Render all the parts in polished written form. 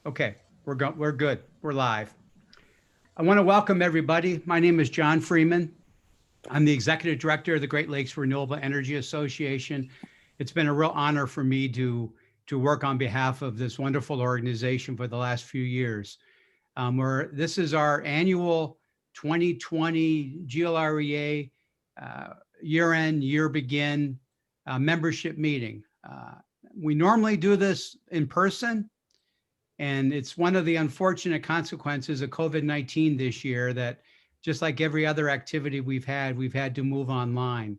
Okay, we're good. We're live. I want to welcome everybody. My name is John Freeman. I'm the executive director of the Great Lakes Renewable Energy Association. It's been a real honor for me to work on behalf of this wonderful organization for the last few years. This is our annual 2020 GLREA year-end, year begin membership meeting. We normally do this in person, and it's one of the unfortunate consequences of COVID-19 this year that just like every other activity we've had to move online.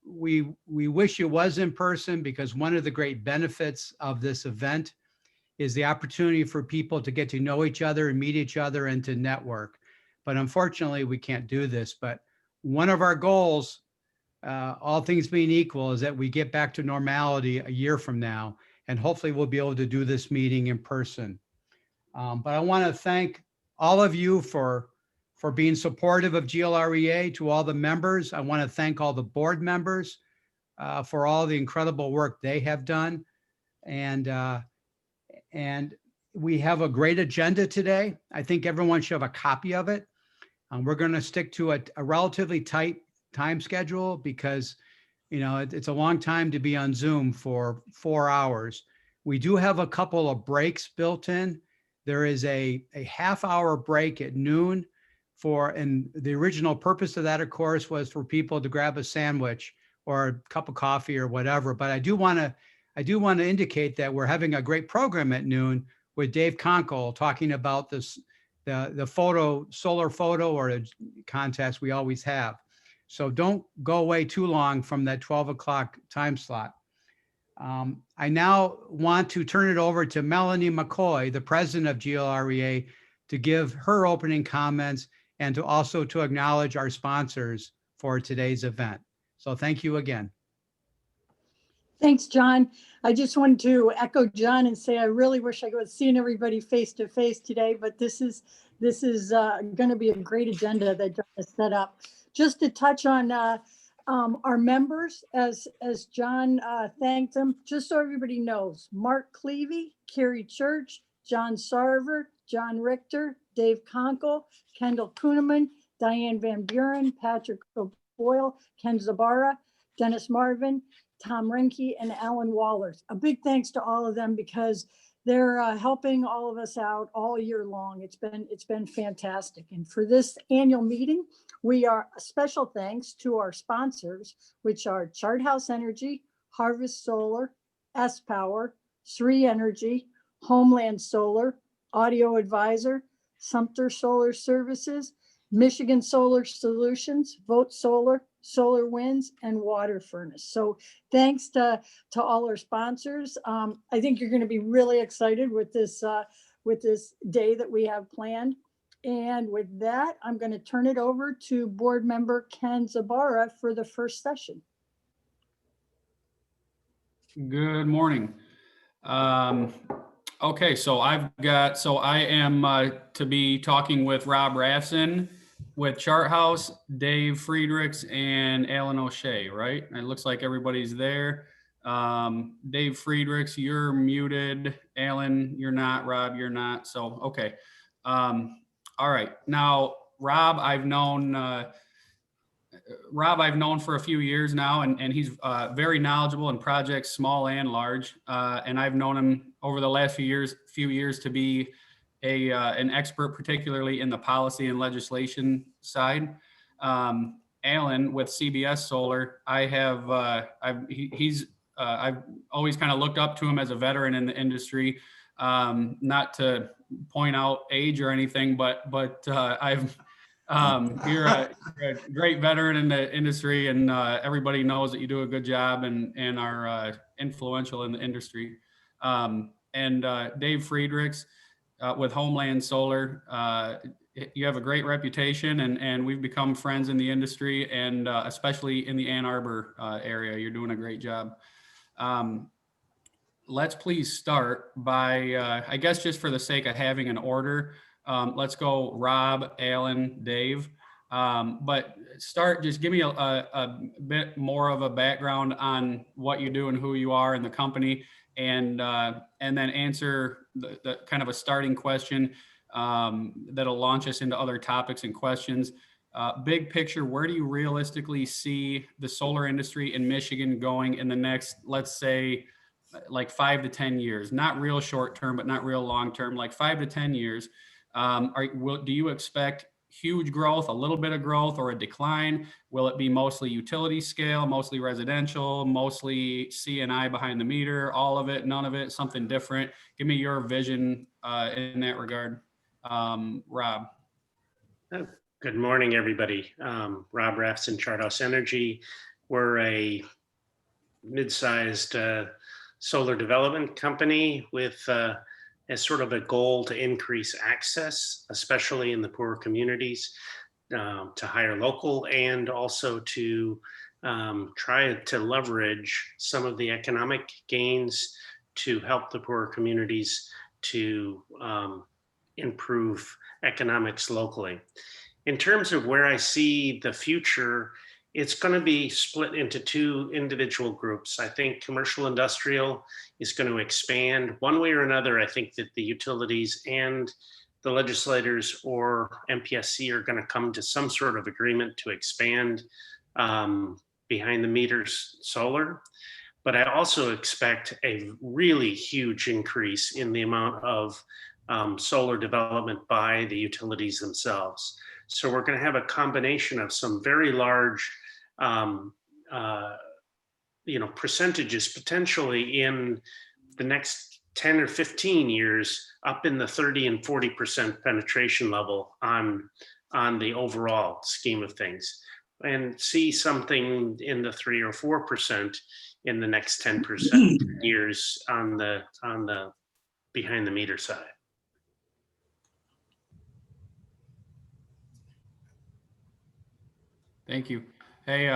We wish it was in person, because one of the great benefits of this event is the opportunity for people to get to know each other and meet each other and to network. But unfortunately, we can't do this. But one of our goals, all things being equal, is that we get back to normality a year from now, and hopefully we'll be able to do this meeting in person. But I want to thank all of you for being supportive of GLREA. To all the members, I want to thank all the board members for all the incredible work they have done. And we have a great agenda today. I think everyone should have a copy of it. We're going to stick to a relatively tight time schedule because it's a long time to be on Zoom for 4 hours. We do have a couple of breaks built in. There is a half-hour break at noon and the original purpose of that, of course, was for people to grab a sandwich or a cup of coffee or whatever. But I do want to indicate that we're having a great program at noon with Dave Conkle talking about the solar photo or a contest we always have. So don't go away too long from that 12 o'clock time slot. I now want to turn it over to Melanie Mccoy, the president of GLREA, to give her opening comments and to acknowledge our sponsors for today's event. So thank you again. Thanks, John. I just wanted to echo John and say I really wish I could have seen everybody face to face today, but this is going to be a great agenda that John has set up. Just to touch on our members, as John thanked them, just so everybody knows: Mark Clevey, Carrie Church, John Sarver, John Richter, Dave Conkle, Kendall Kuhneman, Diane Van Buren, Patrick O'Boyle, Ken Zabara, Dennis Marvin, Tom Renke, and Alan Wallers. A big thanks to all of them because they're helping all of us out all year long. It's been fantastic. And for this annual meeting, we are a special thanks to our sponsors, which are Chart House Energy, Harvest Solar, S Power, Sri Energy, Homeland Solar, Audio Advisor, Sumter Solar Services, Michigan Solar Solutions, Vote Solar, Solar Winds, and Water Furnace. So thanks to all our sponsors. I think you're going to be really excited with this day that we have planned. And with that, I'm going to turn it over to board member Ken Zabara for the first session. Good morning. Okay, so I am to be talking with Rob Raffson with Chart House, Dave Friedrichs, and Alan O'Shea, right? It looks like everybody's there. Dave Friedrichs, you're muted. Alan, you're not. Rob, you're not. So, okay. All right. Now, Rob, I've known for a few years now, and he's very knowledgeable in projects, small and large. And I've known him over the last few years to be an expert, particularly in the policy and legislation side. Alan with CBS Solar, I've always kind of looked up to him as a veteran in the industry. Not to point out age or anything, but you're a great veteran in the industry, and everybody knows that you do a good job and are influential in the industry. And Dave Friedrichs with Homeland Solar, you have a great reputation, and we've become friends in the industry, and especially in the Ann Arbor area. You're doing a great job. Let's please start by, I guess just for the sake of having an order, let's go Rob, Alan, Dave. But just give me a bit more of a background on what you do and who you are in the company, and then answer the kind of a starting question that'll launch us into other topics and questions. Big picture, where do you realistically see the solar industry in Michigan going in the next, let's say, like 5 to 10 years? Not real short term, but not real long term, like 5 to 10 years. Do you expect huge growth, a little bit of growth, or a decline? Will it be mostly utility scale, mostly residential, mostly C&I behind the meter, all of it, none of it, something different? Give me your vision in that regard. Rob. Good morning, everybody. Rob Rafson, Charthouse Energy. We're a mid-sized solar development company with as sort of a goal to increase access, especially in the poorer communities, to hire local, and also to try to leverage some of the economic gains to help the poorer communities to improve economics locally. In terms of where I see the future, it's going to be split into two individual groups. I think commercial industrial is going to expand one way or another. I think that the utilities and the legislators or MPSC are going to come to some sort of agreement to expand behind the meters solar. But I also expect a really huge increase in the amount of solar development by the utilities themselves. So we're going to have a combination of some very large percentages potentially in the next 10 or 15 years, up in the 30 and 40% penetration level on the overall scheme of things, and see something in the 3 or 4% in the next 10% years on the behind the meter side. Thank you. Hey,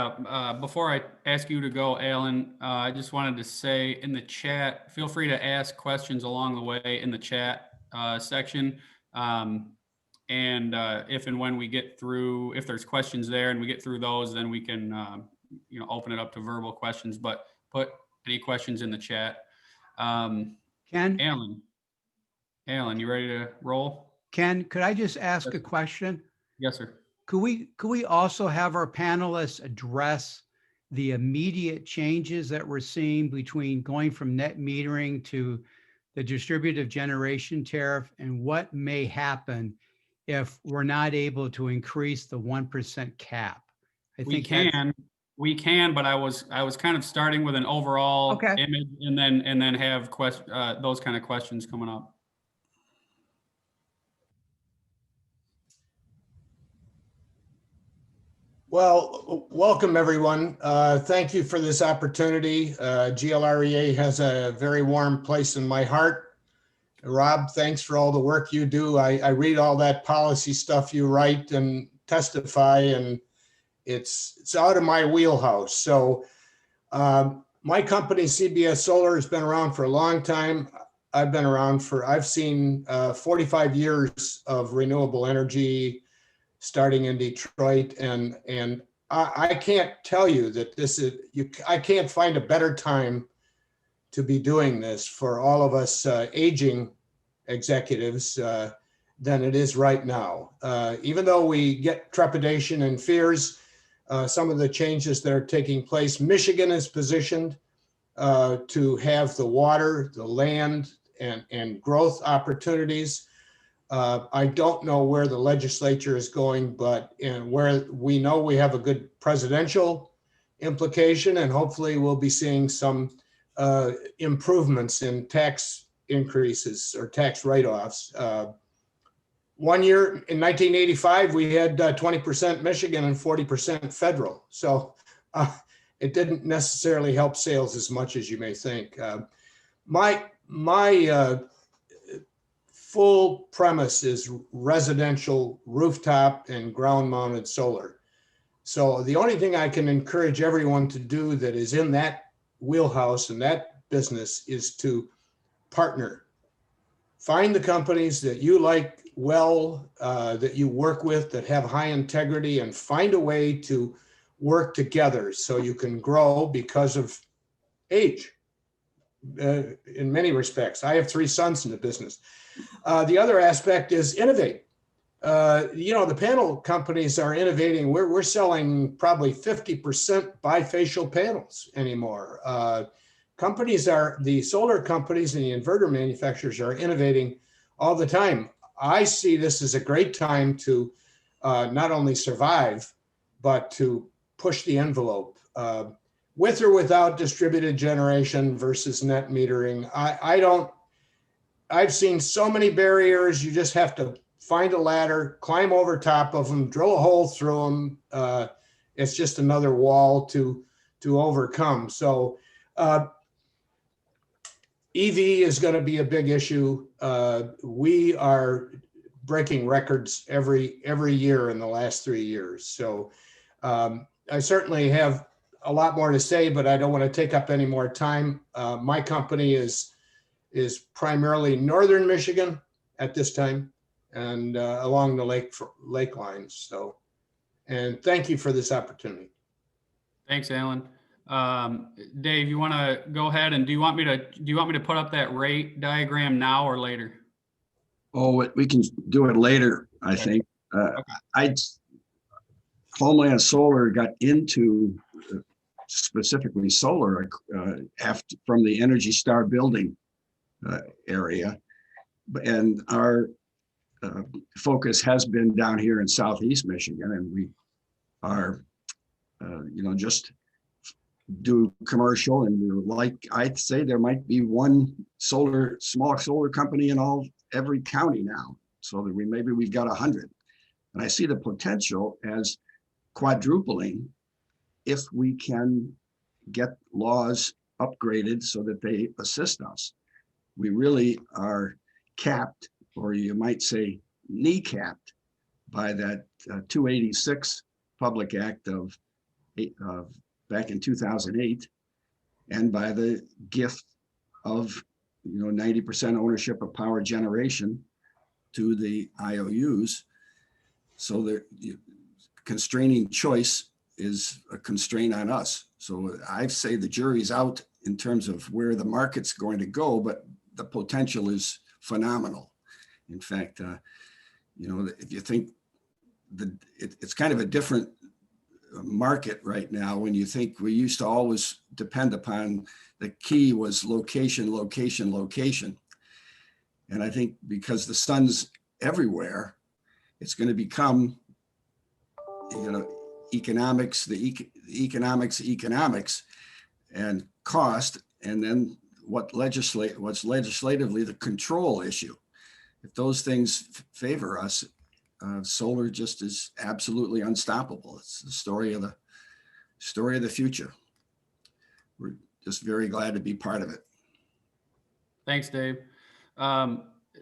before I ask you to go, Alan, I just wanted to say in the chat, feel free to ask questions along the way in the chat section. And if and when we get through, if there's questions there and we get through those, then we can open it up to verbal questions, but put any questions in the chat. Ken? Alan, you ready to roll? Ken, could I just ask a question? Yes, sir. Could we also have our panelists address the immediate changes that we're seeing between going from net metering to the distributive generation tariff, and what may happen if we're not able to increase the 1% cap? We can, but I was kind of starting with an overall image, and then have those kind of questions coming up. Well, welcome everyone. Thank you for this opportunity. GLREA has a very warm place in my heart. Rob, thanks for all the work you do. I read all that policy stuff you write and testify, and it's out of my wheelhouse. So my company, CBS Solar, has been around for a long time. I've seen 45 years of renewable energy starting in Detroit, and I can't tell you that I can't find a better time to be doing this for all of us aging executives than it is right now. Even though we get trepidation and fears, some of the changes that are taking place, Michigan is positioned to have the water, the land, and growth opportunities. I don't know where the legislature is going, but where we know we have a good presidential implication, and hopefully we'll be seeing some improvements in tax increases or tax write-offs. One year in 1985, we had 20% Michigan and 40% federal. So it didn't necessarily help sales as much as you may think. My full premise is residential rooftop and ground mounted solar. So the only thing I can encourage everyone to do that is in that wheelhouse and that business is to partner. Find the companies that you like well, that you work with, that have high integrity, and find a way to work together so you can grow because of age. In many respects, I have 3 sons in the business. The other aspect is innovate. The panel companies are innovating. We're selling probably 50% bifacial panels anymore. The solar companies and the inverter manufacturers are innovating all the time. I see this as a great time to not only survive, but to push the envelope. With or without distributed generation versus net metering. I've seen so many barriers. You just have to find a ladder, climb over top of them, drill a hole through them. It's just another wall to overcome. So EV is going to be a big issue. We are breaking records every year in the last 3 years. So I certainly have a lot more to say, but I don't want to take up any more time. My company is primarily northern Michigan at this time, and along the lake lines. So, and thank you for this opportunity. Thanks, Alan. Dave, you want to go ahead, and do you want me to put up that rate diagram now or later? Oh, we can do it later, I think. Homeland Solar got into specifically solar after from the Energy Star building area, and our focus has been down here in Southeast Michigan, and we are, just do commercial, and we're I'd say there might be one small solar company in every county now, so that we've got 100, and I see the potential as quadrupling if we can get laws upgraded so that they assist us. We really are capped, or you might say kneecapped, by that 286 Public Act of back in 2008, and by the gift of 90% ownership of power generation to the IOUs. So the constraining choice is a constraint on us. So I say the jury's out in terms of where the market's going to go, but the potential is phenomenal. In fact, if you think it's kind of a different market right now, when you think we used to always depend upon the key was location, location, location. And I think because the sun's everywhere, it's going to become, economics and cost, and then what's legislatively the control issue. If those things favor us, solar just is absolutely unstoppable. It's the story of the future. We're just very glad to be part of it. Thanks, Dave.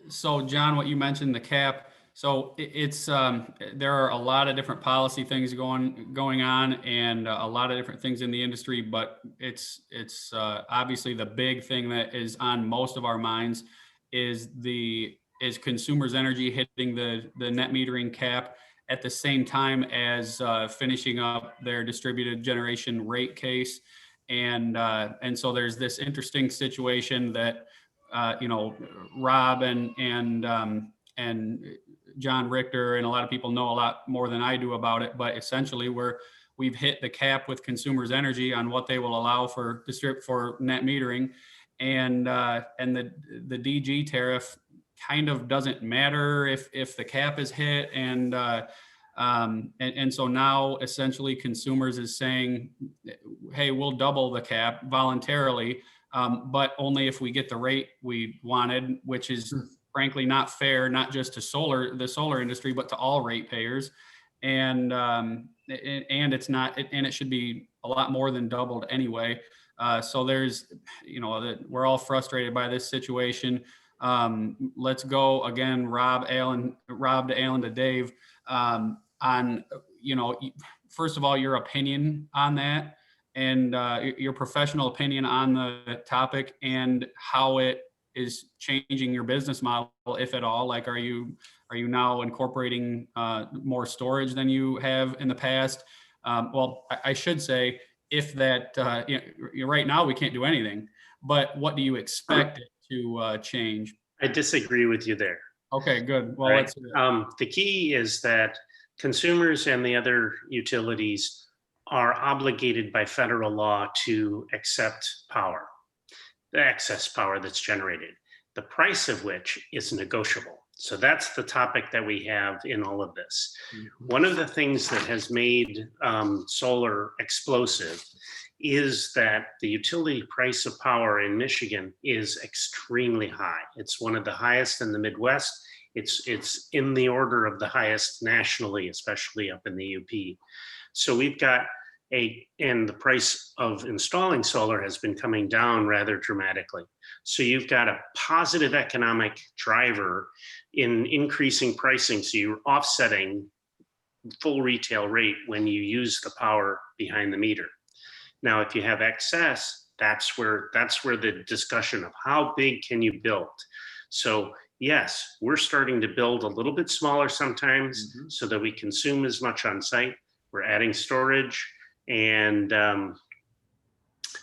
So John, what you mentioned, the cap. So it's there are a lot of different policy things going on, and a lot of different things in the industry. But it's obviously the big thing that is on most of our minds is consumers' energy hitting the net metering cap at the same time as finishing up their distributed generation rate case, and so there's this interesting situation that Rob and John Richter and a lot of people know a lot more than I do about it, but essentially we've hit the cap with consumers' energy on what they will allow for net metering, and the DG tariff kind of doesn't matter if the cap is hit, and so now essentially consumers is saying, hey, we'll double the cap voluntarily, but only if we get the rate we wanted, which is frankly not fair, not just to the solar industry, but to all ratepayers. And it's not, and it should be a lot more than doubled anyway. So there's, we're all frustrated by this situation. Let's go again, Rob to Alan to Dave, on, first of all, your opinion on that, and your professional opinion on the topic, and how it is changing your business model, if at all? Like, are you now incorporating more storage than you have in the past? Well, I should say, if that, right now we can't do anything, but what do you expect it to change? I disagree with you there. Okay, good. Well, Right. let's hear it. The key is that consumers and the other utilities are obligated by federal law to accept power, the excess power that's generated, the price of which is negotiable. So that's the topic that we have in all of this. One of the things that has made solar explosive is that the utility price of power in Michigan is extremely high. It's one of the highest in the Midwest. It's in the order of the highest nationally, especially up in the UP. So we've got and the price of installing solar has been coming down rather dramatically. So you've got a positive economic driver in increasing pricing. So you're offsetting full retail rate when you use the power behind the meter. Now, if you have excess, that's where the discussion of how big can you build. So yes, we're starting to build a little bit smaller sometimes so that we consume as much on site. We're adding storage and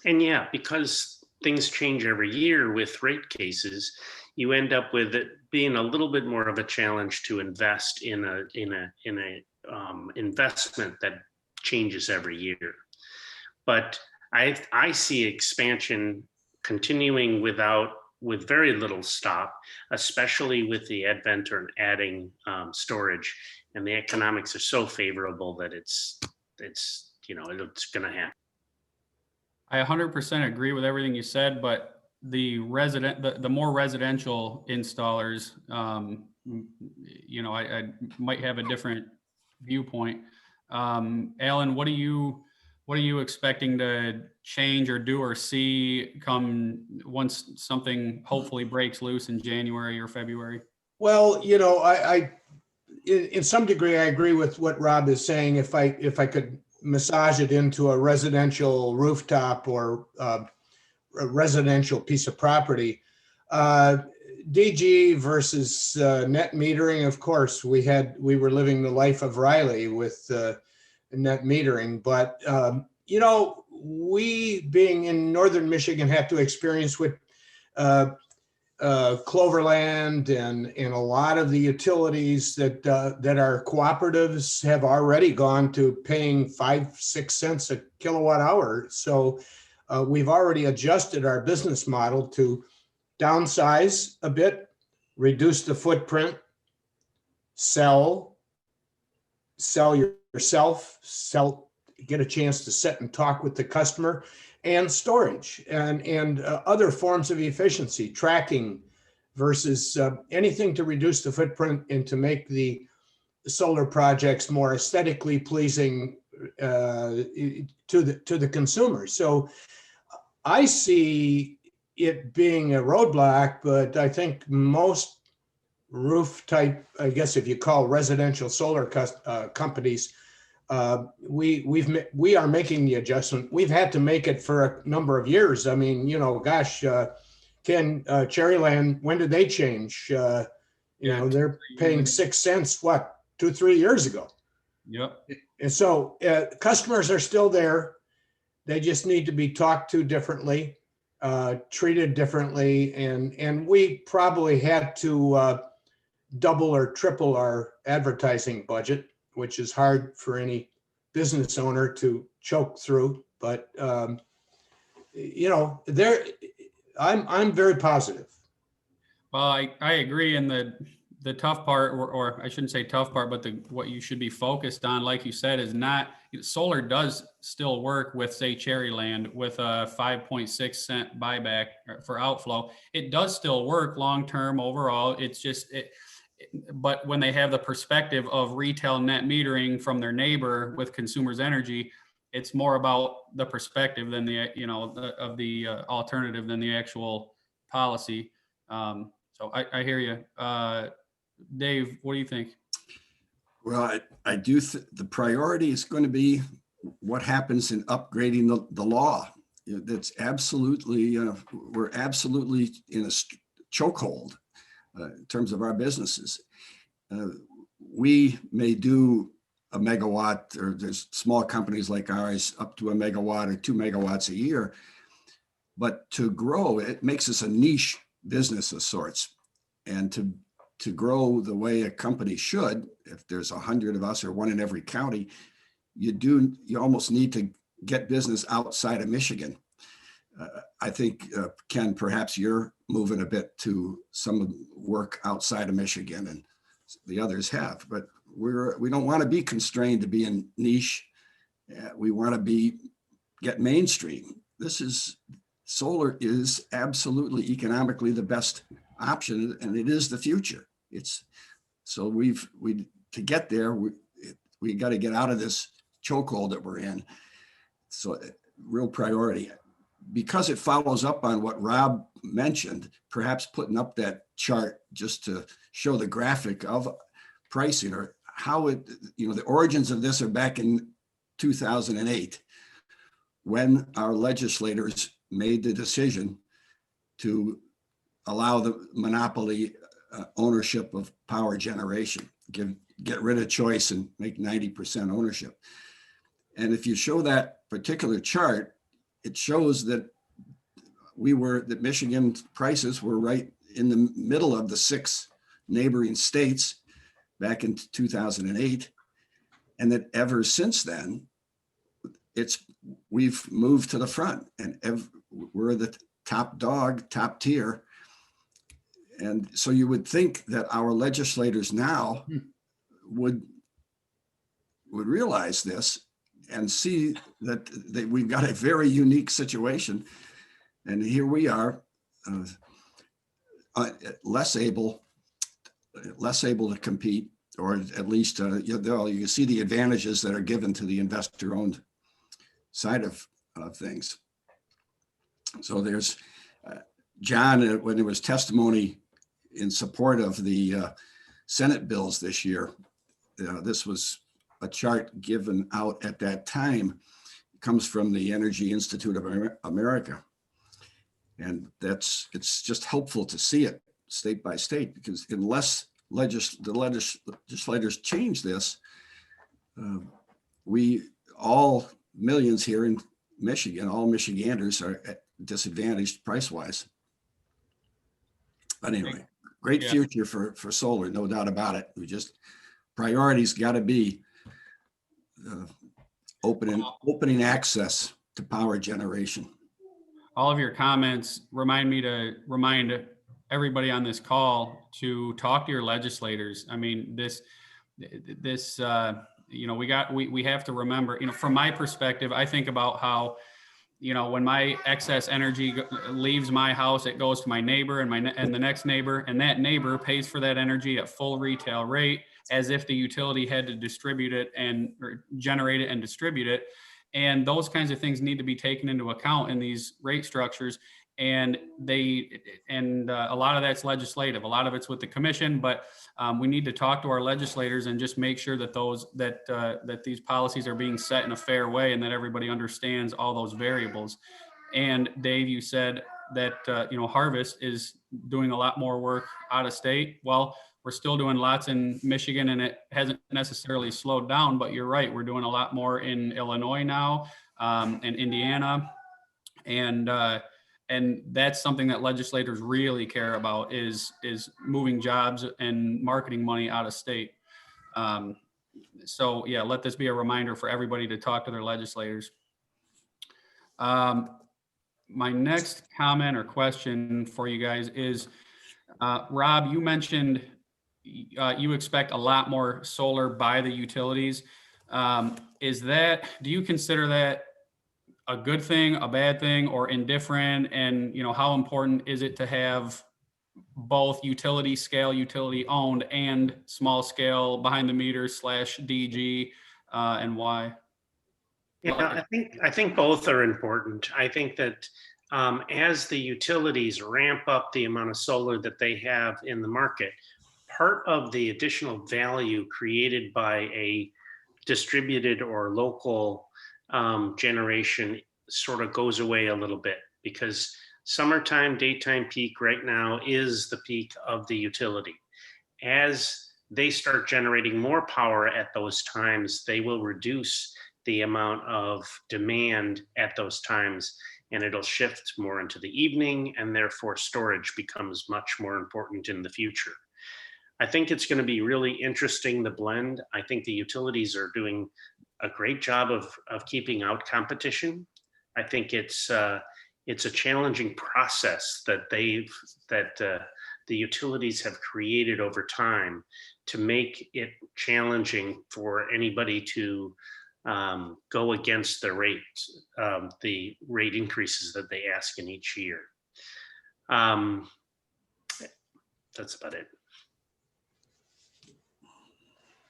yeah, because things change every year with rate cases, you end up with it being a little bit more of a challenge to invest in a investment that changes every year. But I see expansion continuing with very little stop, especially with the advent or adding storage, and the economics are so favorable that it's going to happen. I 100% agree with everything you said, but the more residential installers, I might have a different viewpoint. Alan, what are you expecting to change or do or see come once something hopefully breaks loose in January or February? Well, I in some degree, I agree with what Rob is saying. If I could massage it into a residential rooftop or a residential piece of property, DG versus net metering. Of course, we were living the life of Riley with net metering, but we being in northern Michigan have to experience with Cloverland and a lot of the utilities that are cooperatives have already gone to paying 5-6 cents a kilowatt hour. So we've already adjusted our business model to downsize a bit, reduce the footprint, sell yourself, get a chance to sit and talk with the customer, and storage and other forms of efficiency, tracking versus anything to reduce the footprint and to make the solar projects more aesthetically pleasing to the consumer. So I see it being a roadblock, but I think most roof type, I guess if you call residential solar companies, we are making the adjustment. We've had to make it for a number of years. I mean, Ken, Cherryland, when did they change? They're paying 6 cents, 2-3 years ago. Yep. And so customers are still there. They just need to be talked to differently, treated differently. And we probably had to double or triple our advertising budget, which is hard for any business owner to choke through. But I'm very positive. Well, I agree. And the tough part, or I shouldn't say tough part, but what you should be focused on, like you said, is solar does still work with, say, Cherryland with a 5.6 cent buyback for outflow. It does still work long-term overall. It's just, but when they have the perspective of retail net metering from their neighbor with consumers' energy, it's more about the perspective than of the alternative than the actual policy. So I hear you. Dave, what do you think? Well, I do. The priority is going to be what happens in upgrading the law. That's absolutely, we're absolutely in chokehold in terms of our businesses. We may do a megawatt, or there's small companies like ours up to a megawatt or 2 megawatts a year. But to grow, it makes us a niche business of sorts. And to grow the way a company should, if there's 100 of us or one in every county, you almost need to get business outside of Michigan. I think, Ken, perhaps you're moving a bit to some work outside of Michigan, and the others have, but we don't want to be constrained to be in niche. We want to get mainstream. Solar is absolutely economically the best option, and it is the future. To get there, we got to get out of this chokehold that we're in. So real priority. Because it follows up on what Rob mentioned, perhaps putting up that chart just to show the graphic of pricing, or how the origins of this are back in 2008, when our legislators made the decision to allow the monopoly ownership of power generation, get rid of choice and make 90% ownership. And if you show that particular chart, it shows that Michigan prices were right in the middle of the 6 neighboring states back in 2008. And that ever since then, we've moved to the front, and we're the top dog, top tier. And so you would think that our legislators now would realize this and see that we've got a very unique situation. And here we are, less able to compete, or at least you see the advantages that are given to the investor-owned side of things. So there's John, when there was testimony in support of the Senate bills this year, this was a chart given out at that time. It comes from the Energy Institute of America. And it's just helpful to see it state by state, because unless the legislators change this, all millions here in Michigan, all Michiganders are at disadvantaged price-wise. But anyway, great future for solar, no doubt about it. Priorities got to be opening access to power generation. All of your comments remind everybody on this call to talk to your legislators. I mean, we have to remember, from my perspective, I think about how, when my excess energy leaves my house, it goes to my neighbor and the next neighbor, and that neighbor pays for that energy at full retail rate, as if the utility had to distribute it or generate it and distribute it. And those kinds of things need to be taken into account in these rate structures. And a lot of that's legislative. A lot of it's with the commission, but we need to talk to our legislators and just make sure that these policies are being set in a fair way, and that everybody understands all those variables. And Dave, you said that Harvest is doing a lot more work out of state. Well, we're still doing lots in Michigan, and it hasn't necessarily slowed down, but you're right. We're doing a lot more in Illinois now, and Indiana. And that's something that legislators really care about, is moving jobs and marketing money out of state. So yeah, let this be a reminder for everybody to talk to their legislators. My next comment or question for you guys is, Rob, you mentioned you expect a lot more solar by the utilities. Do you consider that a good thing, a bad thing, or indifferent? And how important is it to have both utility scale, utility owned, and small scale behind the meter / DG, and why? Yeah, I think both are important. I think that as the utilities ramp up the amount of solar that they have in the market, part of the additional value created by a distributed or local generation sort of goes away a little bit, because Summertime, daytime peak right now is the peak of the utility. As they start generating more power at those times, they will reduce the amount of demand at those times, and it'll shift more into the evening, and therefore storage becomes much more important in the future. I think it's going to be really interesting, the blend. I think the utilities are doing a great job of keeping out competition. I think it's a challenging process that the utilities have created over time to make it challenging for anybody to go against the rate increases that they ask in each year. That's about it.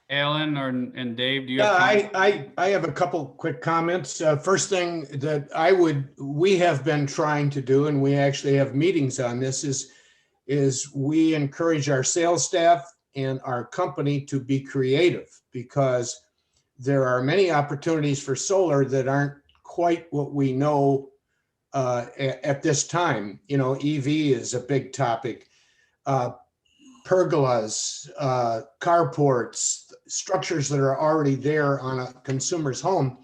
Alan and Dave, do you Yeah, have? I have a couple quick comments. First thing that we have been trying to do, and we actually have meetings on this, is we encourage our sales staff and our company to be creative, because there are many opportunities for solar that aren't quite what we know at this time. You know, EV is a big topic. Pergolas, carports, structures that are already there on a consumer's home.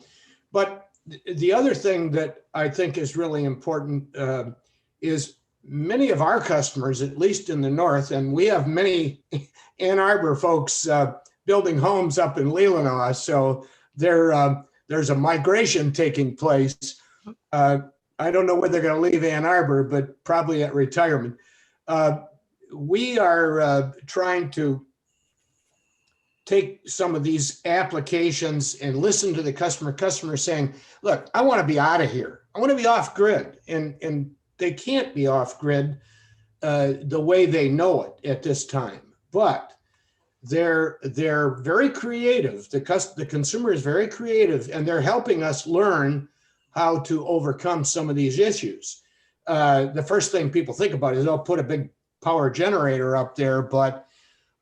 But the other thing that I think is really important is many of our customers, at least in the north, and we have many Ann Arbor folks building homes up in Leelanau, so there's a migration taking place. I don't know whether they're going to leave Ann Arbor, but probably at retirement. We are trying to take some of these applications and listen to the customer saying, look, I want to be out of here. I want to be off grid. And they can't be off grid the way they know it at this time. But they're very creative. The consumer is very creative, and they're helping us learn how to overcome some of these issues. The first thing people think about is, they'll put a big power generator up there, but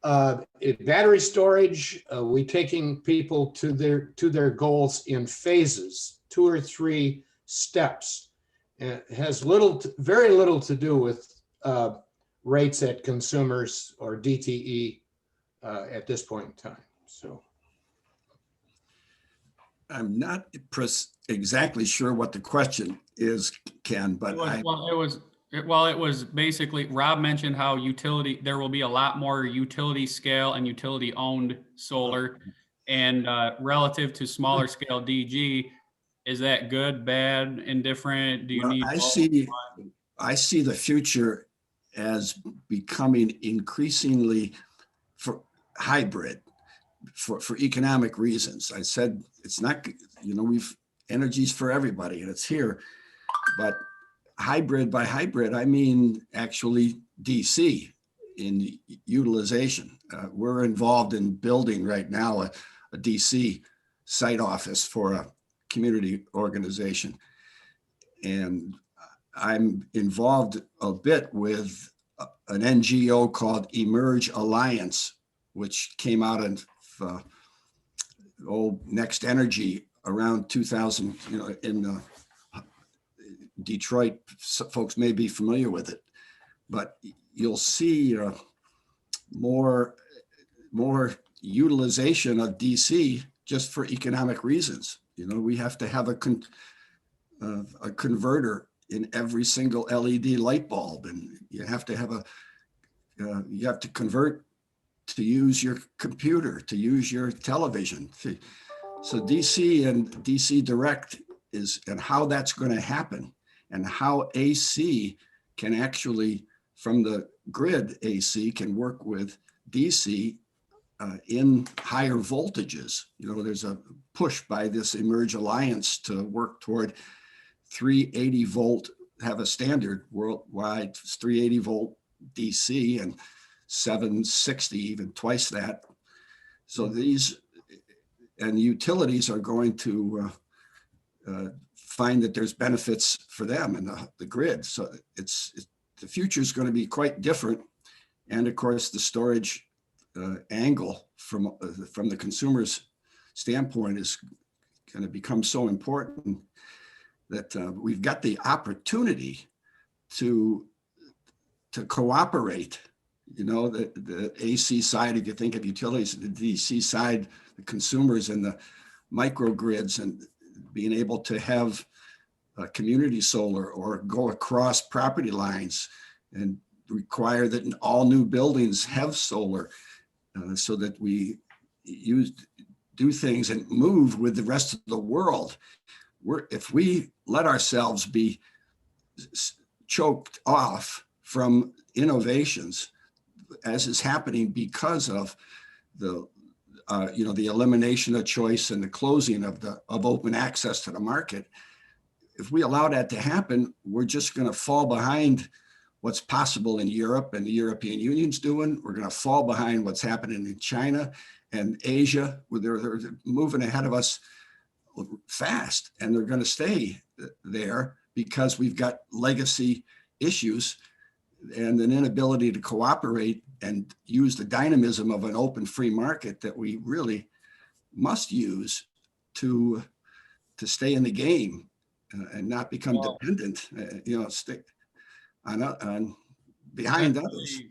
battery storage, we taking people to their goals in phases, 2 or 3 steps. It has very little to do with rates at consumers or DTE at this point in time. So I'm not exactly sure what the question is, Ken, but it was basically, Rob mentioned how there will be a lot more utility scale and utility owned solar, and relative to smaller scale DG, is that good, bad, indifferent? Do you need? I see the future as becoming increasingly for hybrid for economic reasons. I said it's not, energy's for everybody and it's here, but hybrid by hybrid, I mean actually DC in utilization. We're involved in building right now a DC site office for a community organization. And I'm involved a bit with an NGO called Emerge Alliance, which came out of Next Energy around 2000, in Detroit. Folks may be familiar with it, but you'll see more utilization of DC just for economic reasons. We have to have a converter in every single LED light bulb, and you have to convert to use your computer, to use your television. So DC and DC Direct and how that's going to happen, and how AC can actually, from the grid, AC can work with DC in higher voltages. There's a push by this Emerge Alliance to work toward 380 volt, have a standard worldwide, 380 volt DC, and 760, even twice that. So these and utilities are going to find that there's benefits for them in the grid. So the future is going to be quite different. And of course, the storage angle from the consumer's standpoint is going to become so important that we've got the opportunity to cooperate. The AC side, if you think of utilities, the DC side, the consumers and the microgrids, and being able to have community solar or go across property lines and require that all new buildings have solar, so that we do things and move with the rest of the world. If we let ourselves be choked off from innovations, as is happening because of the elimination of choice and the closing of open access to the market, if we allow that to happen, we're just going to fall behind what's possible in Europe and the European Union's doing. We're going to fall behind what's happening in China and Asia, where they're moving ahead of us fast, and they're going to stay there because we've got legacy issues and an inability to cooperate and use the dynamism of an open free market that we really must use to stay in the game and not become dependent, stay on behind others.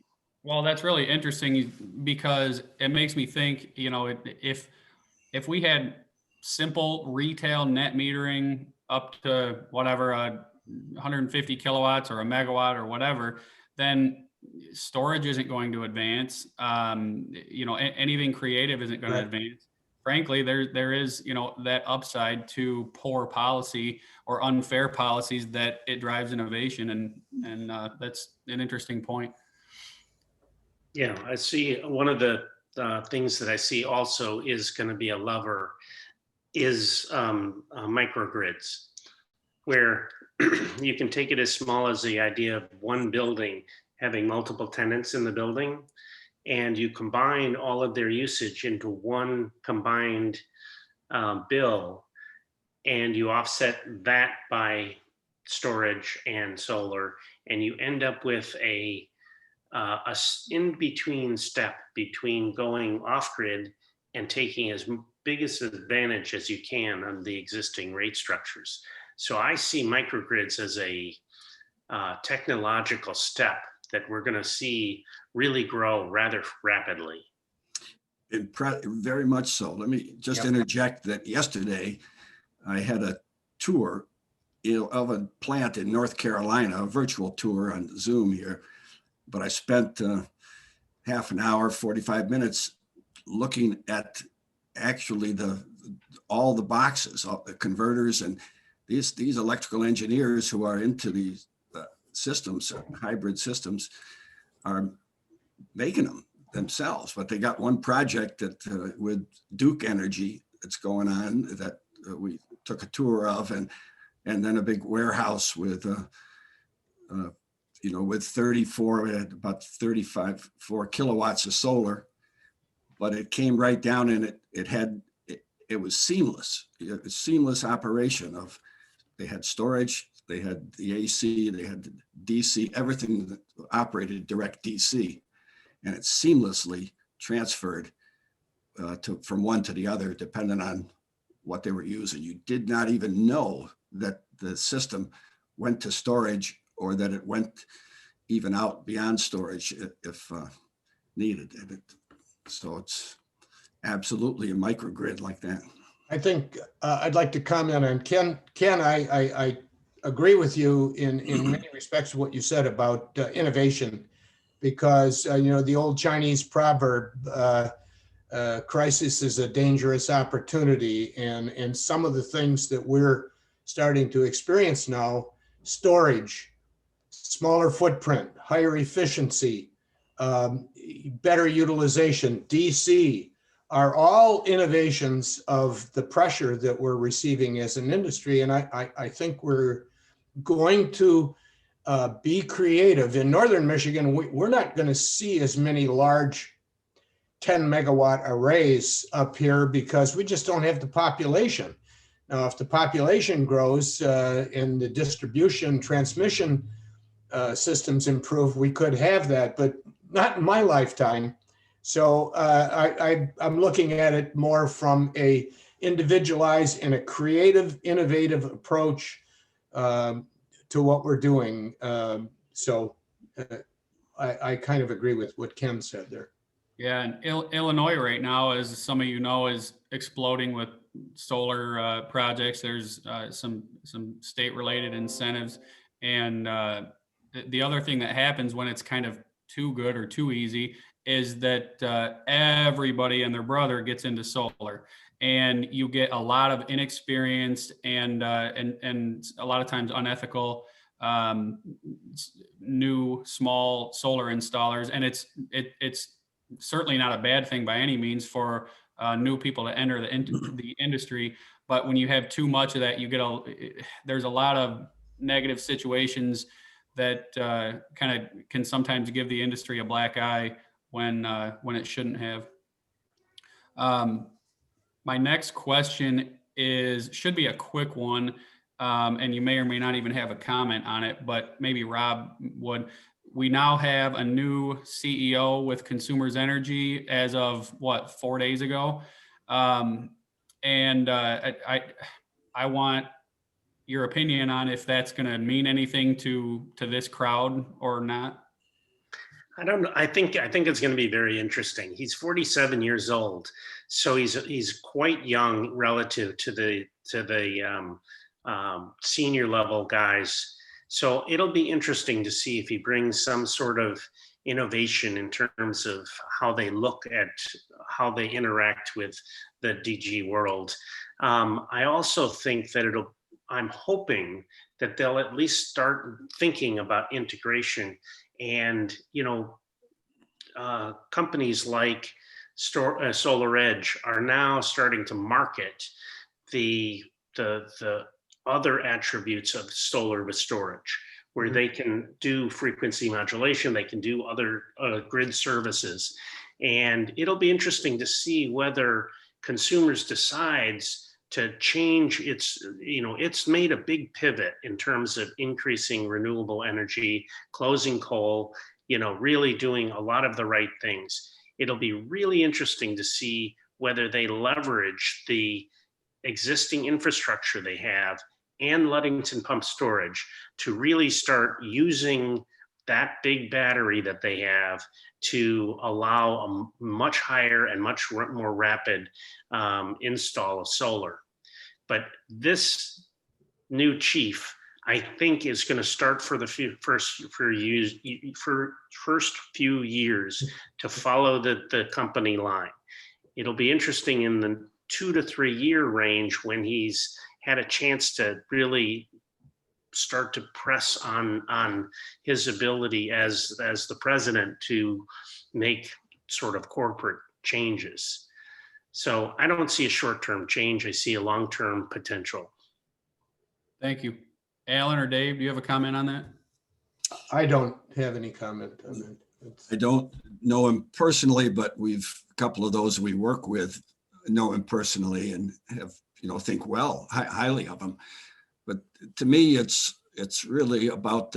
Well, that's really interesting because it makes me think, if we had simple retail net metering up to whatever, 150 kilowatts or a megawatt or whatever, then storage isn't going to advance. Anything creative isn't going to advance. Frankly, there is, that upside to poor policy or unfair policies that it drives innovation. And that's an interesting point. Yeah, I see one of the things that I see also is going to be a lever is microgrids, where you can take it as small as the idea of one building having multiple tenants in the building, and you combine all of their usage into one combined bill, and you offset that by storage and solar, and you end up with a in-between step between going off-grid and taking as big as advantage as you can on the existing rate structures. So I see microgrids as a technological step that we're going to see really grow rather rapidly. Very much so. Let me just interject that yesterday I had a tour of a plant in North Carolina, a virtual tour on Zoom here, but I spent half an hour, 45 minutes looking at actually all the boxes, all the converters, and these electrical engineers who are into these systems, hybrid systems, are making them themselves. But they got one project that with Duke Energy that's going on that we took a tour of, and then a big warehouse with with 34 kilowatts of solar, but it came right down, and it was seamless. It was seamless operation of, they had storage, they had the AC, they had the DC, everything that operated direct DC, and it seamlessly transferred from one to the other, depending on what they were using. You did not even know that the system went to storage or that it went even out beyond storage if needed. So it's absolutely a microgrid like that. I think I'd like to comment on Ken. I agree with you in many respects of what you said about innovation, because the old Chinese proverb, crisis is a dangerous opportunity, and some of the things that we're starting to experience now, storage, smaller footprint, higher efficiency, better utilization, DC, are all innovations of the pressure that we're receiving as an industry. And I think we're going to be creative. In Northern Michigan, we're not going to see as many large 10 megawatt arrays up here because we just don't have the population. Now, if the population grows and the distribution transmission systems improve, we could have that, but not in my lifetime. So I'm looking at it more from a individualized and a creative, innovative approach to what we're doing. So I kind of agree with what Ken said there. Yeah, and Illinois right now, as some of you know, is exploding with solar projects. There's some state-related incentives, and the other thing that happens when it's kind of too good or too easy is that everybody and their brother gets into solar, and you get a lot of inexperienced and a lot of times unethical new small solar installers, and it's certainly not a bad thing by any means for new people to enter the industry. But when you have too much of that, you get there's a lot of negative situations that kind of can sometimes give the industry a black eye when it shouldn't have. My next question should be a quick one, and you may or may not even have a comment on it, but maybe Rob would. We now have a new CEO with Consumers Energy as of 4 days ago. And I want your opinion on if that's going to mean anything to this crowd or not. I don't know. I think it's going to be very interesting. He's 47 years old, so he's quite young relative to the senior level guys. So it'll be interesting to see if he brings some sort of innovation in terms of how they look at how they interact with the DG world. I also think that I'm hoping that they'll at least start thinking about integration, and companies like Solar Edge are now starting to market the other attributes of solar with storage, where they can do frequency modulation, they can do other grid services. And it'll be interesting to see whether Consumers decides to change it's made a big pivot in terms of increasing renewable energy, closing coal, really doing a lot of the right things. It'll be really interesting to see whether they leverage the existing infrastructure they have and Ludington Pump Storage to really start using that big battery that they have to allow a much higher and much more rapid install of solar. But this new chief, I think, is going to start for the first few years to follow the company line. It'll be interesting in the 2 to 3 year range when he's had a chance to really start to press on his ability as the president to make sort of corporate changes. So I don't see a short-term change. I see a long-term potential. Thank you. Alan or Dave, do you have a comment on that? I don't have any comment on that. I don't know him personally, but a couple of those we work with know him personally and have, think highly of him. But to me, it's really about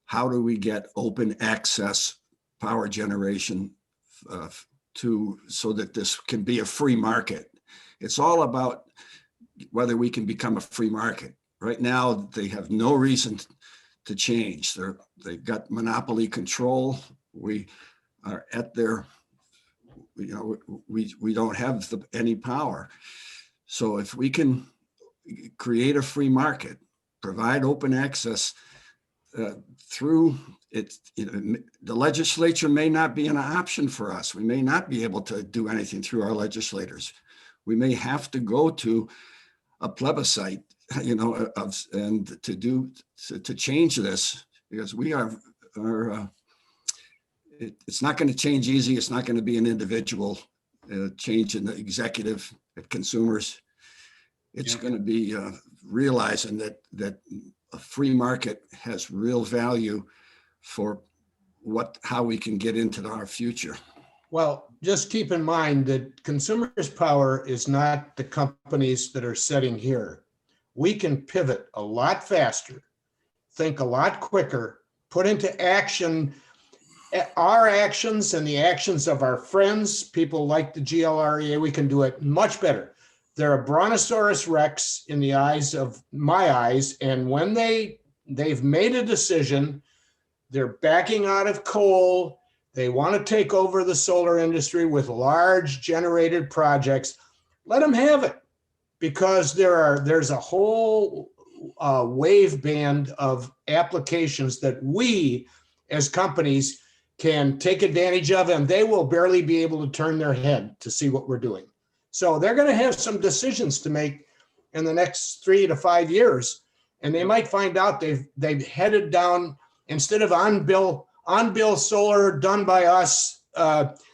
how do we get open access power generation so that this can be a free market. It's all about whether we can become a free market. Right now, they have no reason to change. They've got monopoly control. We are at their, we don't have any power. So if we can create a free market, provide open access through it, the legislature may not be an option for us. We may not be able to do anything through our legislators. We may have to go to a plebiscite, and to change this, because it's not going to change easy. It's not going to be an individual change in the executive at Consumers. It's going to be realizing that a free market has real value for how we can get into our future. Well, just keep in mind that Consumers Power is not the companies that are sitting here. We can pivot a lot faster, think a lot quicker, put into action our actions and the actions of our friends, people like the GLREA. We can do it much better They're a brontosaurus rex in the eyes of my eyes. And when they've made a decision, they're backing out of coal. They want to take over the solar industry with large generated projects. Let them have it, because there's a whole wave band of applications that we as companies can take advantage of, and they will barely be able to turn their head to see what we're doing. So they're going to have some decisions to make in the next 3 to 5 years, and they might find out they've headed down, instead of on-bill solar done by us,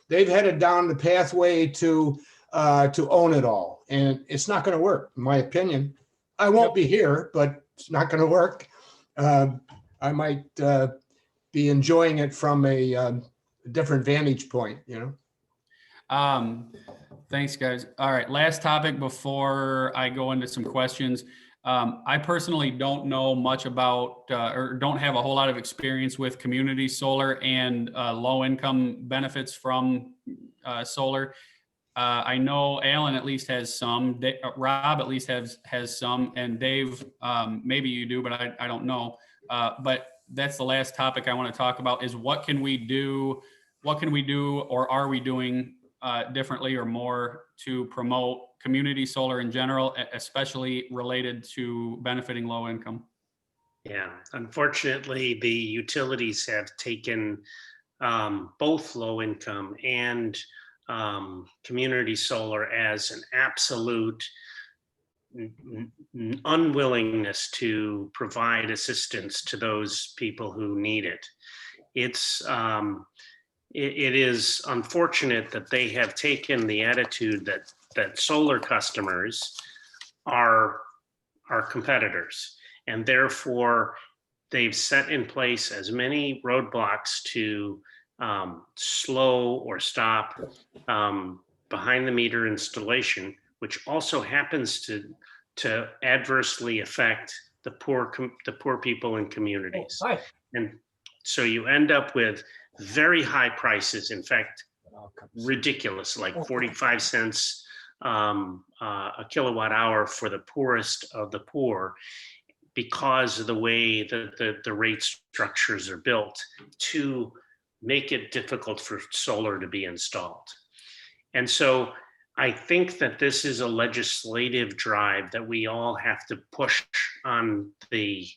they've headed down the pathway to own it all, and it's not going to work, in my opinion. I won't be here, but it's not going to work. I might be enjoying it from a different vantage point, Thanks, guys. All right, last topic before I go into some questions. I personally don't know much about or don't have a whole lot of experience with community solar and low-income benefits from solar. I know Alan at least has some, Rob at least has some, and Dave, maybe you do, but I don't know. But that's the last topic I want to talk about, is what can we do or are we doing differently or more to promote community solar in general, especially related to benefiting low income? Yeah, unfortunately, the utilities have taken both low income and community solar as an absolute unwillingness to provide assistance to those people who need it. It is unfortunate that they have taken the attitude that solar customers are competitors, and therefore they've set in place as many roadblocks to slow or stop behind the meter installation, which also happens to adversely affect the poor people in communities. Hi. And so you end up with very high prices, in fact, ridiculous, like 45 cents a kilowatt hour for the poorest of the poor, because of the way that the rate structures are built to make it difficult for solar to be installed. And so I think that this is a legislative drive that we all have to push on the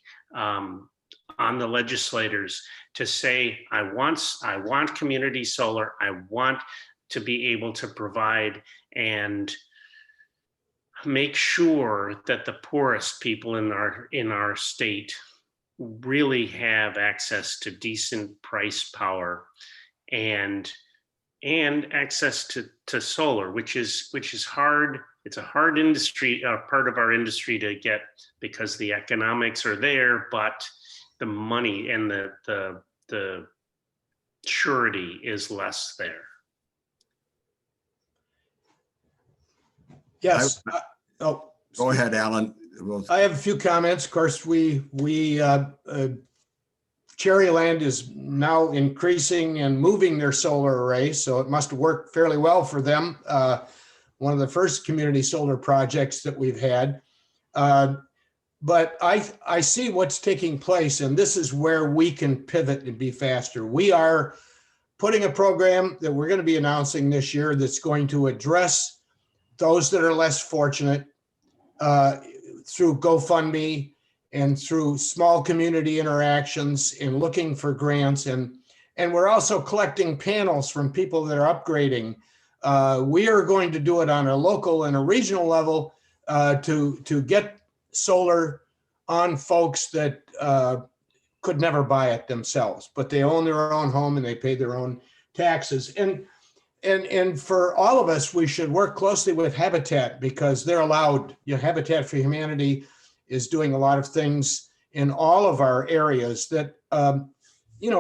legislators to say, I want community solar. I want to be able to provide and make sure that the poorest people in our state really have access to decent price power and access to solar, which is hard. It's a hard industry, part of our industry to get, because the economics are there, but the money and the surety is less there. Yes. Go ahead, Alan. I have a few comments. Of course, Cherryland is now increasing and moving their solar array, so it must have worked fairly well for them. One of the first community solar projects that we've had. But I see what's taking place, and this is where we can pivot and be faster. We are putting a program that we're going to be announcing this year that's going to address those that are less fortunate through GoFundMe and through small community interactions and looking for grants. And we're also collecting panels from people that are upgrading. We are going to do it on a local and a regional level to get solar on folks that could never buy it themselves, but they own their own home and they pay their own taxes. And for all of us, we should work closely with Habitat, because they're allowed. Habitat for Humanity is doing a lot of things in all of our areas that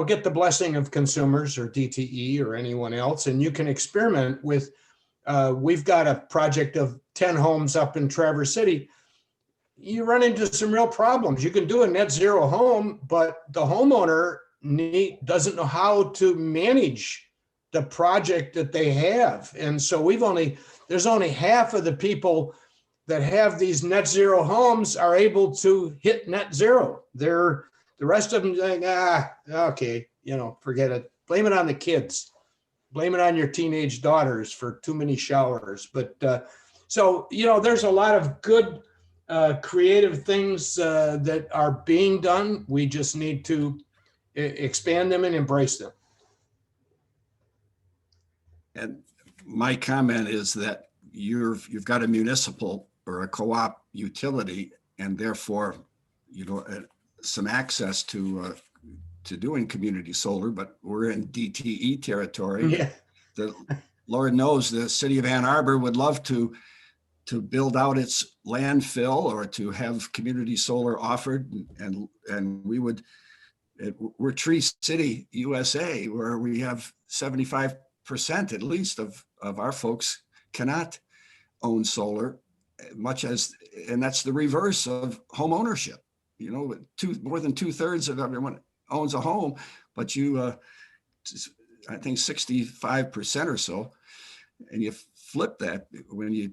get the blessing of consumers or DTE or anyone else, and you can experiment with. We've got a project of 10 homes up in Traverse City. You run into some real problems. You can do a net zero home, but the homeowner doesn't know how to manage the project that they have. And so there's only half of the people that have these net zero homes are able to hit net zero. The rest of them saying, okay, forget it. Blame it on the kids. Blame it on your teenage daughters for too many showers. But so, there's a lot of good creative things that are being done. We just need to expand them and embrace them. And my comment is that you've got a municipal or a co-op utility, and therefore, some access to doing community solar, but we're in DTE territory. Yeah. The Lord knows the city of Ann Arbor would love to build out its landfill or to have community solar offered, and we're Tree City, USA, where we have 75% at least of our folks cannot own solar, and that's the reverse of home ownership. More than 2/3 of everyone owns a home, but I think 65% or so, and you flip that when you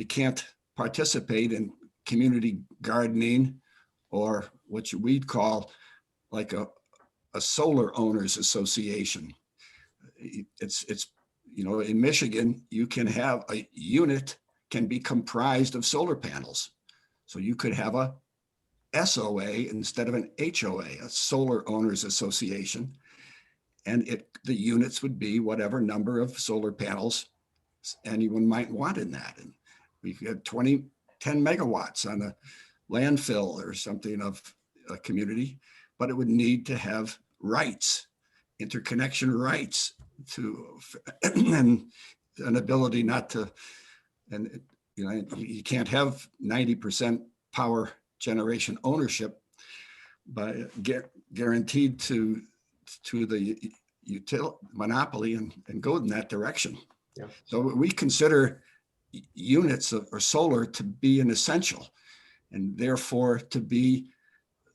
can't participate in community gardening or what we'd call like a solar owners association. It's in Michigan, you can have a unit can be comprised of solar panels. So you could have a SOA instead of an HOA, a solar owners association. And the units would be whatever number of solar panels anyone might want in that. And we could have 10 megawatts on a landfill or something of a community, but it would need to have rights, interconnection rights and an ability not to, and you can't have 90% power generation ownership, but guaranteed to the utility monopoly and go in that direction. Yeah. So we consider units or solar to be an essential, and therefore to be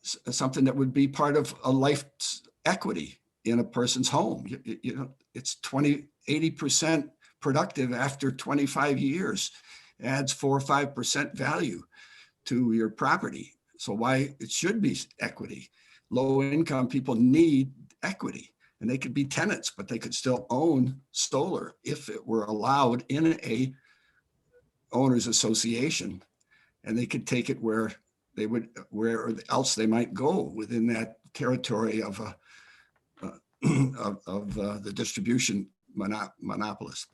something that would be part of a life equity in a person's home. It's 80% productive after 25 years, adds 4 or 5% value to your property. So why it should be equity. Low income people need equity, and they could be tenants, but they could still own solar if it were allowed in a owners association, and they could take it where else they might go within that territory of the distribution monopolist.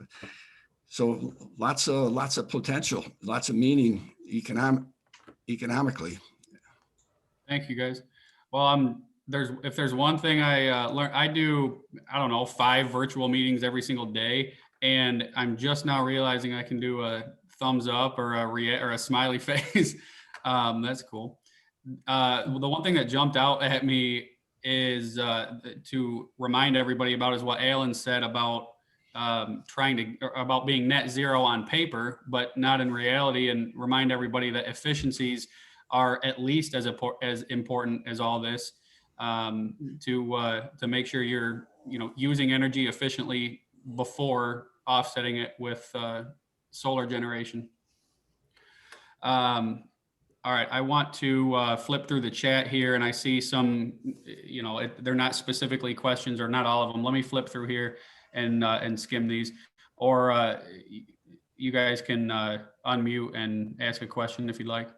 So lots of potential, lots of meaning economically. Thank you, guys. Well, if there's one thing I learned, I do, 5 virtual meetings every single day, and I'm just now realizing I can do a thumbs up or a smiley face. That's cool. The one thing that jumped out at me is to remind everybody about is what Alan said about about being net zero on paper, but not in reality, and remind everybody that efficiencies are at least as important as all this, to make sure you're using energy efficiently before offsetting it with solar generation. All right, I want to flip through the chat here, and I see some, they're not specifically questions, or not all of them. Let me flip through here and skim these, or you guys can unmute and ask a question if you'd like.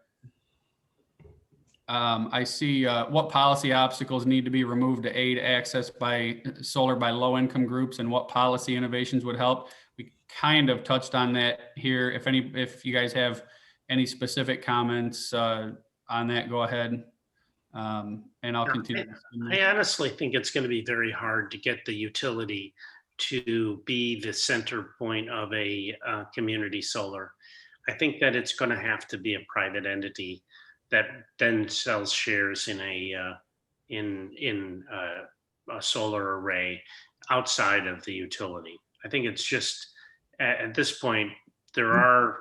I see what policy obstacles need to be removed to aid access by solar by low-income groups, and what policy innovations would help. We kind of touched on that here. If you guys have any specific comments on that, go ahead, and I'll continue. I honestly think it's going to be very hard to get the utility to be the center point of a community solar. I think that it's going to have to be a private entity that then sells shares in a solar array outside of the utility. I think it's just at this point there are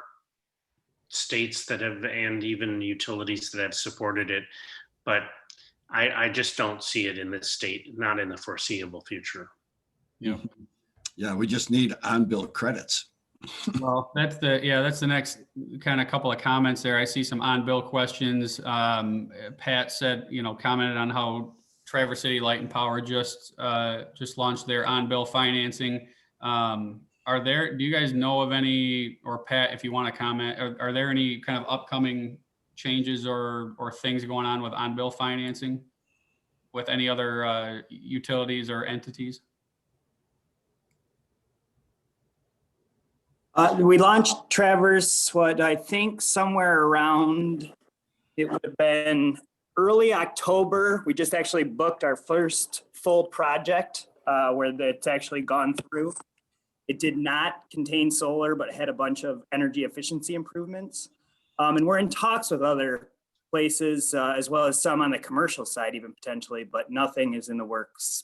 states that have, and even utilities that have supported it, but I just don't see it in this state, not in the foreseeable future. Yeah. Yeah, we just need on-bill credits. Well, that's the next kind of couple of comments there. I see some on-bill questions. Pat said, commented on how Traverse City Light and Power just launched their on-bill financing. Do you guys know of any, or Pat, if you want to comment, are there any kind of upcoming changes or things going on with on-bill financing with any other utilities or entities? We launched Traverse, I think somewhere around, it would have been early October. We just actually booked our first full project where it's actually gone through. It did not contain solar, but it had a bunch of energy efficiency improvements. And we're in talks with other places as well as some on the commercial side, even potentially, but nothing is in the works.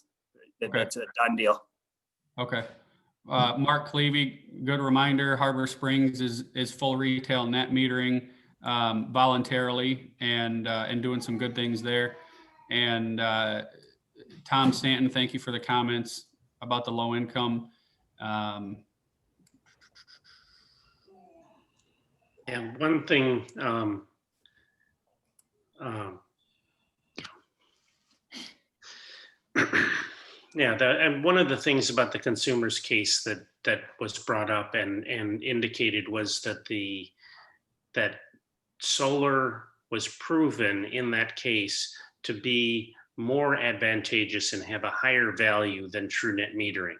That's a done deal. Okay. Mark Clevey, good reminder, Harbor Springs is full retail net metering voluntarily and doing some good things there. And Tom Stanton, thank you for the comments about the low income. And one thing, and one of the things about the consumer's case that was brought up and indicated was that solar was proven in that case to be more advantageous and have a higher value than true net metering.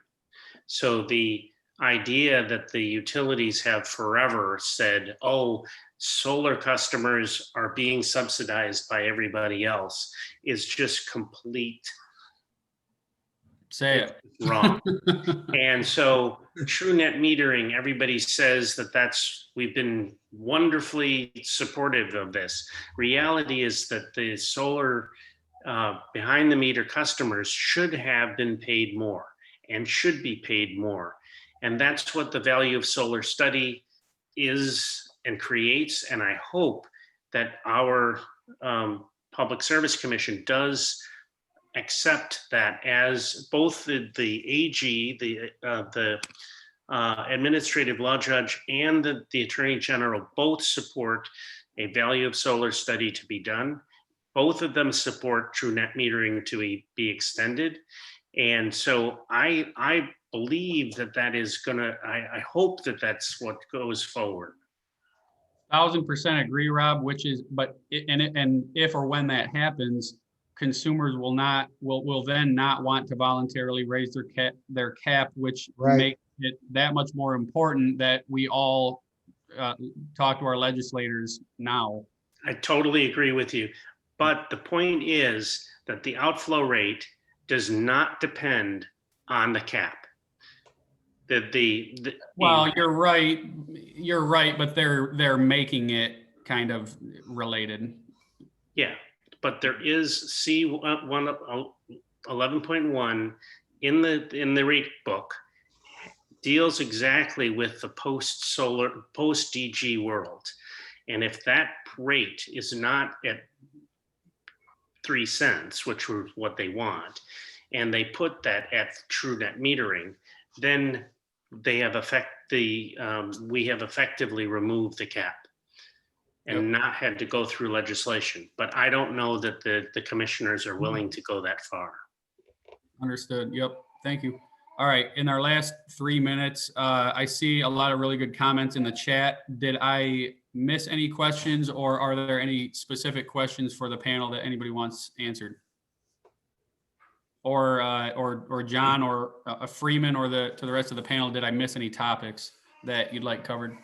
So the idea that the utilities have forever said, oh, solar customers are being subsidized by everybody else is just complete Say it. wrong. And so true net metering, everybody says we've been wonderfully supportive of this. Reality is that the solar behind the meter customers should have been paid more and should be paid more. And that's what the value of solar study is and creates. And I hope that our Public Service Commission does accept that as both the AG, the administrative law judge, and the Attorney General both support a value of solar study to be done. Both of them support true net metering to be extended. And so I believe that is gonna, I hope that that's what goes forward. 1000% agree, Rob, and if or when that happens, consumers will then not want to voluntarily raise their cap, which makes it that much more important that we all talk to our legislators now. I totally agree with you. But the point is that the outflow rate does not depend on the cap. Well, you're right, but they're making it kind of related. Yeah, but there is C11.1 in the rate book deals exactly with the post DG world. And if that rate is not at 3 cents, which was what they want, and they put that at true net metering, then we have effectively removed the cap and not had to go through legislation. But I don't know that the commissioners are willing to go that far. Understood. Yep. Thank you. All right. In our last 3 minutes, I see a lot of really good comments in the chat. Did I miss any questions, or are there any specific questions for the panel that anybody wants answered? Or John or Freeman or to the rest of the panel, did I miss any topics that you'd like covered?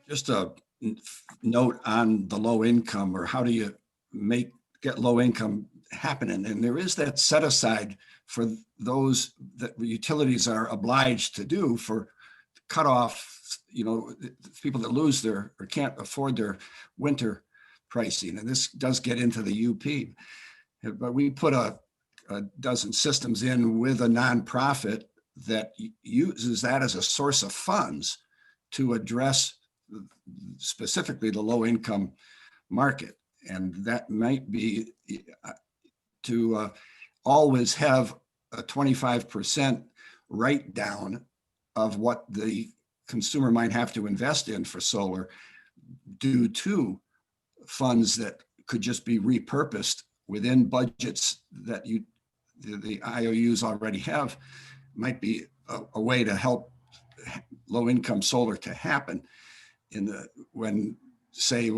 Just a note on the low income, or how do you get low income happening? And there is that set aside for those that utilities are obliged to do for cut off, people that lose or can't afford their winter pricing. And this does get into the UP, but we put a dozen systems in with a nonprofit that uses that as a source of funds to address specifically the low income market. And that might be to always have a 25% write down of what the consumer might have to invest in for solar due to funds that could just be repurposed within budgets that the IOUs already have, might be a way to help low-income solar to happen when, say,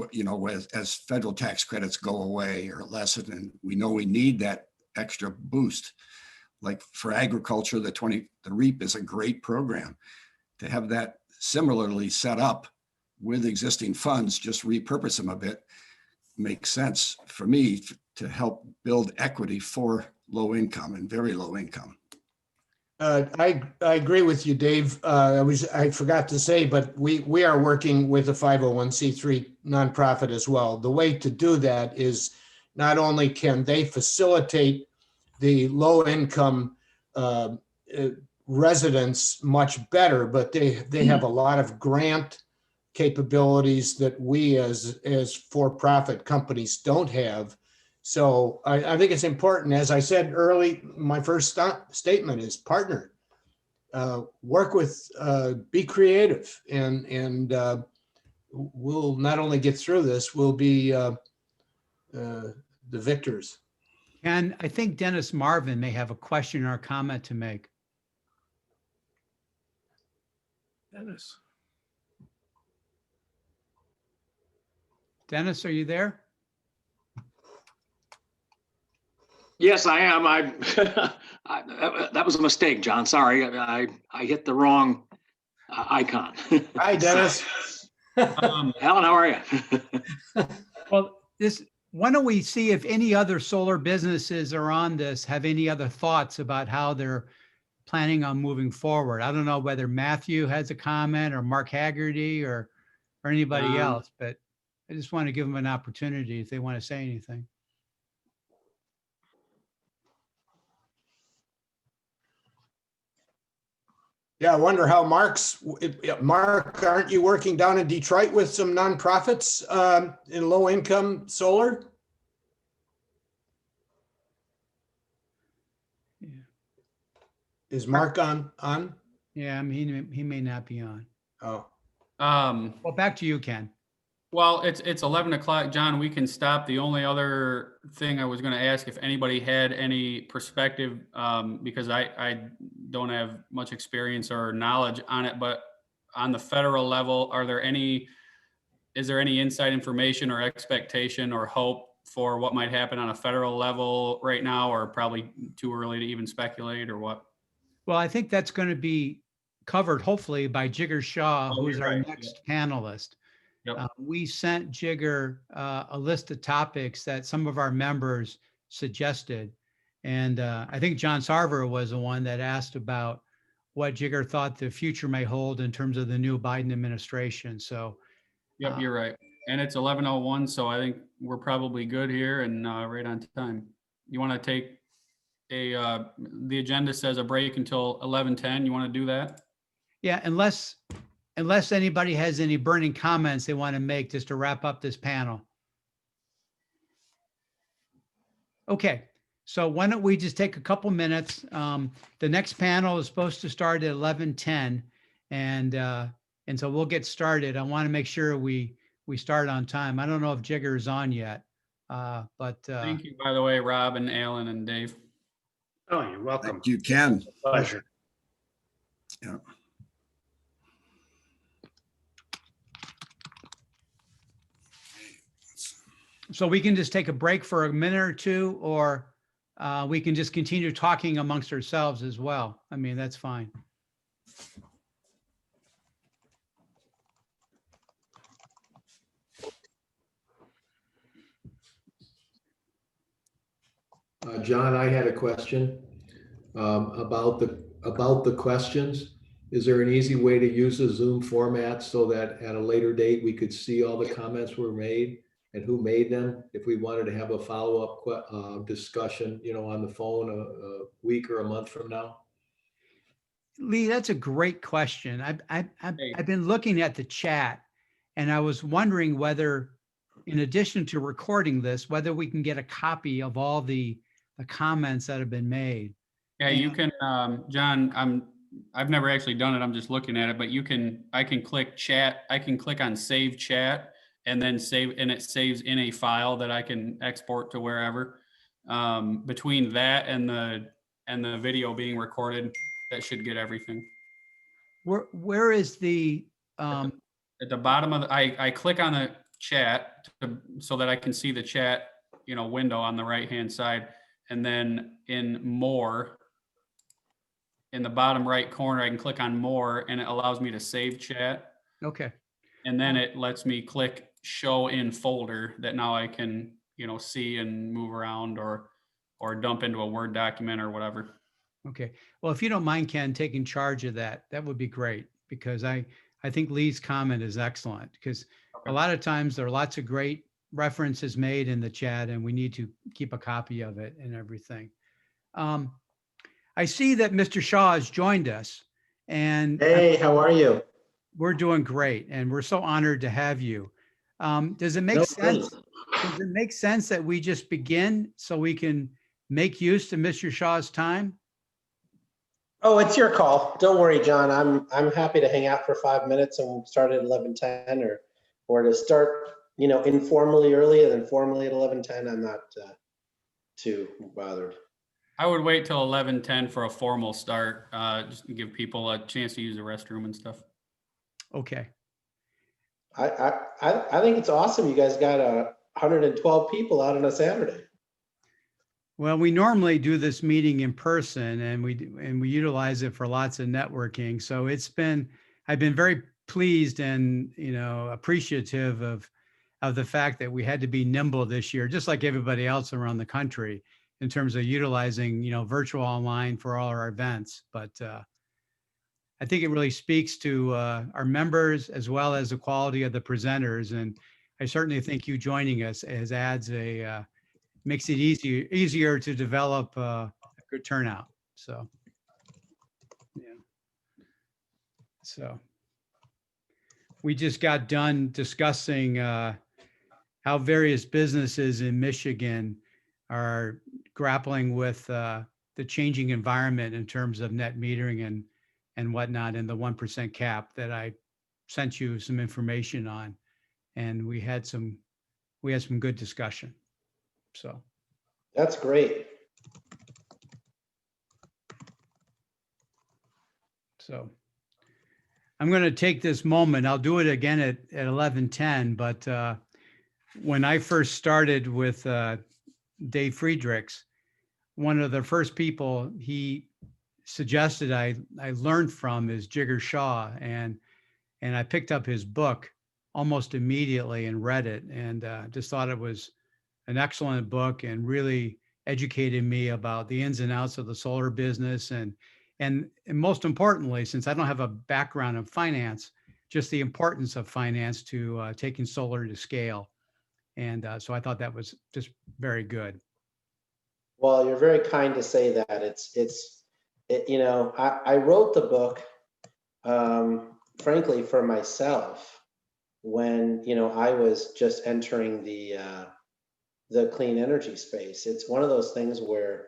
as federal tax credits go away or lessen, and we know we need that extra boost. Like for agriculture, the REAP is a great program. To have that similarly set up with existing funds, just repurpose them a bit, makes sense for me to help build equity for low income and very low income. I agree with you, Dave. I forgot to say, but we are working with a 501c3 nonprofit as well. The way to do that is not only can they facilitate the low income residents much better, but they have a lot of grant capabilities that we as for-profit companies don't have. So I think it's important, as I said early, my first statement is partner, work with, be creative, and we'll not only get through this, we'll be the victors. And I think Dennis Marvin may have a question or a comment to make. Dennis, are you there? Yes, I am. That was a mistake, John. Sorry, I hit the wrong icon. Hi, Dennis. Alan, how are you? Well, why don't we see if any other solar businesses are on this, have any other thoughts about how they're planning on moving forward? I don't know whether Matthew has a comment or Mark Haggerty or anybody else, but I just want to give them an opportunity if they want to say anything. Yeah, I wonder how Mark, aren't you working down in Detroit with some nonprofits in low income solar? Yeah. Is Mark on? Yeah, I mean, he may not be on. Oh, Well, back to you, Ken. Well, it's 11 o'clock, John. We can stop. The only other thing I was going to ask if anybody had any perspective, because I don't have much experience or knowledge on it, but on the federal level, is there any inside information or expectation or hope for what might happen on a federal level right now, or probably too early to even speculate, or what? Well, I think that's going to be covered hopefully by Jigger Shaw, Oh, who's you're our right. next panelist. Yep. We sent Jigger a list of topics that some of our members suggested. And I think John Sarver was the one that asked about what Jigger thought the future may hold in terms of the new Biden administration. So, Yep, you're right. And it's 11:01, so I think we're probably good here and right on time. You want to take the agenda says a break until 11:10. You want to do that? yeah, unless anybody has any burning comments they want to make just to wrap up this panel. Okay, so why don't we just take a couple minutes? The next panel is supposed to start at 11:10, and so we'll get started. I want to make sure we start on time. I don't know if Jigger is on yet, but Thank you, by the way, Rob and Alan and Dave. Oh, you're welcome. Thank you, Ken. Pleasure. Yeah. so we can just take a break for a minute or two, or we can just continue talking amongst ourselves as well. I mean, that's fine. John, I had a question about the questions. Is there an easy way to use a Zoom format so that at a later date we could see all the comments were made and who made them? If we wanted to have a follow-up discussion, on the phone a week or a month from now. Lee, that's a great question. I've been looking at the chat, and I was wondering whether, in addition to recording this, whether we can get a copy of all the comments that have been made. Yeah, you can, John, I've never actually done it. I'm just looking at it, but I can click chat. I can click on save chat and then save, and it saves in a file that I can export to wherever. Between that and the video being recorded, that should get everything. Where is the, At the bottom of I click on the chat so that I can see the chat, window on the right-hand side. And then in more, in the bottom right corner, I can click on more and it allows me to save chat. okay. And then it lets me click show in folder that now I can, see and move around or dump into a Word document or whatever. Okay. Well, if you don't mind, Ken, taking charge of that, that would be great, because I think Lee's comment is excellent, because a lot of times there are lots of great references made in the chat and we need to keep a copy of it and everything. I see that Mr. Shaw has joined us, and Hey, how are you? we're doing great, and we're so honored to have you. Does it make No sense? worries. Does it make sense that we just begin so we can make use of Mr. Shaw's time? Oh, it's your call. Don't worry, John. I'm happy to hang out for 5 minutes and we'll start at 11:10 or to start, informally early and then formally at 11:10. I'm not too bothered. I would wait till 11:10 for a formal start, just to give people a chance to use the restroom and stuff. Okay. I think it's awesome. You guys got 112 people out on a Saturday. Well, we normally do this meeting in person, and we utilize it for lots of networking. So I've been very pleased and, appreciative of the fact that we had to be nimble this year, just like everybody else around the country, in terms of utilizing, virtual online for all our events. But I think it really speaks to our members as well as the quality of the presenters. And I certainly think you joining us makes it easier to develop a good turnout. So, yeah. So we just got done discussing how various businesses in Michigan are grappling with the changing environment in terms of net metering and whatnot, and the 1% cap that I sent you some information on. And we had some good discussion. So That's great. So I'm going to take this moment. I'll do it again at 11:10. But when I first started with Dave Friedrichs, one of the first people he suggested I learned from is Jigger Shaw, and I picked up his book almost immediately and read it, and just thought it was an excellent book and really educated me about the ins and outs of the solar business, and most importantly, since I don't have a background in finance, just the importance of finance to taking solar to scale. And so I thought that was just very good. Well, you're very kind to say that. I wrote the book, frankly, for myself when, I was just entering the clean energy space. It's one of those things where,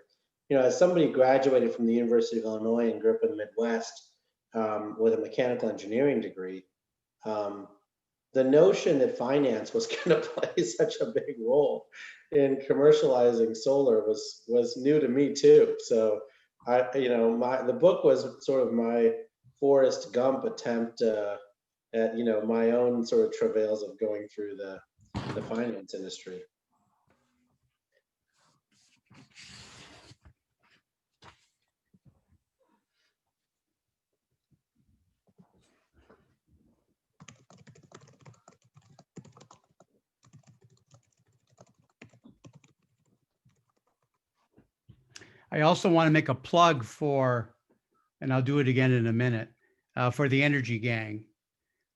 as somebody who graduated from the University of Illinois and grew up in the Midwest with a mechanical engineering degree, the notion that finance was going to play such a big role in commercializing solar was new to me too. So the book was sort of my Forrest Gump attempt at, my own sort of travails of going through the finance industry. I also want to make a plug for, and I'll do it again in a minute, for the Energy Gang.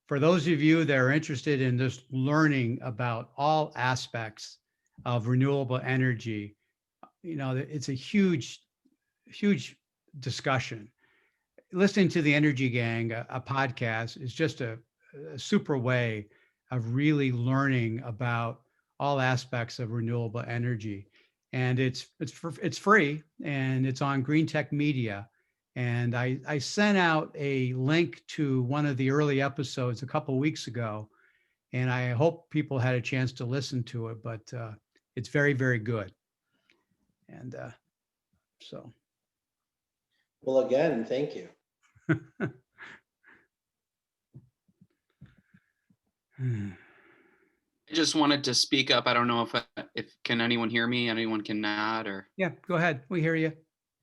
For those of you that are interested in just learning about all aspects of renewable energy, it's a huge, huge discussion. Listening to the Energy Gang, a podcast, is just a super way of really learning about all aspects of renewable energy. And it's free, and it's on Green Tech Media. And I sent out a link to one of the early episodes a couple weeks ago, and I hope people had a chance to listen to it, but it's very, very good. And so. Well, again, thank you. I just wanted to speak up. I don't know if can anyone hear me? Anyone can nod or. Yeah, go ahead. We hear you.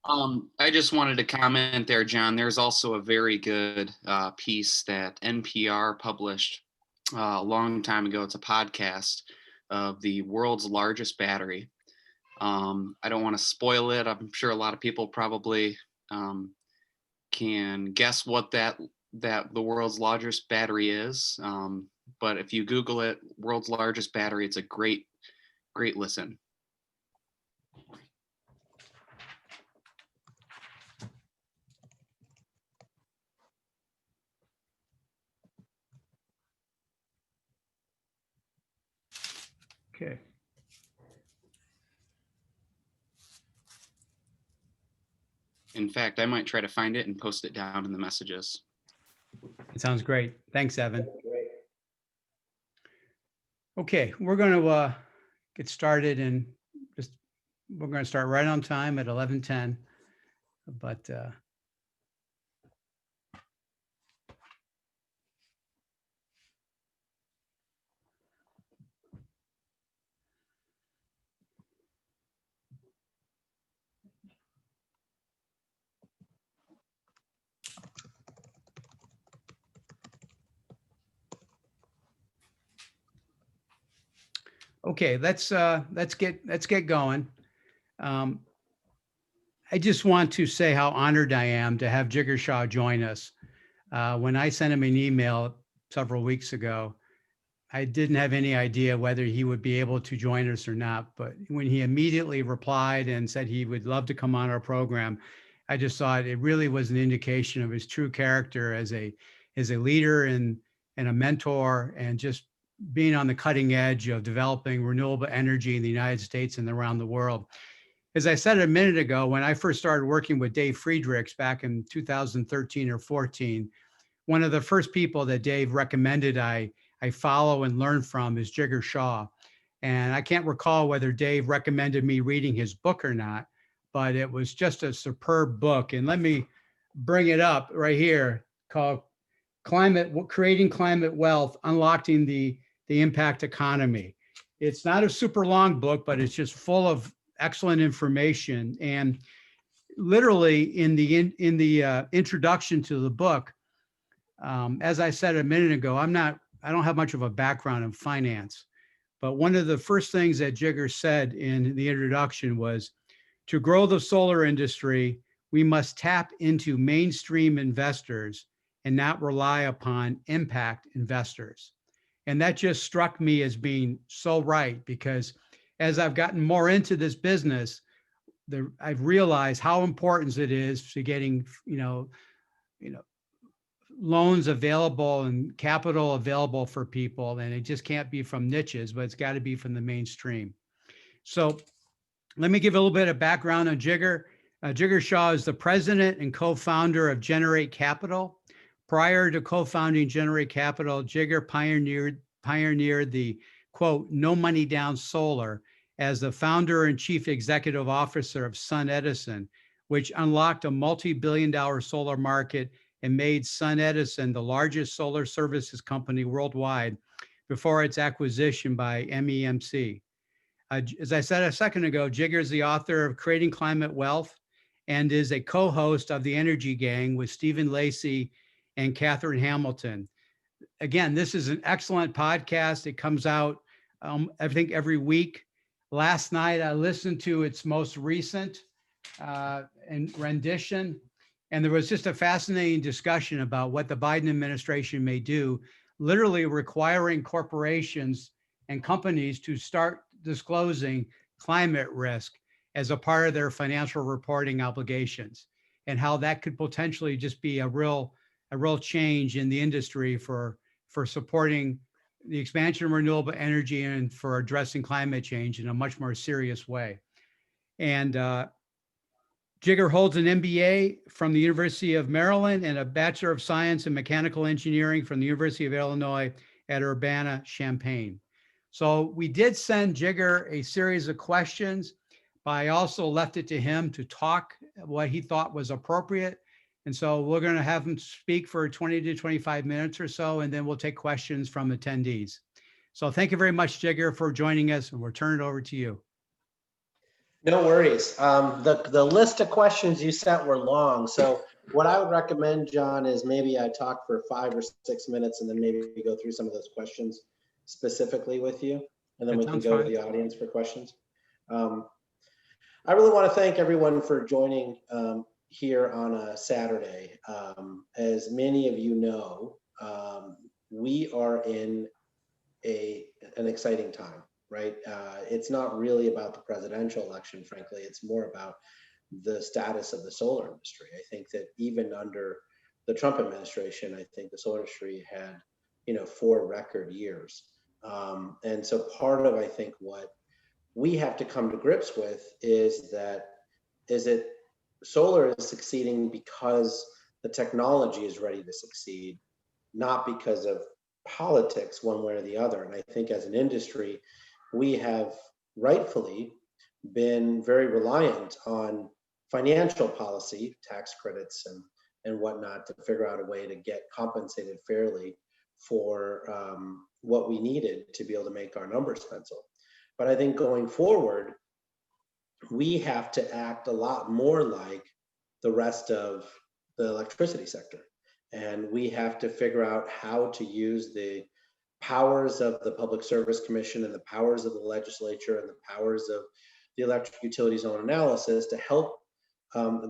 I just wanted to comment there, John. There's also a very good piece that NPR published a long time ago. It's a podcast of the world's largest battery. I don't want to spoil it. I'm sure a lot of people probably can guess what that the world's largest battery is. But if you Google it, world's largest battery, it's a great listen. Okay. In fact, I might try to find it and post it down in the messages. It sounds great. Thanks, Evan. Great. Okay, we're going to get started, and we're going to start right on time at 11:10. But okay, let's get going. I just want to say how honored I am to have Jigar Shah join us. When I sent him an email several weeks ago, I didn't have any idea whether he would be able to join us or not. But when he immediately replied and said he would love to come on our program, I just thought it really was an indication of his true character as a leader and a mentor, and just being on the cutting edge of developing renewable energy in the United States and around the world. As I said a minute ago, when I first started working with Dave Friedrichs back in 2013 or 14, one of the first people that Dave recommended I follow and learn from is Jigar Shah. And I can't recall whether Dave recommended me reading his book or not, but it was just a superb book. And let me bring it up right here, called Creating Climate Wealth, Unlocking the Impact Economy. It's not a super long book, but it's just full of excellent information. And literally in the introduction to the book, as I said a minute ago, I don't have much of a background in finance, but one of the first things that Jigar said in the introduction was, to grow the solar industry, we must tap into mainstream investors and not rely upon impact investors. And that just struck me as being so right, because as I've gotten more into this business, I've realized how important it is to getting, loans available and capital available for people. And it just can't be from niches, but it's got to be from the mainstream. So let me give a little bit of background on Jigar. Jigar Shah is the president and co-founder of Generate Capital. Prior to co-founding Generate Capital, Jigar pioneered the, quote, no money down solar as the founder and chief executive officer of SunEdison, which unlocked a multi-billion-dollar solar market and made SunEdison the largest solar services company worldwide before its acquisition by MEMC. As I said a second ago, Jigar is the author of Creating Climate Wealth and is a co-host of The Energy Gang with Stephen Lacey and Catherine Hamilton. Again, this is an excellent podcast. It comes out, I think, every week. Last night, I listened to its most recent rendition, and there was just a fascinating discussion about what the Biden administration may do, literally requiring corporations and companies to start disclosing climate risk as a part of their financial reporting obligations, and how that could potentially just be a real change in the industry for supporting the expansion of renewable energy and for addressing climate change in a much more serious way. And Jigger holds an MBA from the University of Maryland and a Bachelor of Science in Mechanical Engineering from the University of Illinois at Urbana-Champaign. So we did send Jigger a series of questions, but I also left it to him to talk what he thought was appropriate. And so we're going to have him speak for 20 to 25 minutes or so, and then we'll take questions from attendees. So thank you very much, Jigger, for joining us, and we'll turn it over to you. No worries. The list of questions you sent were long. So what I would recommend, John, is maybe I talk for 5 or 6 minutes and then maybe we go through some of those questions specifically with you. And then That we can sounds go to fine. the audience for questions. I really want to thank everyone for joining here on a Saturday. As many of you know, we are in an exciting time. Right? It's not really about the presidential election, frankly. It's more about the status of the solar industry. I think that even under the Trump administration, I think the solar industry had, 4 record years. And so part of, I think, what we have to come to grips with is that solar is succeeding because the technology is ready to succeed, not because of politics one way or the other. And I think as an industry, we have rightfully been very reliant on financial policy, tax credits and whatnot, to figure out a way to get compensated fairly for what we needed to be able to make our numbers pencil. But I think going forward, we have to act a lot more like the rest of the electricity sector. And we have to figure out how to use the powers of the Public Service Commission and the powers of the legislature and the powers of the Electric Utility Zone Analysis to help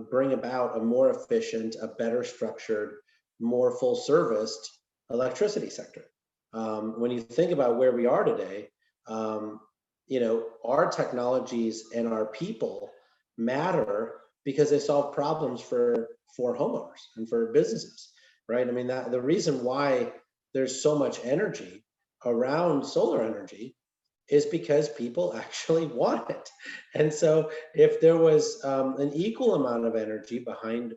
bring about a more efficient, a better structured, more full serviced electricity sector. When you think about where we are today, our technologies and our people matter because they solve problems for homeowners and for businesses, right? I mean, the reason why there's so much energy around solar energy is because people actually want it. And so if there was an equal amount of energy behind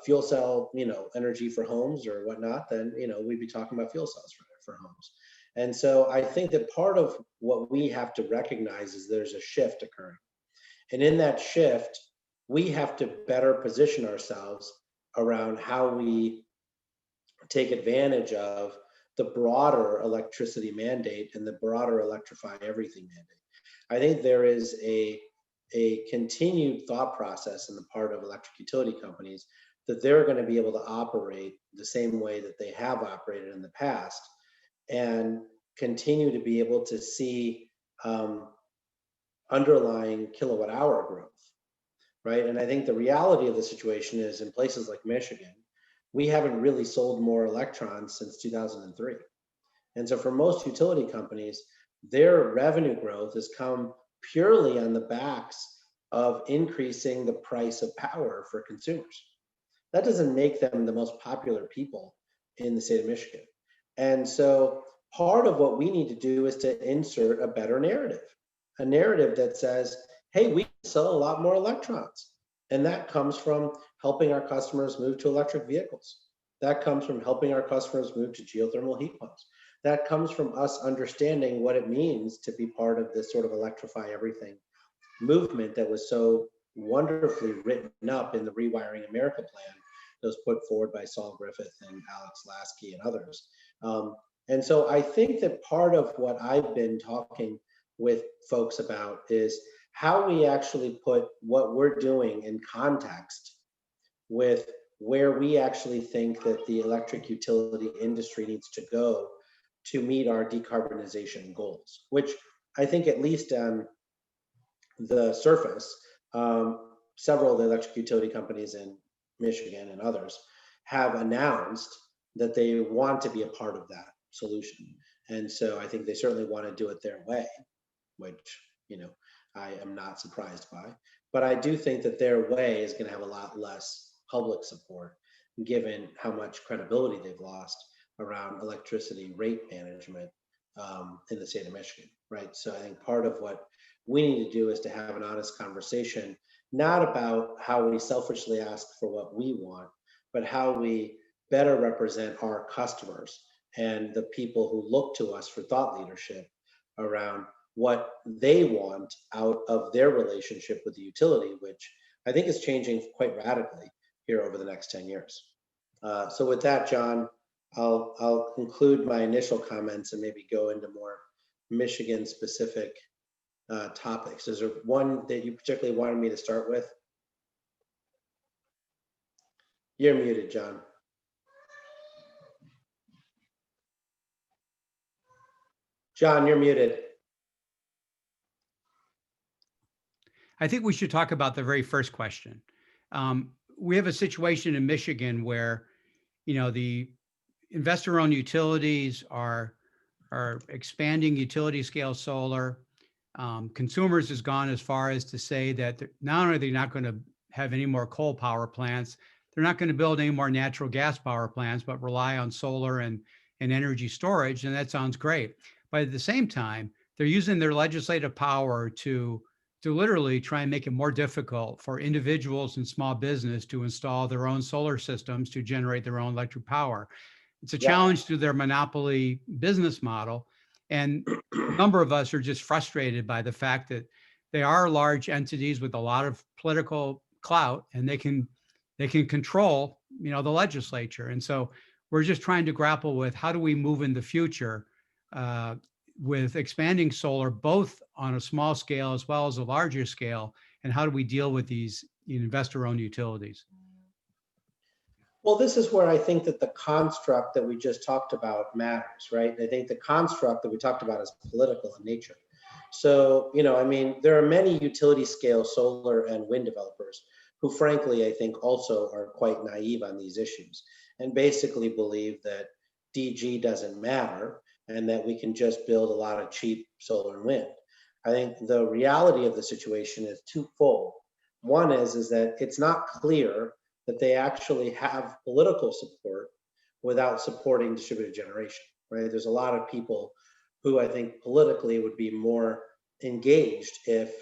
fuel cell, energy for homes or whatnot, then, we'd be talking about fuel cells for homes. And so I think that part of what we have to recognize is there's a shift occurring. And in that shift, we have to better position ourselves around how we take advantage of the broader electricity mandate and the broader electrify everything mandate. I think there is a continued thought process in the part of electric utility companies that they're going to be able to operate the same way that they have operated in the past and continue to be able to see underlying kilowatt hour growth, right? And I think the reality of the situation is in places like Michigan, we haven't really sold more electrons since 2003. And so for most utility companies, their revenue growth has come purely on the backs of increasing the price of power for consumers. That doesn't make them the most popular people in the state of Michigan. And so part of what we need to do is to insert a better narrative, a narrative that says, hey, we can sell a lot more electrons. And that comes from helping our customers move to electric vehicles. That comes from helping our customers move to geothermal heat pumps. That comes from us understanding what it means to be part of this sort of electrify everything movement that was so wonderfully written up in the Rewiring America plan that was put forward by Saul Griffith and Alex Lasky and others. And so I think that part of what I've been talking with folks about is how we actually put what we're doing in context with where we actually think that the electric utility industry needs to go to meet our decarbonization goals, which I think at least on the surface, several of the electric utility companies in Michigan and others have announced that they want to be a part of that solution. And so I think they certainly want to do it their way, which, I am not surprised by. But I do think that their way is going to have a lot less public support, given how much credibility they've lost around electricity rate management in the state of Michigan, right? So I think part of what we need to do is to have an honest conversation not about how we selfishly ask for what we want, but how we better represent our customers and the people who look to us for thought leadership around what they want out of their relationship with the utility, which I think is changing quite radically here over the next 10 years. So with that, John, I'll conclude my initial comments and maybe go into more Michigan specific topics. Is there one that you particularly wanted me to start with? You're muted, John. John, you're muted. I think we should talk about the very first question. We have a situation in Michigan where, the investor-owned utilities are expanding utility scale solar. Consumers has gone as far as to say that not only are they not going to have any more coal power plants, they're not going to build any more natural gas power plants, but rely on solar and energy storage. And that sounds great. But at the same time, they're using their legislative power to literally try and make it more difficult for individuals and small business to install their own solar systems to generate their own electric power. It's a challenge to their monopoly business model. And a number of us are just frustrated by the fact that they are large entities with a lot of political clout, and they can control, the legislature. And so we're just trying to grapple with how do we move in the future with expanding solar, both on a small scale as well as a larger scale, and how do we deal with these investor-owned utilities? Well, this is where I think that the construct that we just talked about matters, right? I think the construct that we talked about is political in nature. So, there are many utility scale solar and wind developers who, frankly, I think also are quite naive on these issues and basically believe that DG doesn't matter and that we can just build a lot of cheap solar and wind. I think the reality of the situation is twofold. One is that it's not clear that they actually have political support without supporting distributed generation, right? There's a lot of people who I think politically would be more engaged if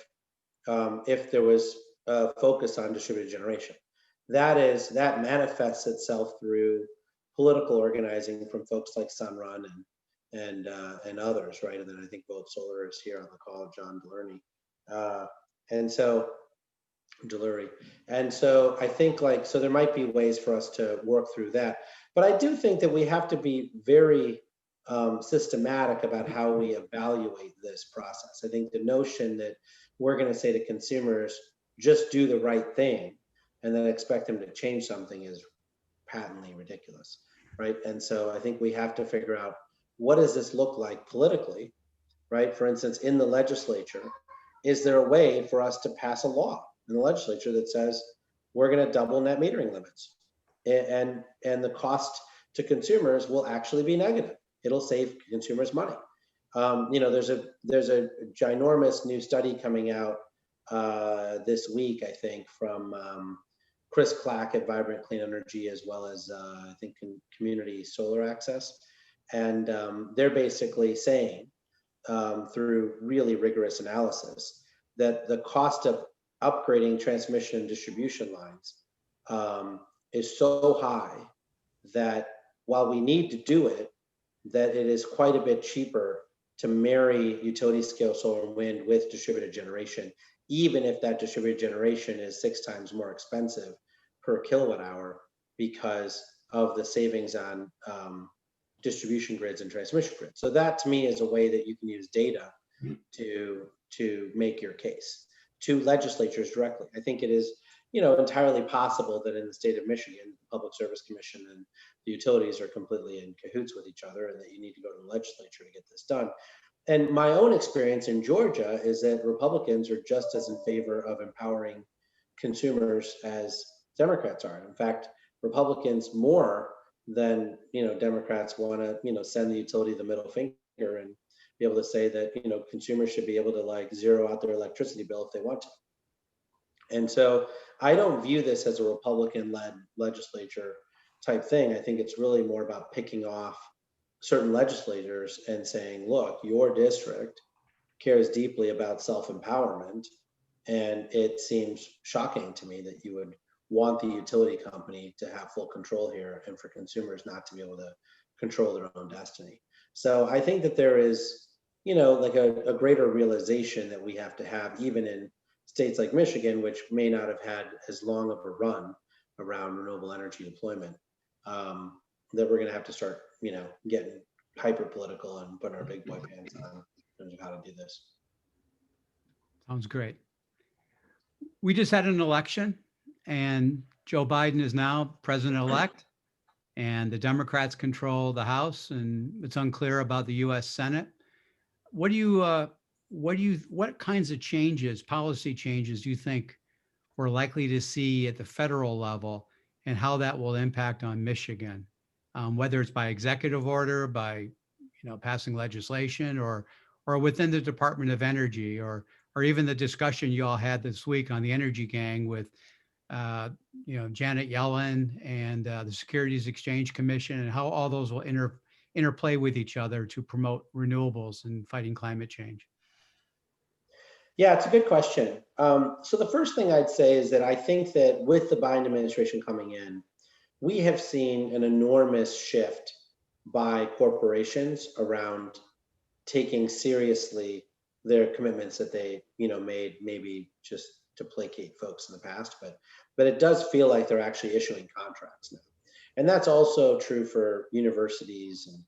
there was a focus on distributed generation. That manifests itself through political organizing from folks like Sunrun and others, right? And then I think both Solar is here on the call, John Delury. And so I think so there might be ways for us to work through that. But I do think that we have to be very systematic about how we evaluate this process. I think the notion that we're going to say to consumers, just do the right thing and then expect them to change something is patently ridiculous, right? And so I think we have to figure out, what does this look like politically, right? For instance, in the legislature, is there a way for us to pass a law in the legislature that says we're going to double net metering limits, and the cost to consumers will actually be negative? It'll save consumers money. There's a ginormous new study coming out this week, I think, from Chris Clack at Vibrant Clean Energy, as well as I think Community Solar Access. And they're basically saying through really rigorous analysis that the cost of upgrading transmission and distribution lines is so high that while we need to do it, that it is quite a bit cheaper to marry utility scale solar and wind with distributed generation, even if that distributed generation is 6 times more expensive per kilowatt hour because of the savings on distribution grids and transmission grids. So that to me is a way that you can use data to make your case to legislatures directly. I think it is, entirely possible that in the state of Michigan, the Public Service Commission and the utilities are completely in cahoots with each other, and that you need to go to the legislature to get this done. And my own experience in Georgia is that Republicans are just as in favor of empowering consumers as Democrats are. In fact, Republicans more than Democrats want to send the utility the middle finger and be able to say that consumers should be able to zero out their electricity bill if they want to. And so I don't view this as a Republican-led legislature type thing. I think it's really more about picking off certain legislators and saying, look, your district cares deeply about self-empowerment, And it seems shocking to me that you would want the utility company to have full control here and for consumers not to be able to control their own destiny. So I think that there is, like a greater realization that we have to have, even in states like Michigan, which may not have had as long of a run around renewable energy deployment, that we're going to have to start, getting hyper political and putting our big boy pants on in terms of how to do this. Sounds great. We just had an election and Joe Biden is now president-elect and the Democrats control the House and it's unclear about the US Senate. What kinds of changes, policy changes do you think we're likely to see at the federal level and how that will impact on Michigan? Whether it's by executive order, by passing legislation, or within the Department of Energy, or even the discussion you all had this week on the Energy Gang with Janet Yellen and the Securities Exchange Commission, and how all those will interplay with each other to promote renewables and fighting climate change. Yeah, it's a good question. So the first thing I'd say is that I think that with the Biden administration coming in, we have seen an enormous shift by corporations around taking seriously their commitments that they, made maybe just to placate folks in the past, but it does feel like they're actually issuing contracts now. And that's also true for universities and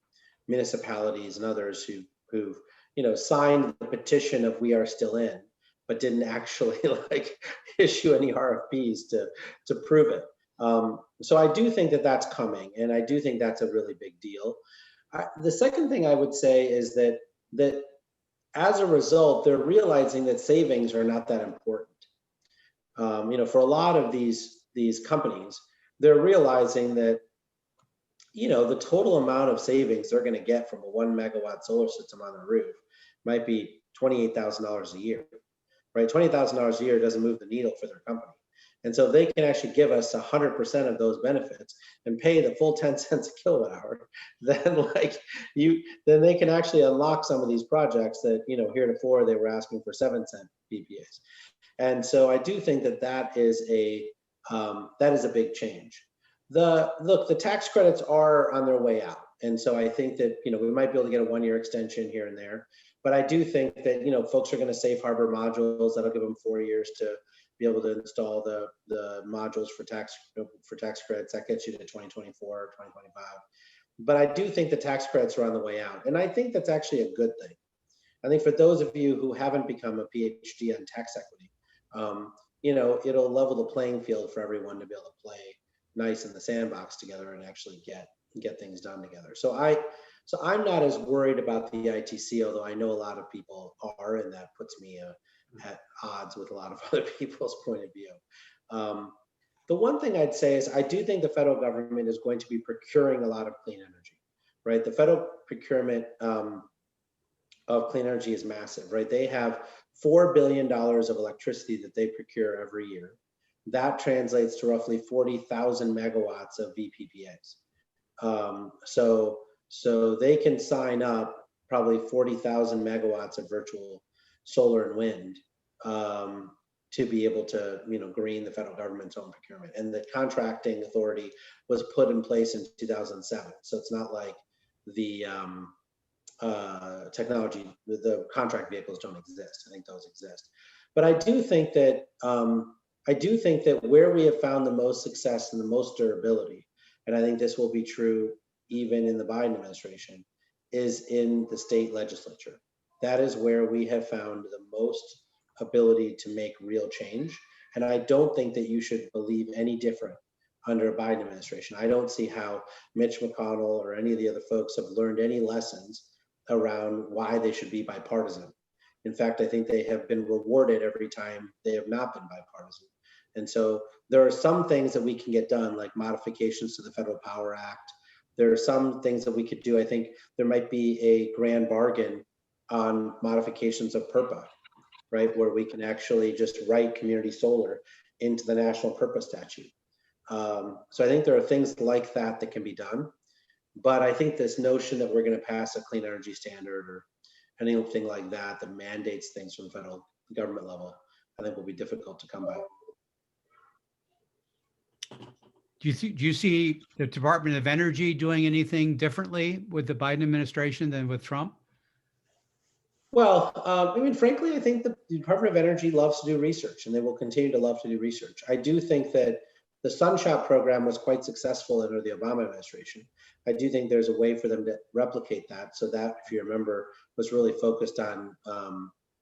municipalities and others who've signed the petition of "We are still in," but didn't actually issue any RFPs to prove it. So I do think that that's coming, and I do think that's a really big deal. The second thing I would say is that as a result, they're realizing that savings are not that important. For a lot of these companies, they're realizing that the total amount of savings they're going to get from a 1 megawatt solar system on the roof might be $28,000 a year, right? $20,000 a year doesn't move the needle for their company. And so if they can actually give us 100% of those benefits and pay the full 10 cents a kilowatt hour, then they can actually unlock some of these projects that, heretofore they were asking for 7-cent PPAs. And so I do think that is a big change. The tax credits are on their way out. And so I think that, we might be able to get a 1-year extension here and there, but I do think that, folks are going to safe harbor modules. That'll give them 4 years to be able to install the modules for tax credits. That gets you to 2024 or 2025. But I do think the tax credits are on the way out. And I think that's actually a good thing. I think for those of you who haven't become a PhD on tax equity, it'll level the playing field for everyone to be able to play nice in the sandbox together and actually get things done together. So I'm not as worried about the ITC, although I know a lot of people are, and that puts me at odds with a lot of other people's point of view. The one thing I'd say is I do think the federal government is going to be procuring a lot of clean energy, right? The federal procurement of clean energy is massive, right? They have $4 billion of electricity that they procure every year. That translates to roughly 40,000 megawatts of VPPAs. So they can sign up probably 40,000 megawatts of virtual solar and wind to be able to, green the federal government's own procurement. And the contracting authority was put in place in 2007. So it's not like the technology, the contract vehicles don't exist. I think those exist. But I do think that where we have found the most success and the most durability, and I think this will be true even in the Biden administration, is in the state legislature. That is where we have found the most ability to make real change. And I don't think that you should believe any different under a Biden administration. I don't see how Mitch McConnell or any of the other folks have learned any lessons around why they should be bipartisan. In fact, I think they have been rewarded every time they have not been bipartisan. And so there are some things that we can get done, like modifications to the Federal Power Act. There are some things that we could do. I think there might be a grand bargain on modifications of PURPA, right? Where we can actually just write community solar into the National PURPA statute. So I think there are things like that that can be done. But I think this notion that we're going to pass a clean energy standard or anything like that that mandates things from the federal government level, I think will be difficult to come by. Do you see the Department of Energy doing anything differently with the Biden administration than with Trump? Well, I mean, frankly, I think the Department of Energy loves to do research, and they will continue to love to do research. I do think that the Sunshot program was quite successful under the Obama administration. I do think there's a way for them to replicate that. So that, if you remember, was really focused on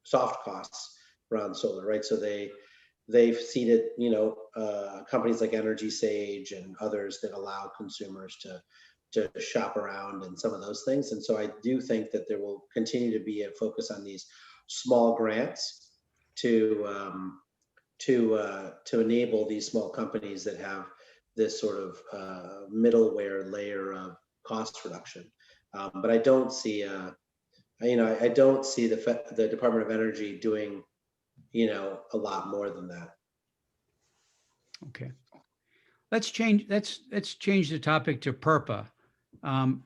soft costs around solar, right? So they've seeded, companies like Energy Sage and others that allow consumers to shop around and some of those things. And so I do think that there will continue to be a focus on these small grants to enable these small companies that have this sort of middleware layer of cost reduction. But I don't see, I don't see the Department of Energy doing, a lot more than that. Okay. Let's change the topic to PURPA.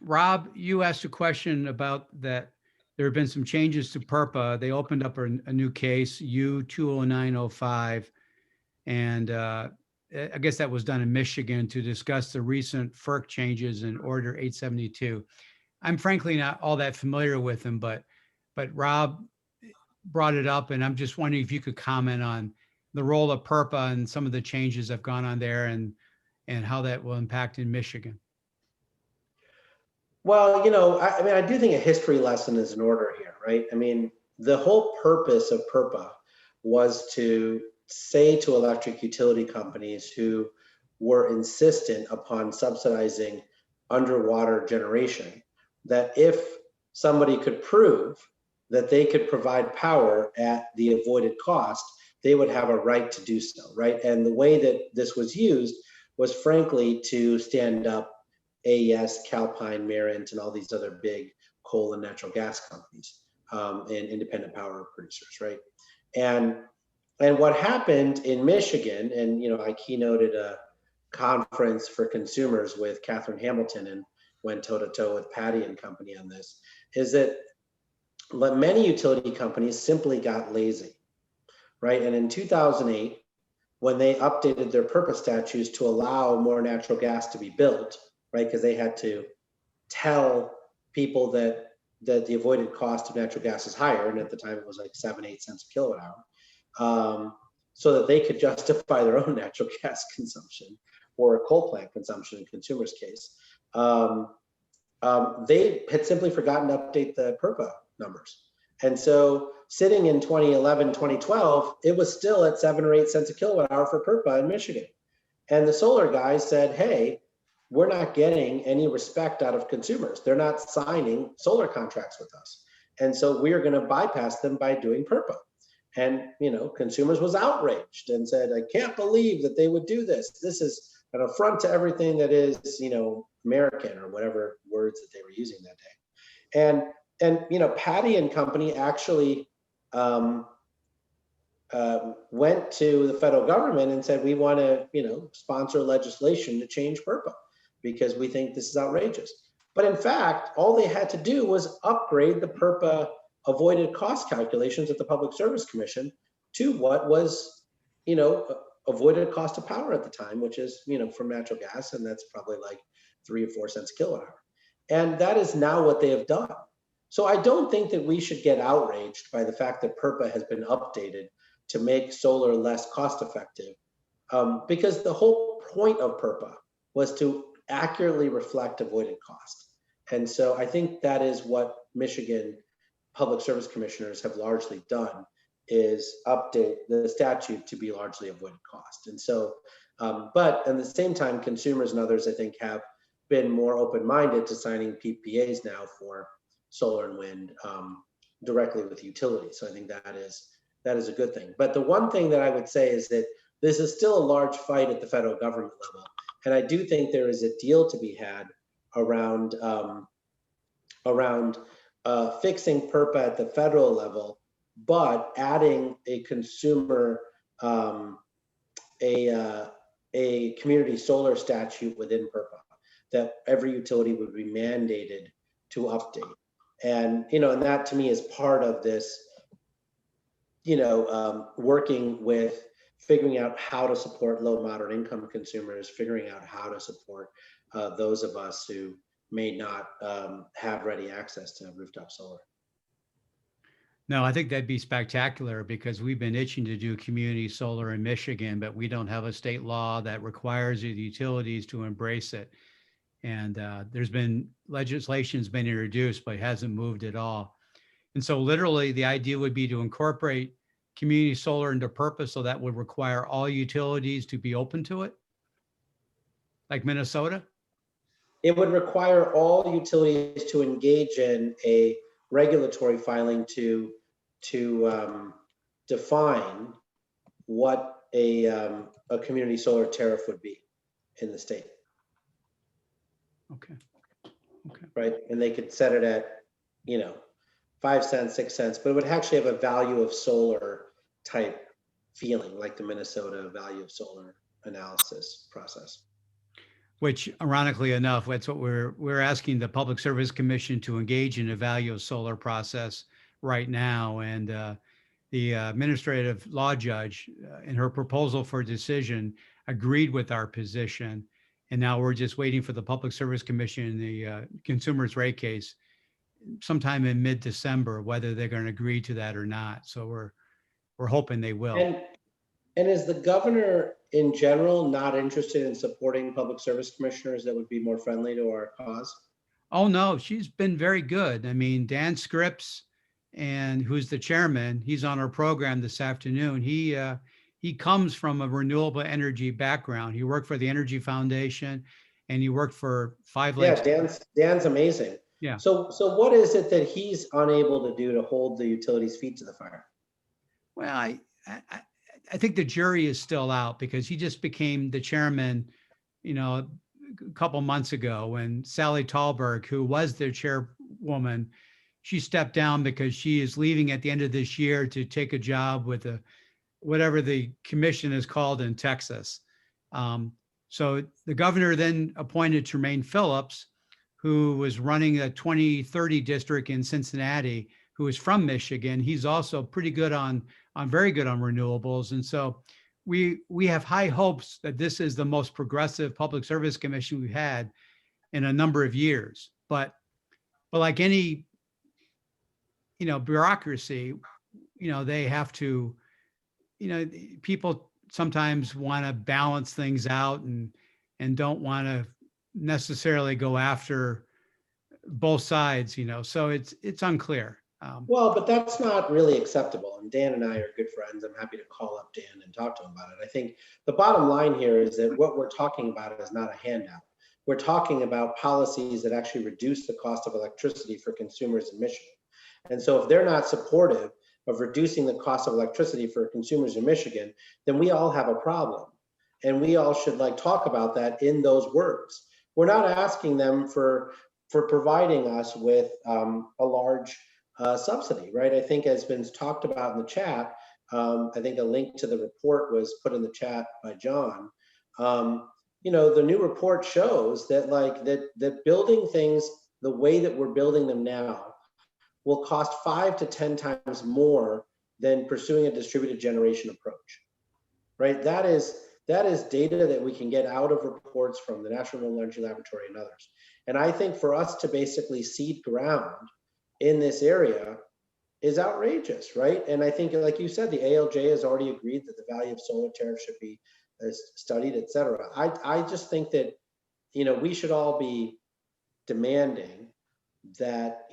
Rob, you asked a question about that. There have been some changes to PURPA. They opened up a new case, U-20905. And I guess that was done in Michigan to discuss the recent FERC changes in Order 872. I'm frankly not all that familiar with them, but Rob brought it up, and I'm just wondering if you could comment on the role of PURPA and some of the changes that have gone on there and how that will impact in Michigan. Well, I do think a history lesson is in order here, right? I mean, the whole purpose of PURPA was to say to electric utility companies who were insistent upon subsidizing underwater generation that if somebody could prove that they could provide power at the avoided cost, they would have a right to do so, right? And the way that this was used was frankly to stand up AES, Calpine, Mirant, and all these other big coal and natural gas companies and independent power producers, right? And what happened in Michigan, and I keynoted a conference for consumers with Catherine Hamilton and went toe-to-toe with Patty and company on this, is that many utility companies simply got lazy, right? And in 2008, when they updated their PURPA statutes to allow more natural gas to be built, right? Because they had to tell people that the avoided cost of natural gas is higher, and at the time it was like 7-8 cents a kilowatt hour, so that they could justify their own natural gas consumption or a coal plant consumption in consumers' case. They had simply forgotten to update the PURPA numbers. And so sitting in 2011, 2012, it was still at 7 or 8 cents a kilowatt hour for PURPA in Michigan. And the solar guys said, hey, we're not getting any respect out of consumers. They're not signing solar contracts with us. And so we're going to bypass them by doing PURPA. And, consumers was outraged and said, I can't believe that they would do this. This is an affront to everything that is, American, or whatever words that they were using that day. And Patty and company actually went to the federal government and said, we want to, sponsor legislation to change PURPA because we think this is outrageous. But in fact, all they had to do was upgrade the PURPA avoided cost calculations at the Public Service Commission to what was, avoided cost of power at the time, which is, from natural gas, and that's probably like 3 or 4 cents a kilowatt hour. And that is now what they have done. So I don't think that we should get outraged by the fact that PURPA has been updated to make solar less cost effective, because the whole point of PURPA was to accurately reflect avoided cost. And so I think that is what Michigan public service commissioners have largely done, is update the statute to be largely avoided cost. And so, but at the same time, consumers and others, I think, have been more open-minded to signing PPAs now for solar and wind directly with utilities. So I think that is a good thing. But the one thing that I would say is that this is still a large fight at the federal government level. And I do think there is a deal to be had around fixing PURPA at the federal level, but adding a consumer, a community solar statute within PURPA that every utility would be mandated to update. And, and that to me is part of this working with figuring out how to support low, moderate income consumers, figuring out how to support those of us who may not have ready access to rooftop solar. No, I think that'd be spectacular because we've been itching to do community solar in Michigan, but we don't have a state law that requires the utilities to embrace it. And there's been legislation's been introduced, but it hasn't moved at all. And so literally the idea would be to incorporate community solar into purpose. So that would require all utilities to be open to it, like Minnesota. It would require all utilities to engage in a regulatory filing to define what a community solar tariff would be in the state. Okay. Okay. Right. And they could set it at, 5 cents, 6 cents, but it would actually have a value of solar type feeling, like the Minnesota value of solar analysis process. Which ironically enough, that's what we're asking the Public Service Commission to engage in a value of solar process right now. And the administrative law judge in her proposal for decision agreed with our position. And now we're just waiting for the Public Service Commission in the consumer's rate case sometime in mid-December, whether they're going to agree to that or not. So we're hoping they will. And is the governor in general not interested in supporting public service commissioners that would be more friendly to our cause? Oh, no, she's been very good. I mean, Dan Scripps, and who's the chairman, he's on our program this afternoon. He comes from a renewable energy background. He worked for the Energy Foundation and he worked for Five Lakes. Yeah, Dan's amazing. Yeah. So what is it that he's unable to do to hold the utilities' feet to the fire? Well, I think the jury is still out because he just became the chairman, a couple months ago when Sally Talberg, who was their chairwoman, she stepped down because she is leaving at the end of this year to take a job with whatever the commission is called in Texas. So the governor then appointed Tremaine Phillips, who was running a 2030 district in Cincinnati, who is from Michigan. He's also pretty good very good on renewables. And so we have high hopes that this is the most progressive public service commission we've had in a number of years. But like any, bureaucracy, they have to, people sometimes want to balance things out and don't want to necessarily go after both sides, so it's unclear. Well, but that's not really acceptable. And Dan and I are good friends. I'm happy to call up Dan and talk to him about it. I think the bottom line here is that what we're talking about is not a handout. We're talking about policies that actually reduce the cost of electricity for consumers in Michigan. And so if they're not supportive of reducing the cost of electricity for consumers in Michigan, then we all have a problem. And we all should talk about that in those words. We're not asking them for providing us with a large subsidy, right? I think as been talked about in the chat, I think a link to the report was put in the chat by John. The new report shows that that building things the way that we're building them now will cost 5 to 10 times more than pursuing a distributed generation approach, right? That is data that we can get out of reports from the National Renewable Energy Laboratory and others. And I think for us to basically cede ground in this area is outrageous, right? And I think, like you said, the ALJ has already agreed that the value of solar tariffs should be studied, et cetera. I just think that, we should all be demanding that,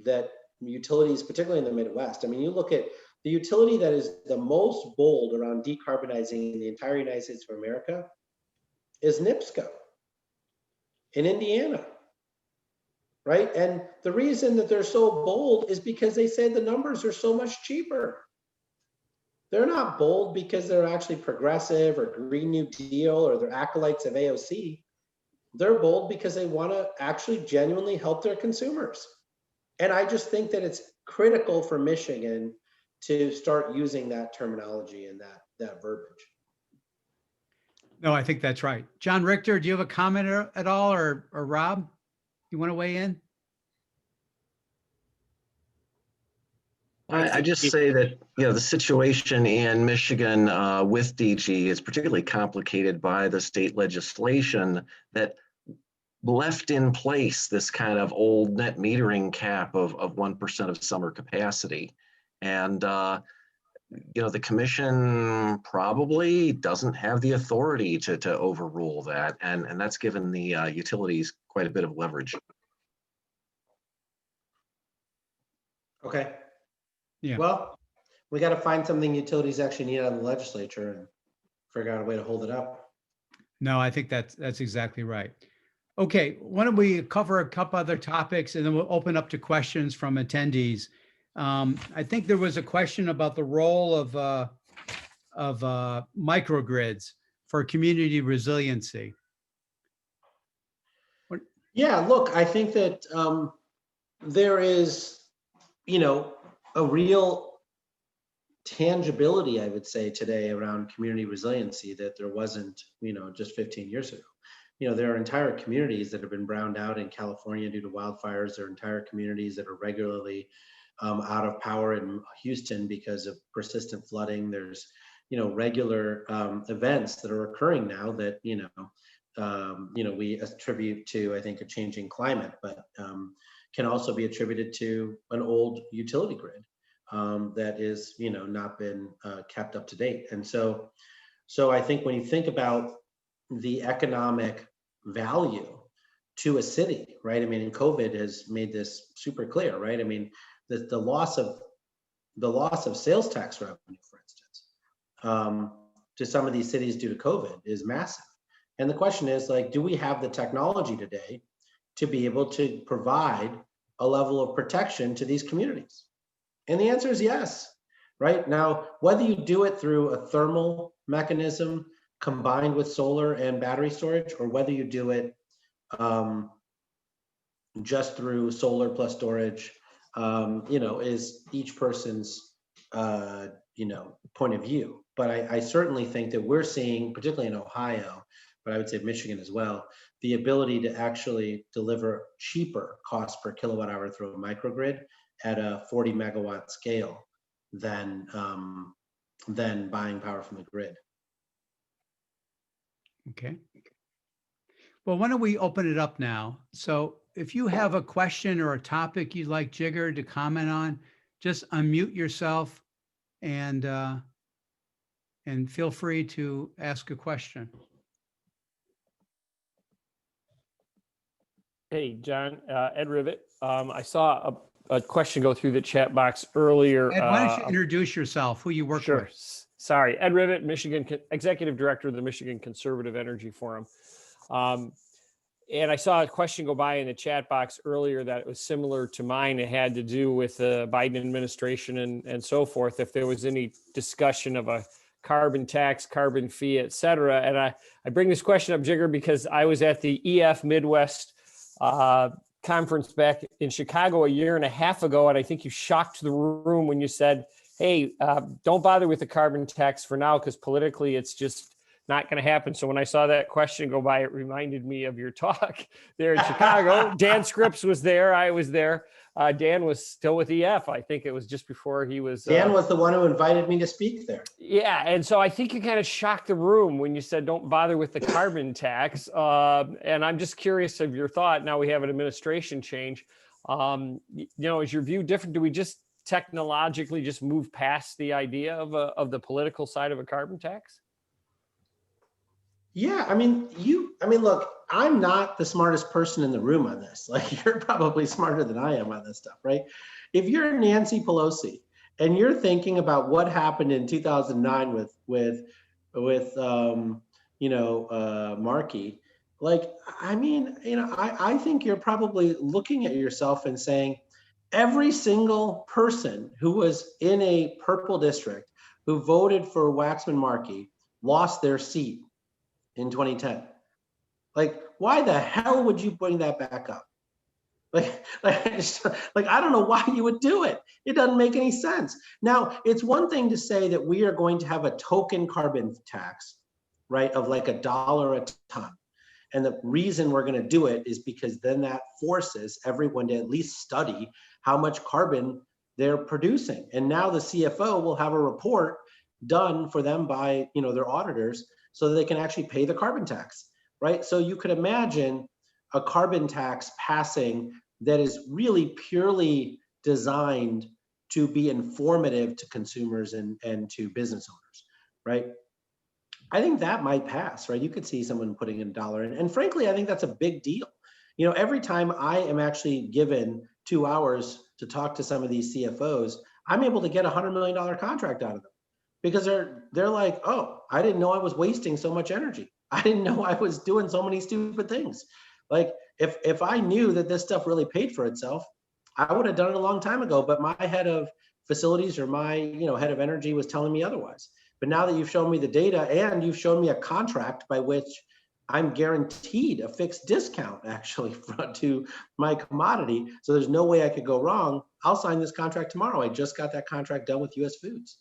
that utilities, particularly in the Midwest, I mean, you look at the utility that is the most bold around decarbonizing in the entire United States of America is NIPSCO in Indiana. Right? And the reason that they're so bold is because they say the numbers are so much cheaper. They're not bold because they're actually progressive or Green New Deal or they're acolytes of AOC. They're bold because they want to actually genuinely help their consumers. And I just think that it's critical for Michigan to start using that terminology and that verbiage. No, I think that's right. John Richter, do you have a comment at all, or Rob? You want to weigh in? I just say that, the situation in Michigan with DG is particularly complicated by the state legislation that left in place this kind of old net metering cap of 1% of summer capacity. And, the commission probably doesn't have the authority to overrule that. And that's given the utilities quite a bit of leverage. Okay. Yeah. Well, we got to find something utilities actually need out of the legislature and figure out a way to hold it up. No, I think that's exactly right. Okay, why don't we cover a couple other topics and then we'll open up to questions from attendees. I think there was a question about the role of microgrids for community resiliency. Yeah, look, I think that there is, a real tangibility, I would say, today around community resiliency that there wasn't, just 15 years ago. There are entire communities that have been browned out in California due to wildfires. There are entire communities that are regularly out of power in Houston because of persistent flooding. There's, regular events that are occurring now that, we attribute to, I think, a changing climate, but can also be attributed to an old utility grid that is, not been kept up to date. And so I think when you think about the economic value to a city, right? I mean, and COVID has made this super clear, right? I mean, the loss of sales tax revenue, for instance, to some of these cities due to COVID is massive. And the question is, like, do we have the technology today to be able to provide a level of protection to these communities? And the answer is yes. Right now, whether you do it through a thermal mechanism combined with solar and battery storage, or whether you do it just through solar plus storage, is each person's, point of view. But I certainly think that we're seeing, particularly in Ohio, but I would say Michigan as well, the ability to actually deliver cheaper cost per kilowatt hour through a microgrid at a 40 megawatt scale than buying power from the grid. Okay. Well, why don't we open it up now? So if you have a question or a topic you'd like Jigger to comment on, just unmute yourself and feel free to ask a question. Hey, John, Ed Rivet. I saw a question go through the chat box earlier. Ed, why don't you introduce yourself, who you work Sure. with? Sorry, Ed Rivet, Executive Director of the Michigan Conservative Energy Forum. And I saw a question go by in the chat box earlier that was similar to mine. It had to do with the Biden administration and so forth, if there was any discussion of a carbon tax, carbon fee, et cetera. And I bring this question up, Jigger, because I was at the EF Midwest conference back in Chicago a year and a half ago. And I think you shocked the room when you said, hey, don't bother with the carbon tax for now, because politically it's just not going to happen. So when I saw that question go by, it reminded me of your talk there in Chicago. Dan Scripps was there. I was there. Dan was still with EF. I think it was just before he was. Dan was the one who invited me to speak there. Yeah. And so I think you kind of shocked the room when you said, don't bother with the carbon tax. And I'm just curious of your thought. Now we have an administration change. Is your view different? Do we just technologically just move past the idea of the political side of a carbon tax? Yeah, look, I'm not the smartest person in the room on this. Like, you're probably smarter than I am on this stuff, right? If you're Nancy Pelosi and you're thinking about what happened in 2009 with Markey, like, I think you're probably looking at yourself and saying, every single person who was in a purple district who voted for Waxman Markey lost their seat in 2010. Like, why the hell would you bring that back up? Like I don't know why you would do it. It doesn't make any sense. Now, it's one thing to say that we are going to have a token carbon tax, right, of like $1 a ton. And the reason we're going to do it is because then that forces everyone to at least study how much carbon they're producing. And now the CFO will have a report done for them by, you know, their auditors so that they can actually pay the carbon tax, right? So you could imagine a carbon tax passing that is really purely designed to be informative to consumers and to business owners, right? I think that might pass, right? You could see someone putting in $1 in. And frankly, I think that's a big deal. You know, every time I am actually given 2 hours to talk to some of these CFOs, I'm able to get a $100 million contract out of them because they're like, oh, I didn't know I was wasting so much energy. I didn't know I was doing so many stupid things. Like if I knew that this stuff really paid for itself, I would have done it a long time ago, but my head of facilities or my, you know, head of energy was telling me otherwise. But now that you've shown me the data and you've shown me a contract by which I'm guaranteed a fixed discount actually to my commodity, so there's no way I could go wrong, I'll sign this contract tomorrow. I just got that contract done with US Foods.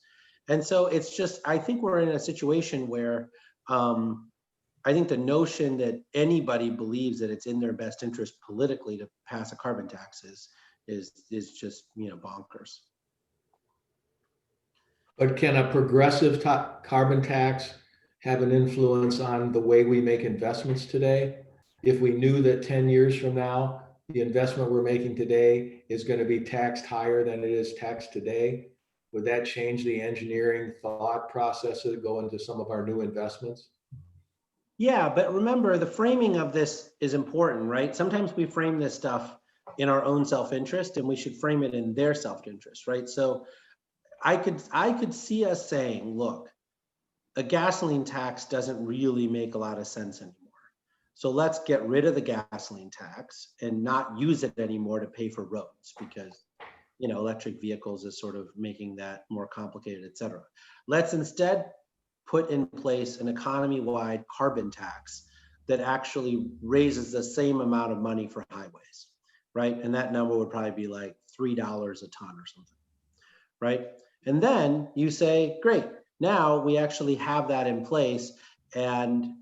And so it's just, I think we're in a situation where I think the notion that anybody believes that it's in their best interest politically to pass a carbon tax is just, you know, bonkers. But can a progressive carbon tax have an influence on the way we make investments today? If we knew that 10 years from now, the investment we're making today is going to be taxed higher than it is taxed today, would that change the engineering thought processes that go into some of our new investments? Yeah, but remember the framing of this is important, right? Sometimes we frame this stuff in our own self-interest and we should frame it in their self-interest, right? So I could see us saying, look, a gasoline tax doesn't really make a lot of sense anymore. So let's get rid of the gasoline tax and not use it anymore to pay for roads because, you know, electric vehicles is sort of making that more complicated, et cetera. Let's instead put in place an economy-wide carbon tax that actually raises the same amount of money for highways, right? And that number would probably be like $3 a ton or something, right? And then you say, great, now we actually have that in place. And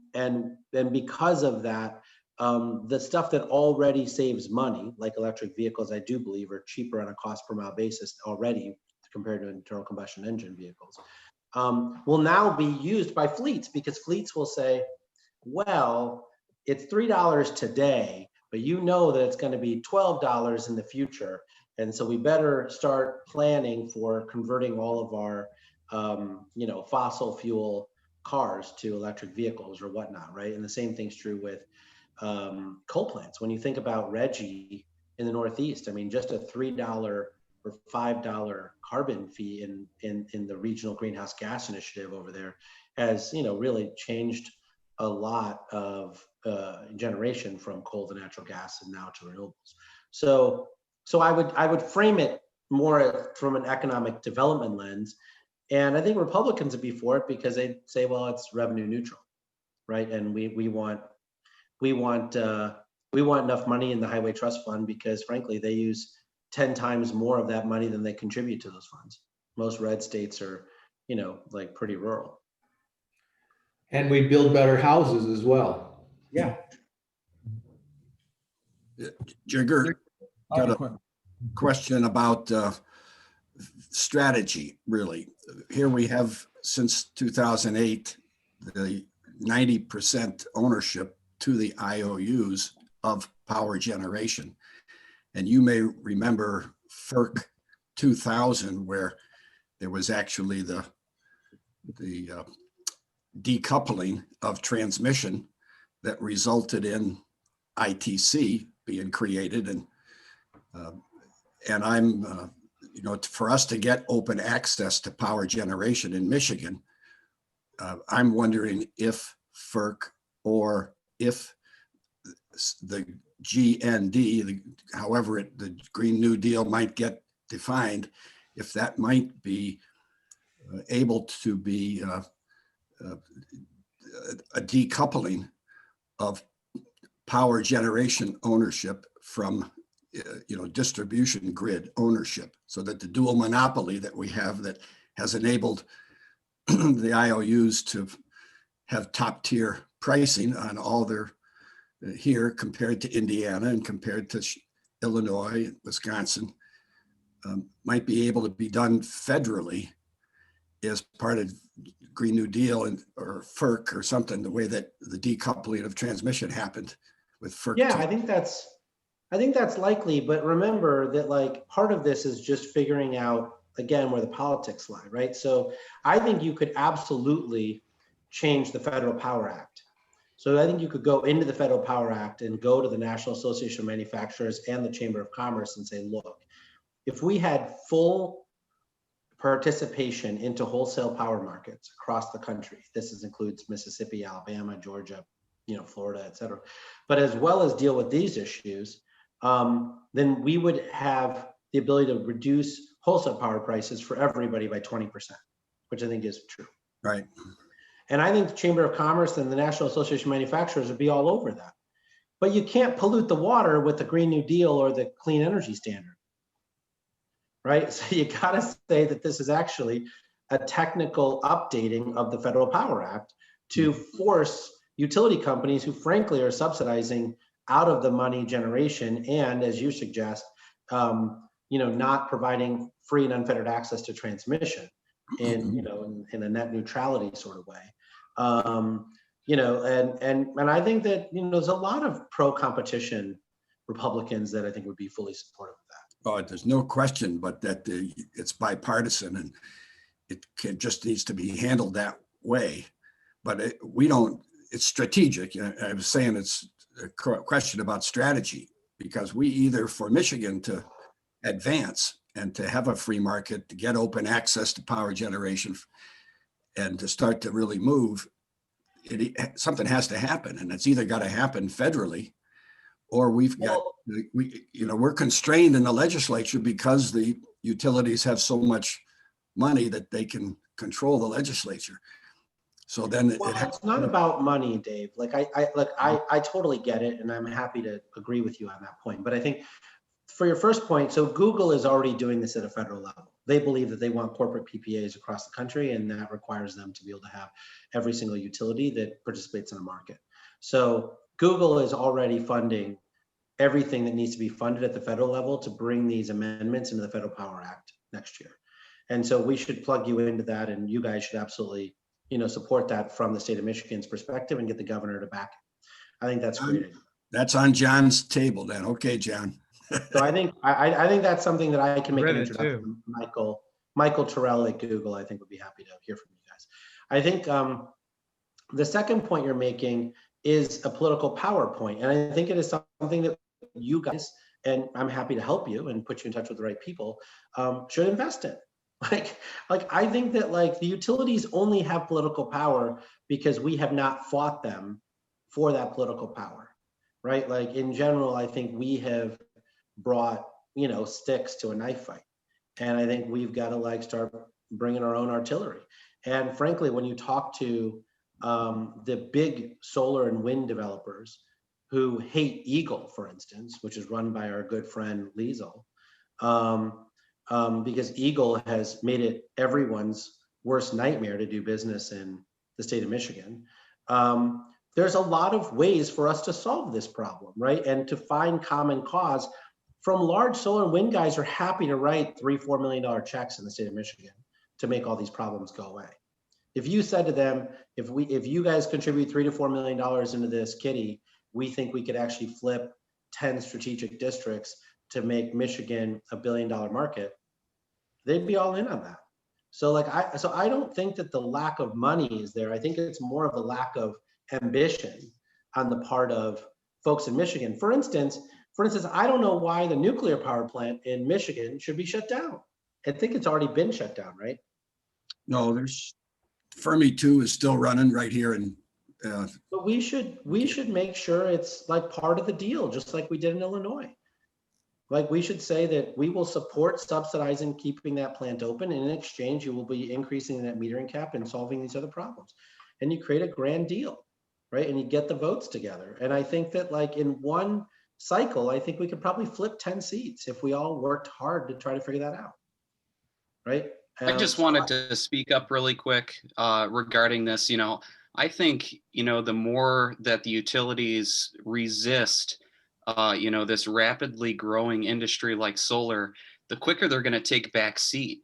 because of that, the stuff that already saves money, like electric vehicles, I do believe are cheaper on a cost per mile basis already compared to internal combustion engine vehicles, will now be used by fleets because fleets will say, well, it's $3 today, but you know that it's going to be $12 in the future. And so we better start planning for converting all of our, you know, fossil fuel cars to electric vehicles or whatnot, right? And the same thing's true with coal plants. When you think about RGGI in the Northeast, I mean, just a $3 or $5 carbon fee in the regional greenhouse gas initiative over there has, you know, really changed a lot of generation from coal to natural gas and now to renewables. So I would frame it more from an economic development lens. And I think Republicans would be for it because they say, well, it's revenue neutral, right? And we want enough money in the Highway Trust Fund because frankly, they use 10 times more of that money than they contribute to those funds. Most red states are, you know, like pretty rural. And we build better houses as well. Yeah. Jigger, got a question about strategy, really. Here we have, since 2008, the 90% ownership to the IOUs of power generation. And you may remember FERC 2000, where there was actually the decoupling of transmission that resulted in ITC being created. And I'm, you know, for us to get open access to power generation in Michigan, I'm wondering if FERC or if the GND, however the Green New Deal might get defined, if that might be able to be a decoupling of power generation ownership from you know, distribution grid ownership, so that the dual monopoly that we have that has enabled the IOUs to have top tier pricing on all their here compared to Indiana and compared to Illinois, Wisconsin. might be able to be done federally as part of Green New Deal or FERC or something, the way that the decoupling of transmission happened with FERC. Yeah, I think that's likely, but remember that like part of this is just figuring out again where the politics lie, right? So I think you could absolutely change the Federal Power Act. So I think you could go into the Federal Power Act and go to the National Association of Manufacturers and the Chamber of Commerce and say, look, if we had full participation into wholesale power markets across the country, includes Mississippi, Alabama, Georgia, Florida, et cetera, but as well as deal with these issues, then we would have the ability to reduce wholesale power prices for everybody by 20%, which I think is true. Right. And I think the Chamber of Commerce and the National Association of Manufacturers would be all over that. But you can't pollute the water with the Green New Deal or the Clean Energy Standard, right? So you got to say that this is actually a technical updating of the Federal Power Act to force utility companies who frankly are subsidizing out of the money generation and, as you suggest, not providing free and unfettered access to transmission in a net neutrality sort of way. And I think that there's a lot of pro-competition Republicans that I think would be fully supportive of that. Oh, there's no question, but that it's bipartisan and it just needs to be handled that way. But it's strategic. I was saying it's a question about strategy, because we either for Michigan to advance and to have a free market, to get open access to power generation and to start to really move, something has to happen. And it's either got to happen federally or we're constrained in the legislature because the utilities have so much money that they can control the legislature. So then it's not about money, Dave. I totally get it, and I'm happy to agree with you on that point. But I think for your first point, so Google is already doing this at a federal level. They believe that they want corporate PPAs across the country, and that requires them to be able to have every single utility that participates in a market. So Google is already funding everything that needs to be funded at the federal level to bring these amendments into the Federal Power Act next year. And so we should plug you into that, and you guys should absolutely support that from the state of Michigan's perspective and get the governor to back it. I think that's great. That's on John's table then. Okay, John. So I think that's something that I can make an introduction. Michael Terrell at Google, I think would be happy to hear from you guys. I think the second point you're making is a political power point. And I think it is something that you guys, and I'm happy to help you and put you in touch with the right people, should invest in. I think that the utilities only have political power because we have not fought them for that political power, right? In general, I think we have brought, sticks to a knife fight. And I think we've got to start bringing our own artillery. And frankly, when you talk to the big solar and wind developers who hate Eagle, for instance, which is run by our good friend Liesel, because Eagle has made it everyone's worst nightmare to do business in the state of Michigan. There's a lot of ways for us to solve this problem, right? And to find common cause. From large solar and wind guys are happy to write $3-4 million checks in the state of Michigan to make all these problems go away. If you said to them, if you guys contribute $3-4 million into this kitty, we think we could actually flip 10 strategic districts to make Michigan a $1 billion market, they'd be all in on that. So I don't think that the lack of money is there. I think it's more of a lack of ambition on the part of folks in Michigan. For instance, I don't know why the nuclear power plant in Michigan should be shut down. I think it's already been shut down, right? No, there's Fermi 2 is still running right here in. But we should make sure it's part of the deal, just like we did in Illinois. We should say that we will support subsidizing keeping that plant open, and in exchange, you will be increasing that metering cap and solving these other problems. And you create a grand deal, right? And you get the votes together. And I think that in one cycle, I think we could probably flip 10 seats if we all worked hard to try to figure that out, right? I just wanted to speak up really quick regarding this. I think, the more that the utilities resist, this rapidly growing industry like solar, the quicker they're going to take back seat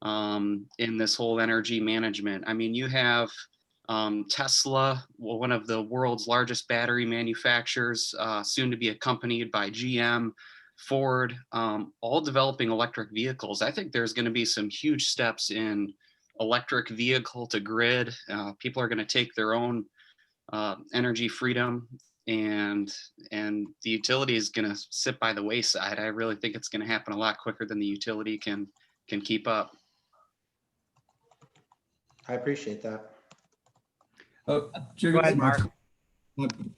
in this whole energy management. I mean, you have Tesla, one of the world's largest battery manufacturers, soon to be accompanied by GM, Ford, all developing electric vehicles. I think there's going to be some huge steps in electric vehicle to grid. People are going to take their own energy freedom, and the utility is going to sit by the wayside. I really think it's going to happen a lot quicker than the utility can keep up. I appreciate that. Go ahead, Mark.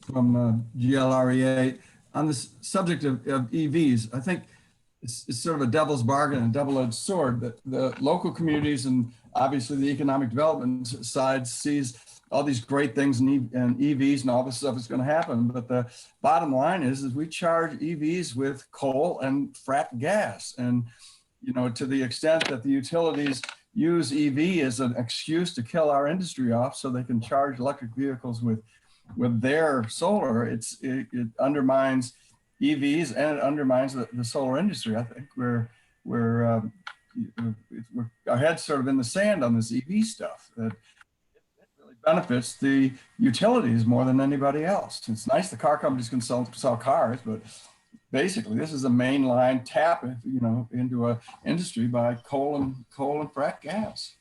From GLREA. On the subject of EVs, I think it's sort of a devil's bargain and double-edged sword. That the local communities and obviously the economic development side sees all these great things and EVs and all this stuff is going to happen. But the bottom line is we charge EVs with coal and frack gas. And, you know, to the extent that the utilities use EV as an excuse to kill our industry off so they can charge electric vehicles with their solar, it undermines EVs and it undermines the solar industry. I think we're our heads sort of in the sand on this EV stuff. That it really benefits the utilities more than anybody else. It's nice the car companies can sell cars, but basically this is a mainline tap, you know, into a industry by coal and frack gas.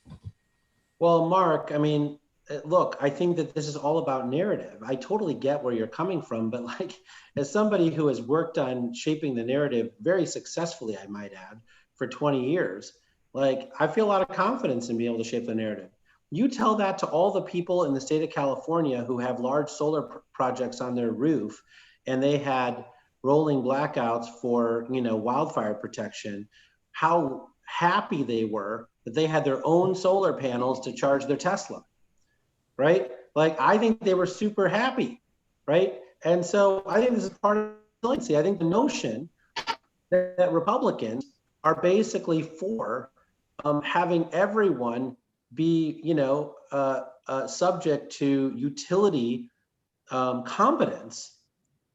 Well, Mark, I mean, look, I think that this is all about narrative. I totally get where you're coming from, but like, as somebody who has worked on shaping the narrative very successfully, I might add, for 20 years, like, I feel a lot of confidence in being able to shape the narrative. You tell that to all the people in the state of California who have large solar projects on their roof, and they had rolling blackouts for, you know, wildfire protection, how happy they were that they had their own solar panels to charge their Tesla. Right? Like, I think they were super happy, right? And so I think this is part of the resiliency. I think the notion that Republicans are basically for having everyone be, you know, subject to utility competence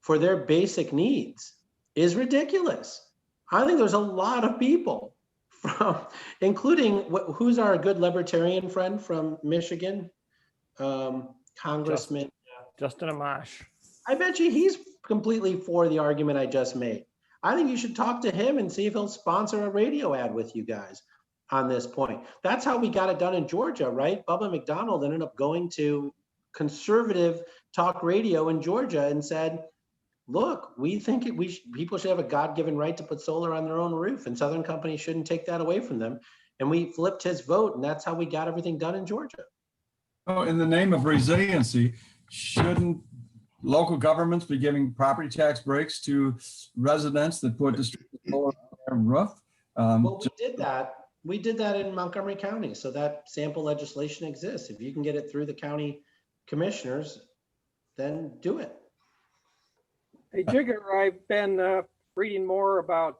for their basic needs is ridiculous. I think there's a lot of people from, including who's our good libertarian friend from Michigan? Congressman Justin Amash. I bet you he's completely for the argument I just made. I think you should talk to him and see if he'll sponsor a radio ad with you guys on this point. That's how we got it done in Georgia, right? Bubba McDonald ended up going to conservative talk radio in Georgia and said, look, we think people should have a God-given right to put solar on their own roof, and Southern companies shouldn't take that away from them. And we flipped his vote, and that's how we got everything done in Georgia. Oh, in the name of resiliency, shouldn't local governments be giving property tax breaks to residents that put distributed solar on their roof? Well, we did that in Montgomery County. So that sample legislation exists. If you can get it through the county commissioners, then do it. Hey, Jigger, I've been reading more about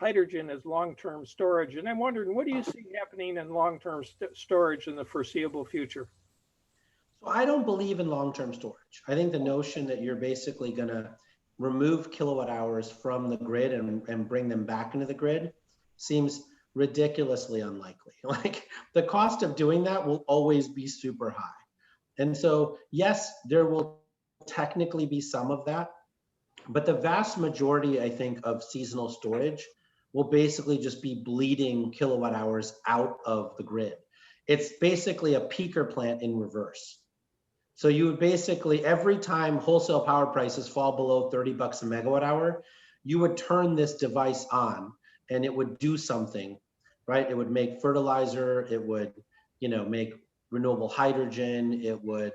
hydrogen as long-term storage, and I'm wondering, what do you see happening in long-term storage in the foreseeable future? So I don't believe in long-term storage. I think the notion that you're basically going to remove kilowatt hours from the grid and bring them back into the grid seems ridiculously unlikely. Like, the cost of doing that will always be super high. And so, yes, there will technically be some of that, but the vast majority, I think, of seasonal storage will basically just be bleeding kilowatt hours out of the grid. It's basically a peaker plant in reverse. So you would basically, every time wholesale power prices fall below 30 bucks a megawatt hour, you would turn this device on and it would do something, right? It would make fertilizer, it would, you know, make renewable hydrogen, it would,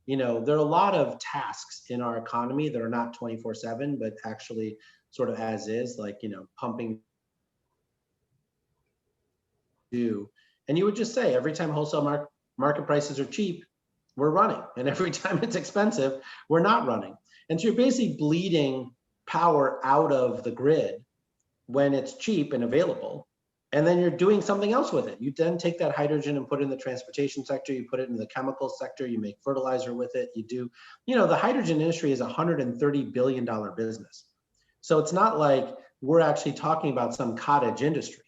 you know, there are a lot of tasks in our economy that are not 24/7, but actually sort of as is, like, you know, pumping. And you would just say, every time wholesale market prices are cheap, we're running. And every time it's expensive, we're not running. And so you're basically bleeding power out of the grid when it's cheap and available. And then you're doing something else with it. You then take that hydrogen and put it in the transportation sector, you put it in the chemical sector, you make fertilizer with it, you do, you know, the hydrogen industry is a $130 billion business. So it's not like we're actually talking about some cottage industry.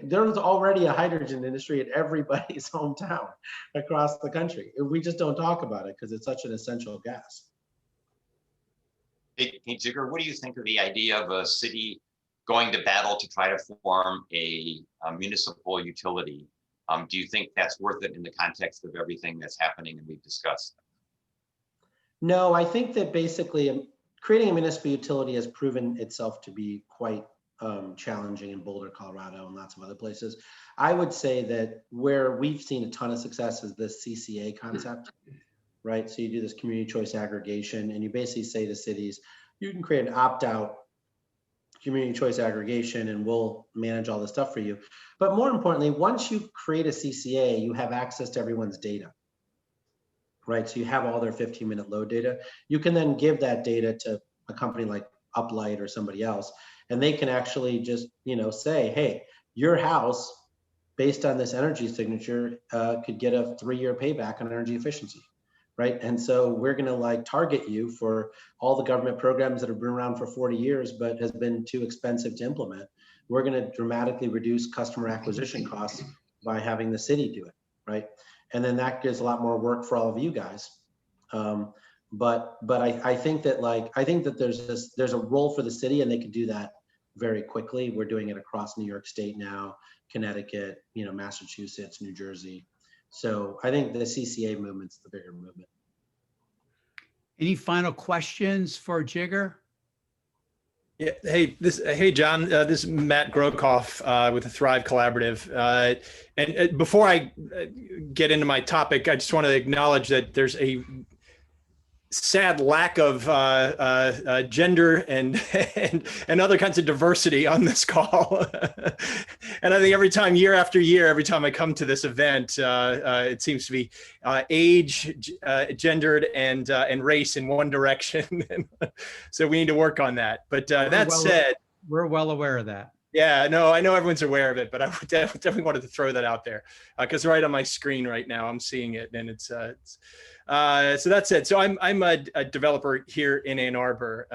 There's already a hydrogen industry in everybody's hometown across the country. We just don't talk about it because it's such an essential gas. Hey, Jigger, what do you think of the idea of a city going to battle to try to form a municipal utility? Do you think that's worth it in the context of everything that's happening and we've discussed? No, I think that basically creating a municipal utility has proven itself to be quite challenging in Boulder, Colorado, and lots of other places. I would say that where we've seen a ton of success is this CCA concept, right? So you do this community choice aggregation, and you basically say to cities, you can create an opt-out community choice aggregation and we'll manage all this stuff for you. But more importantly, once you create a CCA, you have access to everyone's data, right? So you have all their 15-minute load data. You can then give that data to a company like Appleyard or somebody else, and they can actually just, say, hey, your house, based on this energy signature, could get a 3-year payback on energy efficiency, right? And so we're gonna target you for all the government programs that have been around for 40 years, but has been too expensive to implement. We're gonna dramatically reduce customer acquisition costs by having the city do it, right? And then that gives a lot more work for all of you guys. But I think that there's a role for the city, and they can do that very quickly. We're doing it across New York State now, Connecticut, Massachusetts, New Jersey. So I think the CCA movement's the bigger movement. Any final questions for Jigger? Yeah. Hey, John. This is Matt Grokoff with the Thrive Collaborative. And before I get into my topic, I just want to acknowledge that there's a sad lack of gender and other kinds of diversity on this call. And I think every time, year after year, every time I come to this event, it seems to be age, gendered, and race in one direction. So we need to work on that. But that said, we're well aware of that. Yeah, no, I know everyone's aware of it, but I would definitely wanted to throw that out there because right on my screen right now, I'm seeing it, and it's so that's it. So I'm a developer here in Ann Arbor.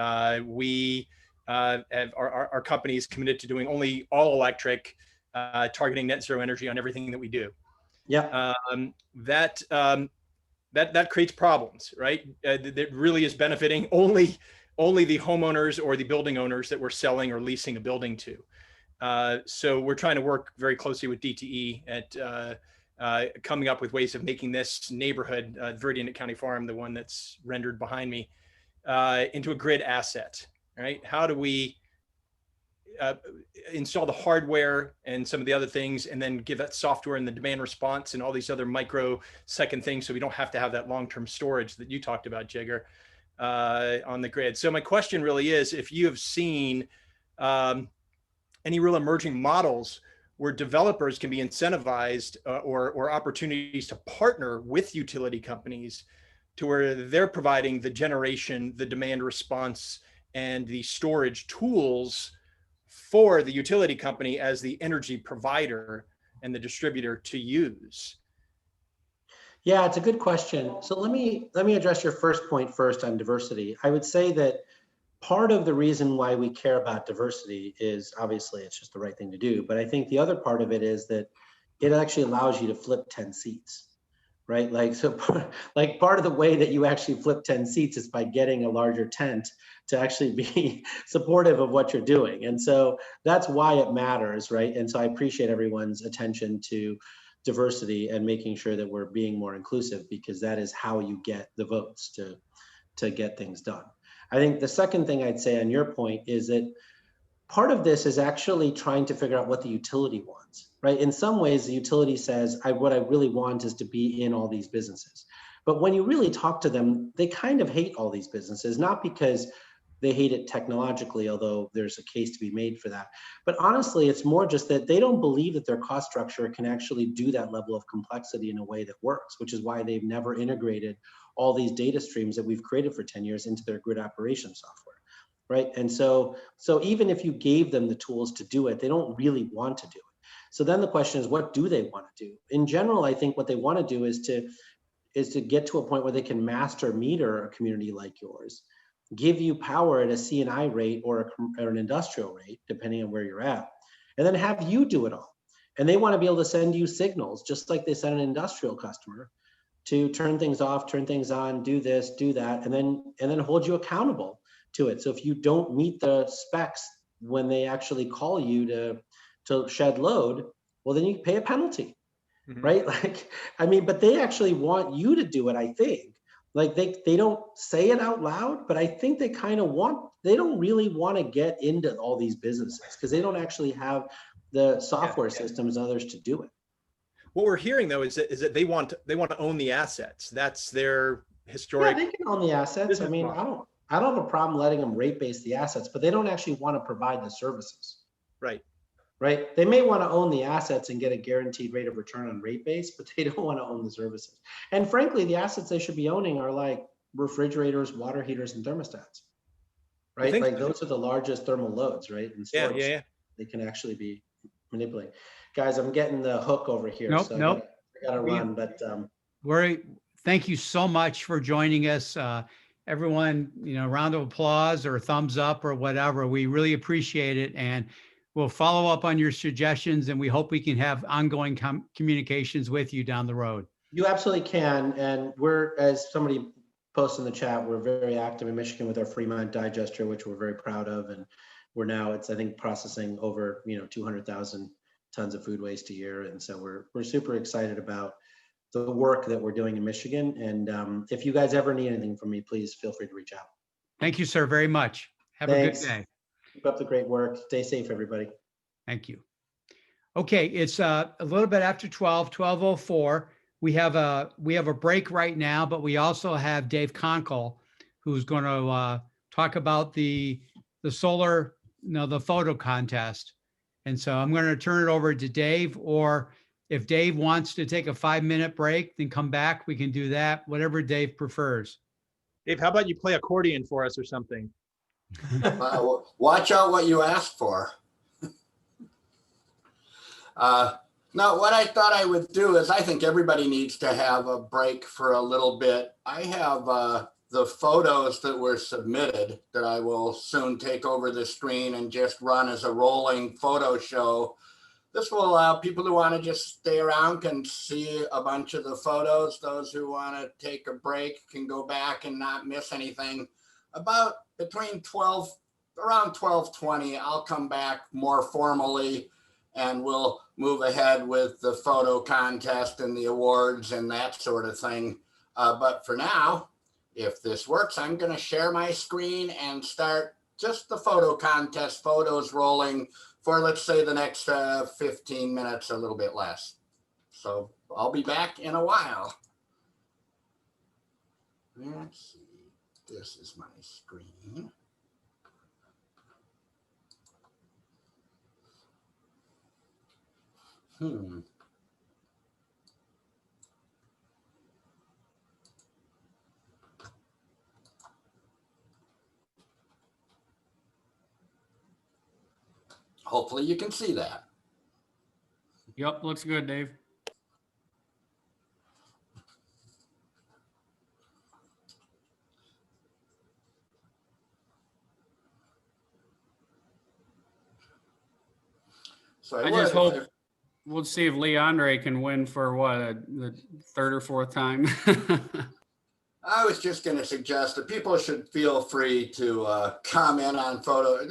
We have our company is committed to doing only all electric, targeting net zero energy on everything that we do. Yeah. That creates problems, right? That really is benefiting only the homeowners or the building owners that we're selling or leasing a building to. So we're trying to work very closely with DTE at coming up with ways of making this neighborhood, Viridian County Farm, the one that's rendered behind me, into a grid asset, right? How do we install the hardware and some of the other things, and then give that software and the demand response and all these other microsecond things, so we don't have to have that long-term storage that you talked about, Jigger, on the grid. So my question really is, if you have seen any real emerging models where developers can be incentivized or opportunities to partner with utility companies to where they're providing the generation, the demand response, and the storage tools for the utility company as the energy provider and the distributor to use? Yeah, it's a good question. So let me address your first point first on diversity. I would say that part of the reason why we care about diversity is obviously it's just the right thing to do. But I think the other part of it is that it actually allows you to flip 10 seats, right? Part of the way that you actually flip 10 seats is by getting a larger tent to actually be supportive of what you're doing. And so that's why it matters, right? And so I appreciate everyone's attention to diversity and making sure that we're being more inclusive, because that is how you get the votes to get things done. I think the second thing I'd say on your point is that part of this is actually trying to figure out what the utility wants, right? In some ways, the utility says, what I really want is to be in all these businesses. But when you really talk to them, they kind of hate all these businesses, not because they hate it technologically, although there's a case to be made for that. But honestly, it's more just that they don't believe that their cost structure can actually do that level of complexity in a way that works, which is why they've never integrated all these data streams that we've created for 10 years into their grid operation software, right? And so even if you gave them the tools to do it, they don't really want to do it. So then the question is, what do they want to do? In general, I think what they want to do is to get to a point where they can master meter a community like yours give you power at a C&I rate or an industrial rate, depending on where you're at, and then have you do it all. And they want to be able to send you signals, just like they send an industrial customer, to turn things off, turn things on, do this, do that, and then hold you accountable to it. So if you don't meet the specs when they actually call you to shed load, well, then you pay a penalty, right? Like, I mean, but they actually want you to do it, I think. Like they don't say it out loud, but I think they kind of they don't really want to get into all these businesses because they don't actually have the software systems and others to do it. What we're hearing though is that they want to own the assets. That's their historic. Yeah, they can own the assets. I mean, I don't have a problem letting them rate base the assets, but they don't actually want to provide the services. Right. Right. They may want to own the assets and get a guaranteed rate of return on rate base, but they don't want to own the services. And frankly, the assets they should be owning are like refrigerators, water heaters, and thermostats. Right. Like those are the largest thermal loads, right? And yeah. They can actually be manipulated. Guys, I'm getting the hook over here. Nope, so nope. I gotta run, but thank you so much for joining us. Everyone, round of applause or thumbs up or whatever. We really appreciate it. And we'll follow up on your suggestions, and we hope we can have ongoing communications with you down the road. you absolutely can. And we're, as somebody posted in the chat, we're very active in Michigan with our Fremont digester, which we're very proud of. And we're now, I think, processing over 200,000 tons of food waste a year. And so we're super excited about the work that we're doing in Michigan. And if you guys ever need anything from me, please feel free to reach out. Thank you, sir, very much. Have Thanks. a good day. Keep up the great work. Stay safe, everybody. Thank you. Okay, it's a little bit after 12:04. We have a break right now, but we also have Dave Conkle, who's going to talk about the solar, the photo contest. And so I'm going to turn it over to Dave, or if Dave wants to take a 5-minute break, then come back. We can do that, whatever Dave prefers. Dave, how about you play accordion for us or something? Watch out what you ask for. No, what I thought I would do is I think everybody needs to have a break for a little bit. I have the photos that were submitted that I will soon take over the screen and just run as a rolling photo show. This will allow people who want to just stay around can see a bunch of the photos. Those who want to take a break can go back and not miss anything. About between around 12:20, I'll come back more formally and we'll move ahead with the photo contest and the awards and that sort of thing. But for now, if this works, I'm going to share my screen and start just the photo contest photos rolling for, let's say, the next 15 minutes, a little bit less. So I'll be back in a while. Let's see. This is my screen. Hopefully you can see that. Yep, looks good, Dave. So I just hope we'll see if Leandre can win for the third or fourth time. I was just going to suggest that people should feel free to comment on photo.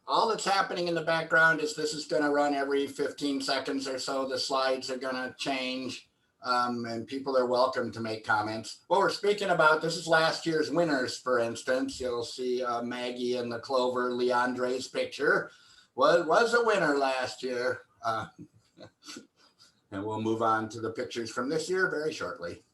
All that's happening in the background is this is going to run every 15 seconds or so. The slides are going to change and people are welcome to make comments. What we're speaking about, this is last year's winners, for instance. You'll see Maggie and the Clover, Leandre's picture was a winner last year. And we'll move on to the pictures from this year very shortly.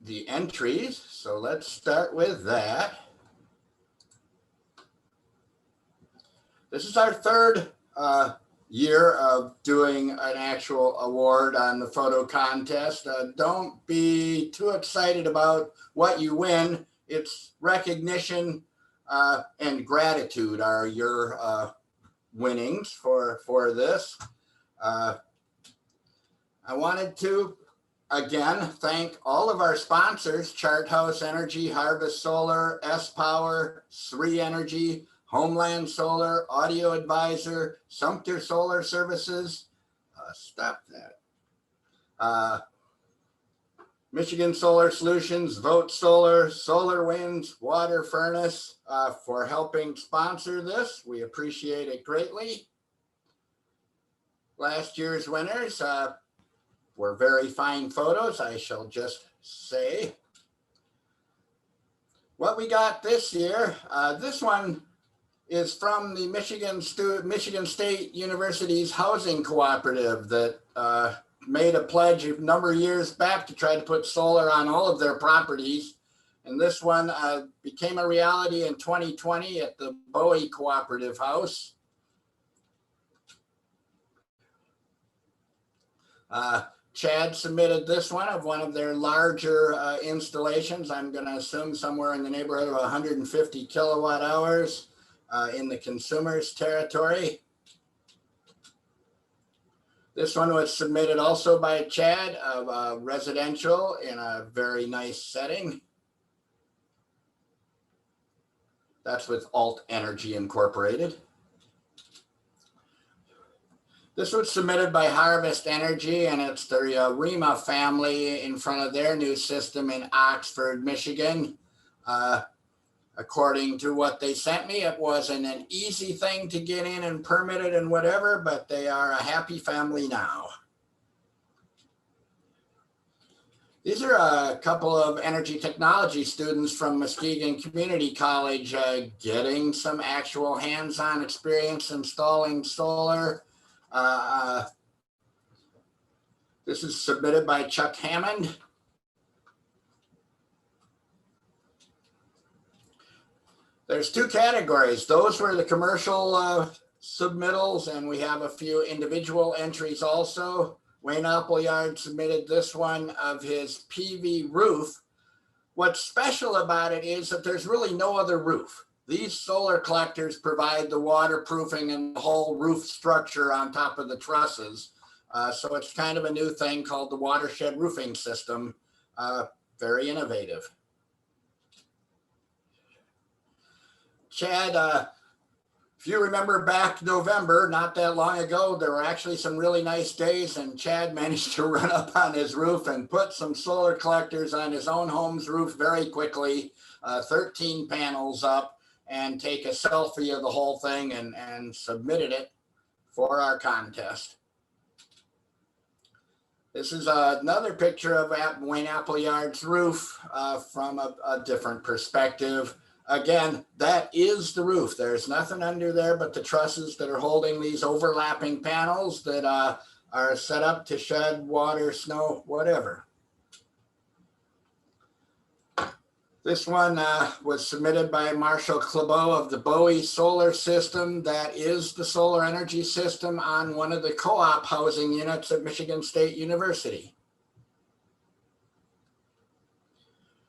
the entries. So let's start with that. This is our third year of doing an actual award on the photo contest. Don't be too excited about what you win. It's recognition and gratitude are your winnings for this. I wanted to, again, thank all of our sponsors: Chart House Energy, Harvest Solar, S-Power, SRE Energy, Homeland Solar, Audio Advisor, Sumter Solar Services, stop that. Michigan Solar Solutions, Vote Solar, Solar Winds, Water Furnace for helping sponsor this. We appreciate it greatly. Last year's winners were very fine photos, I shall just say. What we got this year, this one is from the Michigan State University's housing cooperative that made a pledge a number of years back to try to put solar on all of their properties. And this one became a reality in 2020 at the Bowie Cooperative House. Chad submitted this one of their larger installations. I'm going to assume somewhere in the neighborhood of 150 kilowatt hours in the consumer's territory. This one was submitted also by Chad of residential in a very nice setting. That's with Alt Energy Incorporated. This was submitted by Harvest Energy, and it's the REMA family in front of their new system in Oxford, Michigan. According to what they sent me, it wasn't an easy thing to get in and permitted and whatever, but they are a happy family now. These are a couple of energy technology students from Muskegon Community College getting some actual hands-on experience installing solar. This is submitted by Chuck Hammond. There's two categories. Those were the commercial submittals, and we have a few individual entries also. Wayne Appleyard submitted this one of his PV roof. What's special about it is that there's really no other roof. These solar collectors provide the waterproofing and the whole roof structure on top of the trusses. So it's kind of a new thing called the Watershed roofing system. Very innovative. Chad, if you remember back November, not that long ago, there were actually some really nice days, and Chad managed to run up on his roof and put some solar collectors on his own home's roof very quickly, 13 panels up, and take a selfie of the whole thing and submitted it for our contest. This is another picture of Wayne Appleyard's roof from a different perspective. Again, that is the roof. There's nothing under there but the trusses that are holding these overlapping panels that are set up to shed water, snow, whatever. This one was submitted by Marshall Clabeau of the Bowie Solar System. That is the solar energy system on one of the co-op housing units at Michigan State University.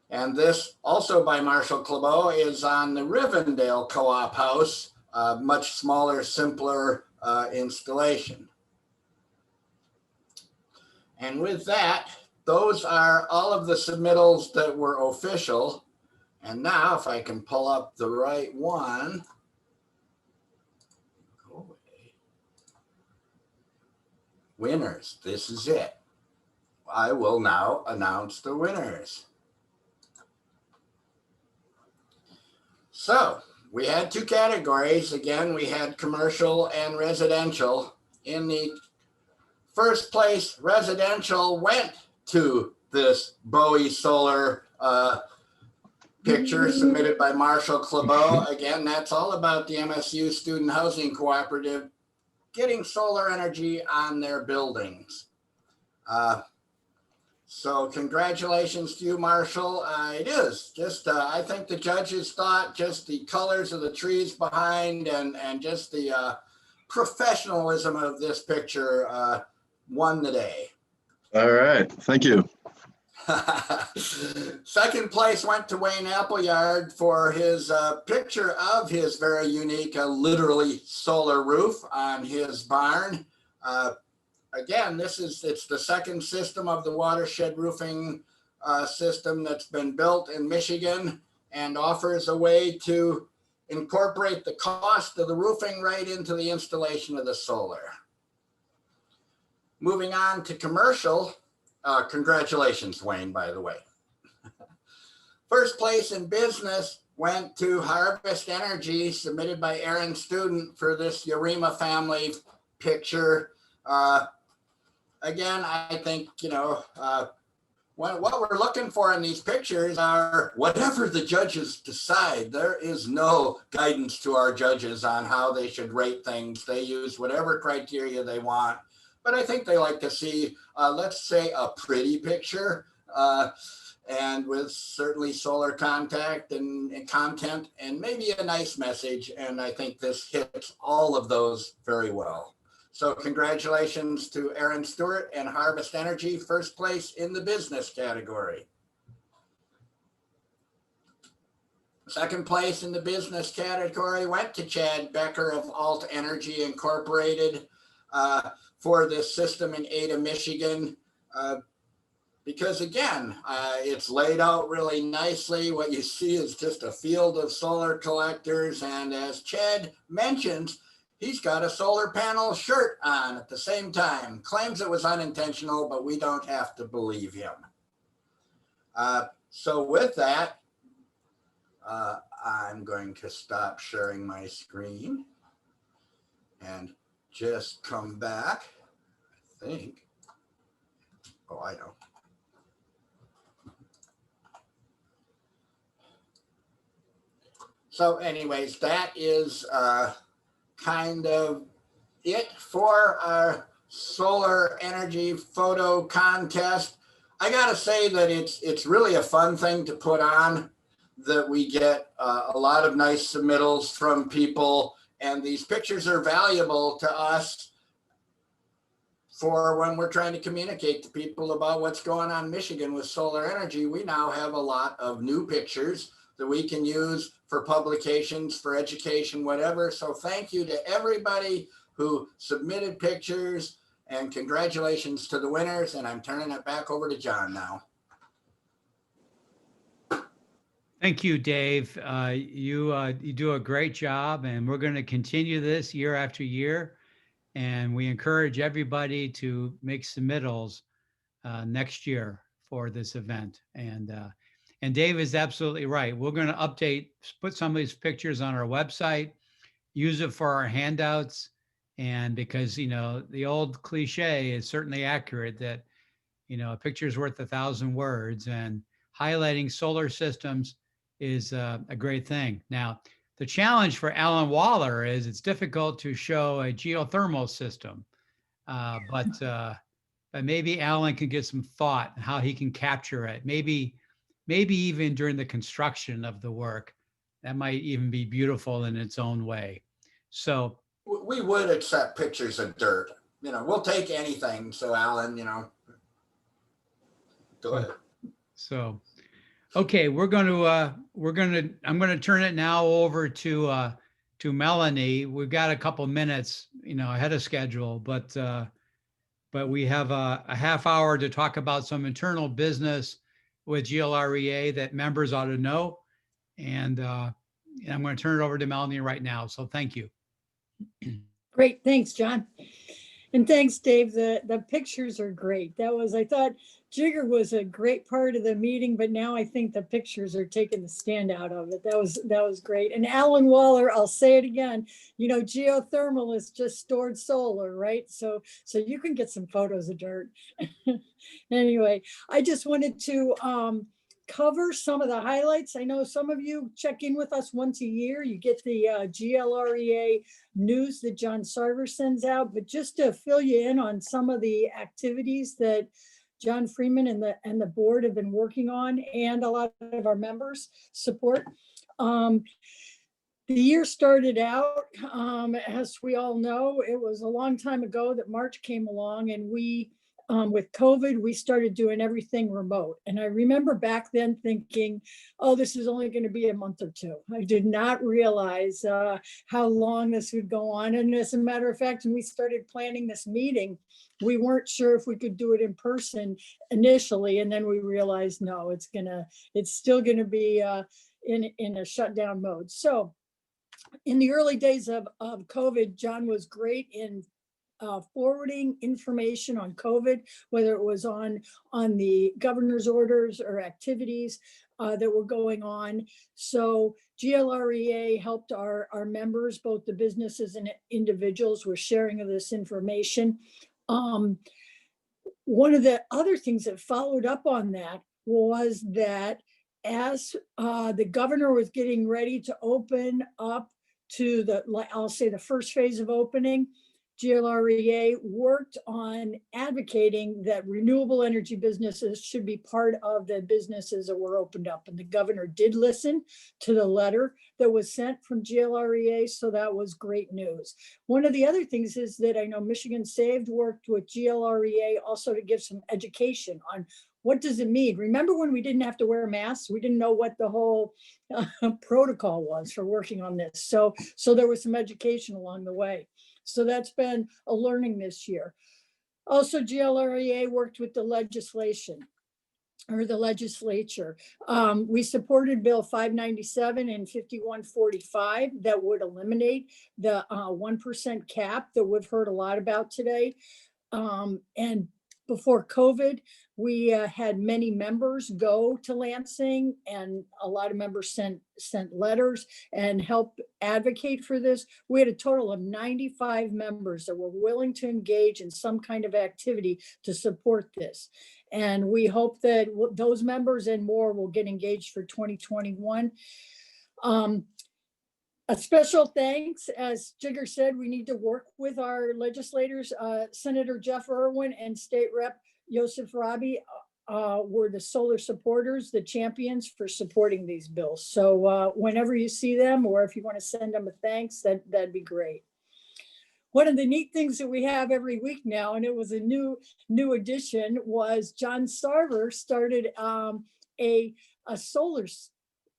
And this, also by Marshall Clabeau, is on the Rivendell Co-op House, a much smaller, simpler installation. And with that, those are all of the submittals that were official. And now, if I can pull up the right one. Go away. Winners, this is it. I will now announce the winners. So we had two categories. Again, we had commercial and residential. In the first place, residential went to this Bowie Solar picture submitted by Marshall Clabeau. Again, that's all about the MSU Student Housing Cooperative getting solar energy on their buildings. So congratulations to you, Marshall. It is just, I think the judges thought just the colors of the trees behind and just the professionalism of this picture won the day. All right, thank you. Second place went to Wayne Appleyard for his picture of his very unique, literally solar roof on his barn. Again, it's the second system of the Watershed roofing system that's been built in Michigan and offers a way to incorporate the cost of the roofing right into the installation of the solar. Moving on to commercial, congratulations, Wayne, by the way. First place in business went to Harvest Energy, submitted by Aaron Student for this Urema family picture. Again, I think, what we're looking for in these pictures are whatever the judges decide. There is no guidance to our judges on how they should rate things. They use whatever criteria they want. But I think they like to see, let's say, a pretty picture and with certainly solar contact and content and maybe a nice message. And I think this hits all of those very well. So congratulations to Aaron Stewart and Harvest Energy, first place in the business category. Second place in the business category went to Chad Becker of Alt Energy Incorporated for this system in Ada, Michigan. Because again, it's laid out really nicely. What you see is just a field of solar collectors. And as Chad mentions, he's got a solar panel shirt on at the same time. Claims it was unintentional, but we don't have to believe him. So with that, I'm going to stop sharing my screen and just come back, I think. Oh, I know. So anyways, that is kind of it for our solar energy photo contest. I gotta say that it's really a fun thing to put on, that we get a lot of nice submittals from people, and these pictures are valuable to us for when we're trying to communicate to people about what's going on in Michigan with solar energy. We now have a lot of new pictures that we can use for publications, for education, whatever. So thank you to everybody who submitted pictures, and congratulations to the winners. And I'm turning it back over to John now. Thank you, Dave. You do a great job, and we're going to continue this year after year. And we encourage everybody to make submittals next year for this event. And Dave is absolutely right. We're going to update, put some of these pictures on our website, use it for our handouts. And because, the old cliche is certainly accurate that, a picture is worth 1,000 words, and highlighting solar systems is a great thing. Now, the challenge for Alan Waller is it's difficult to show a geothermal system, but maybe Alan can get some thought on how he can capture it. Maybe even during the construction of the work, that might even be beautiful in its own way. So we would accept pictures of dirt. We'll take anything. So Alan, go ahead. So, okay, I'm going to turn it now over to Melanie. We've got a couple minutes, ahead of schedule, but we have a half hour to talk about some internal business with GLREA that members ought to know. And I'm going to turn it over to Melanie right now. So thank you. Great. Thanks, John. And thanks, Dave. The pictures are great. I thought Jigger was a great part of the meeting, but now I think the pictures are taking the stand out of it. That was great. And Alan Waller, I'll say it again, geothermal is just stored solar, right? So you can get some photos of dirt. Anyway, I just wanted to cover some of the highlights. I know some of you check in with us once a year. You get the GLREA news that John Sarver sends out, but just to fill you in on some of the activities that John Freeman and the board have been working on, and a lot of our members support. The year started out, as we all know, it was a long time ago that March came along, and we, with COVID, we started doing everything remote. And I remember back then thinking, oh, this is only going to be a month or two. I did not realize how long this would go on. And as a matter of fact, when we started planning this meeting, we weren't sure if we could do it in person initially. And then we realized, no, it's still gonna be in a shutdown mode. So in the early days of COVID, John was great in forwarding information on COVID, whether it was on the governor's orders or activities that were going on. So GLREA helped our members, both the businesses and individuals, with sharing of this information. One of the other things that followed up on that was that as the governor was getting ready to open up to I'll say the first phase of opening, GLREA worked on advocating that renewable energy businesses should be part of the businesses that were opened up. And the governor did listen to the letter that was sent from GLREA, so that was great news. One of the other things is that I know Michigan Saved worked with GLREA also to give some education on what does it mean? Remember when we didn't have to wear masks? We didn't know what the whole protocol was for working on this. So there was some education along the way. So that's been a learning this year. Also, GLREA worked with the legislation or the legislature. We supported Bill 597 and 5145 that would eliminate the 1% cap that we've heard a lot about today. And before COVID, we had many members go to Lansing, and a lot of members sent letters and helped advocate for this. We had a total of 95 members that were willing to engage in some kind of activity to support this. And we hope that those members and more will get engaged for 2021. A special thanks, as Jigger said, we need to work with our legislators. Senator Jeff Irwin and State Rep Yosef Rabi were the solar supporters, the champions for supporting these bills. So whenever you see them, or if you want to send them a thanks, that'd be great. One of the neat things that we have every week now, and it was a new addition, was John Sarver started a solar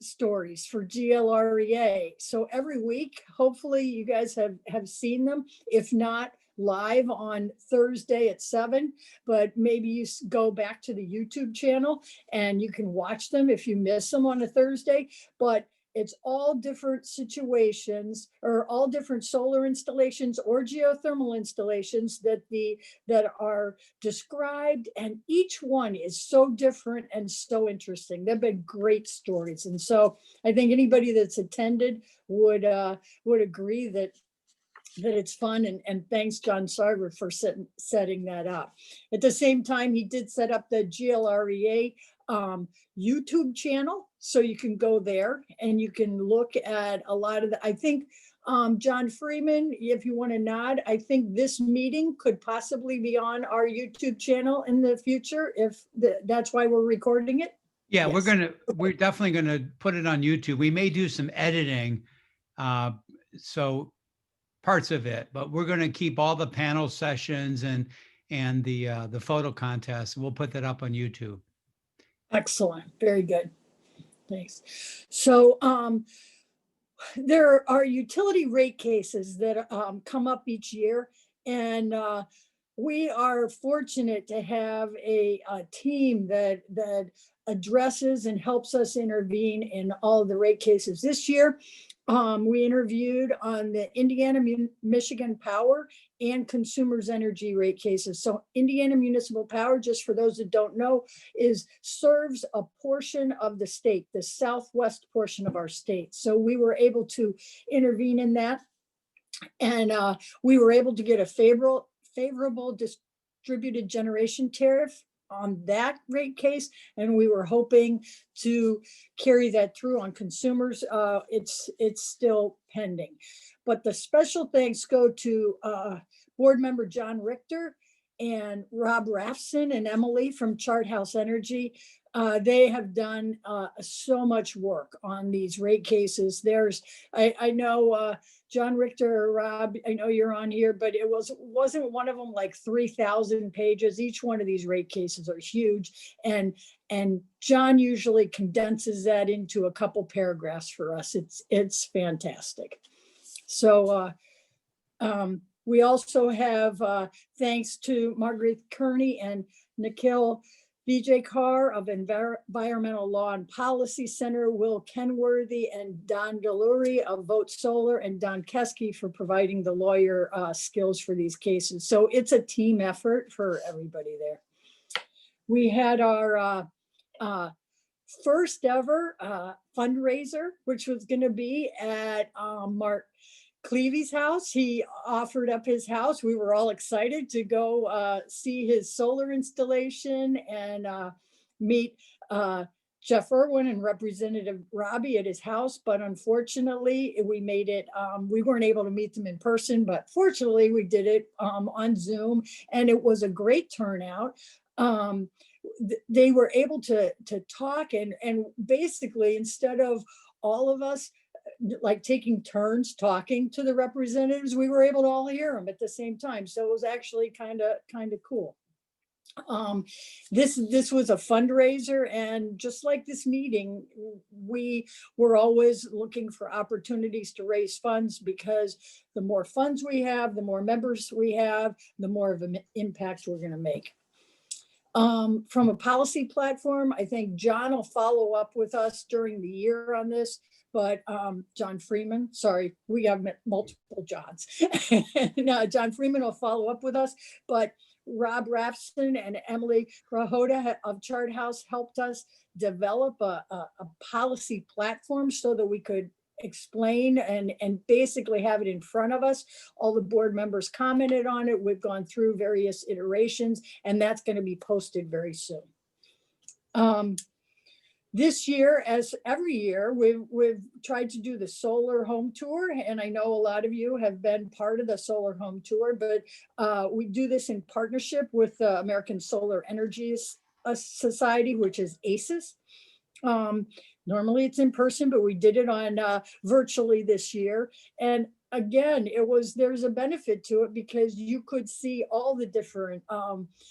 stories for GLREA. So every week, hopefully you guys have seen them. If not, live on Thursday at 7, but maybe you go back to the YouTube channel and you can watch them if you miss them on a Thursday. But it's all different situations, or all different solar installations or geothermal installations that are described, and each one is so different and so interesting. They've been great stories, and so I think anybody that's attended would agree that it's fun, and thanks John Sarver for setting that up. At the same time, he did set up the GLREA YouTube channel, so you can go there and you can look at a lot of the, I think John Freeman, if you want to nod, I think this meeting could possibly be on our YouTube channel in the future, if that's why we're recording it. Yeah, Yes. we're definitely gonna put it on YouTube. We may do some editing, so parts of it, but we're gonna keep all the panel sessions and the photo contest. We'll put that up on YouTube. Excellent, very good, thanks. So there are utility rate cases that come up each year, and we are fortunate to have a team that addresses and helps us intervene in all of the rate cases. This year, we interviewed on the Indiana Michigan Power and Consumers Energy rate cases. So Indiana Municipal Power, just for those that don't know, serves a portion of the state, the southwest portion of our state. So we were able to intervene in that, and we were able to get a favorable distributed generation tariff on that rate case, and we were hoping to carry that through on consumers. It's still pending, but the special thanks go to board member John Richter and Rob Raffson and Emily from Chart House Energy. They have done so much work on these rate cases. I know John Richter, Rob, I know you're on here, but wasn't one of them like 3,000 pages? Each one of these rate cases are huge. And John usually condenses that into a couple paragraphs for us. It's fantastic. So we also have, thanks to Margaret Kearney and Nikhil Vijay Carr of Environmental Law and Policy Center, Will Kenworthy and Don Galuri of Vote Solar, and Don Keski for providing the lawyer skills for these cases. So it's a team effort for everybody there. We had our first ever fundraiser, which was going to be at Mark Cleavy's house. He offered up his house. We were all excited to go see his solar installation and meet Jeff Irwin and Representative Robbie at his house. But unfortunately, we made it, we weren't able to meet them in person, but fortunately we did it on Zoom, and it was a great turnout. They were able to talk and basically, instead of all of us like taking turns talking to the representatives, we were able to all hear them at the same time. So it was actually kind of cool. This was a fundraiser, and just like this meeting, we were always looking for opportunities to raise funds, because the more funds we have, the more members we have, the more of an impact we're going to make. From a policy platform, I think John will follow up with us during the year on this. But John Freeman, sorry, we have multiple Johns. No, John Freeman will follow up with us, but Rob Raffson and Emily Grahota of Chart House helped us develop a policy platform so that we could explain and basically have it in front of us. All the board members commented on it. We've gone through various iterations, and that's going to be posted very soon. This year, as every year, we've tried to do the solar home tour, and I know a lot of you have been part of the solar home tour, but we do this in partnership with the American Solar Energy Society, which is ACES. Normally it's in person, but we did it on virtually this year. And again, there's a benefit to it because you could see all the different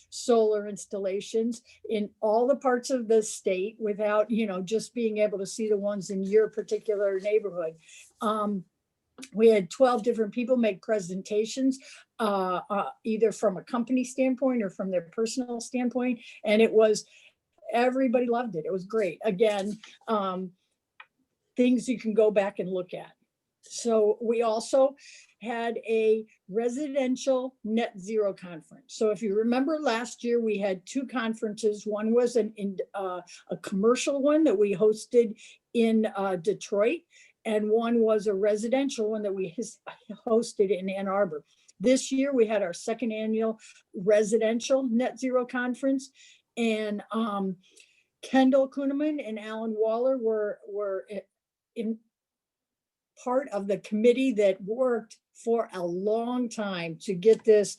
solar installations in all the parts of the state without, just being able to see the ones in your particular neighborhood. We had 12 different people make presentations, either from a company standpoint or from their personal standpoint. And everybody loved it. It was great. Again, things you can go back and look at. So we also had a residential net zero conference. So if you remember last year, we had two conferences. One was a commercial one that we hosted in Detroit, and one was a residential one that we hosted in Ann Arbor. This year, we had our second annual residential net zero conference, and Kendall Kuhneman and Alan Waller were in part of the committee that worked for a long time to get this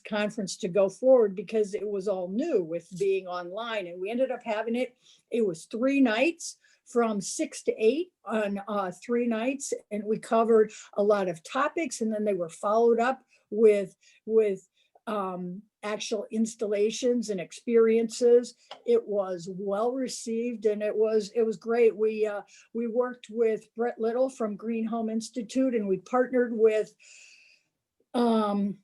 conference to go forward, because it was all new with being online. And we ended up having it was 3 nights from 6 to 8 on 3 nights. And we covered a lot of topics, and then they were followed up with actual installations and experiences. It was well received, and it was great. We worked with Brett Little from Green Home Institute, and we partnered with the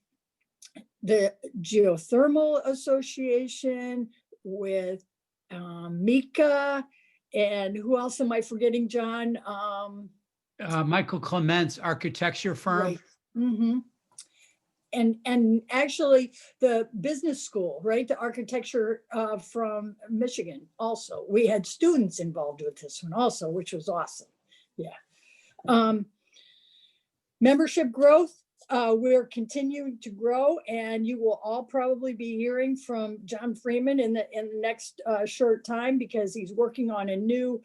Geothermal Association, with Mika, and who else am I forgetting, John? Michael Clement's architecture firm. Right. Mm-hmm. And actually the business school, right? The architecture from Michigan also. We had students involved with this one also, which was awesome. Yeah. Membership growth, we're continuing to grow, and you will all probably be hearing from John Freeman in the next short time, because he's working on a new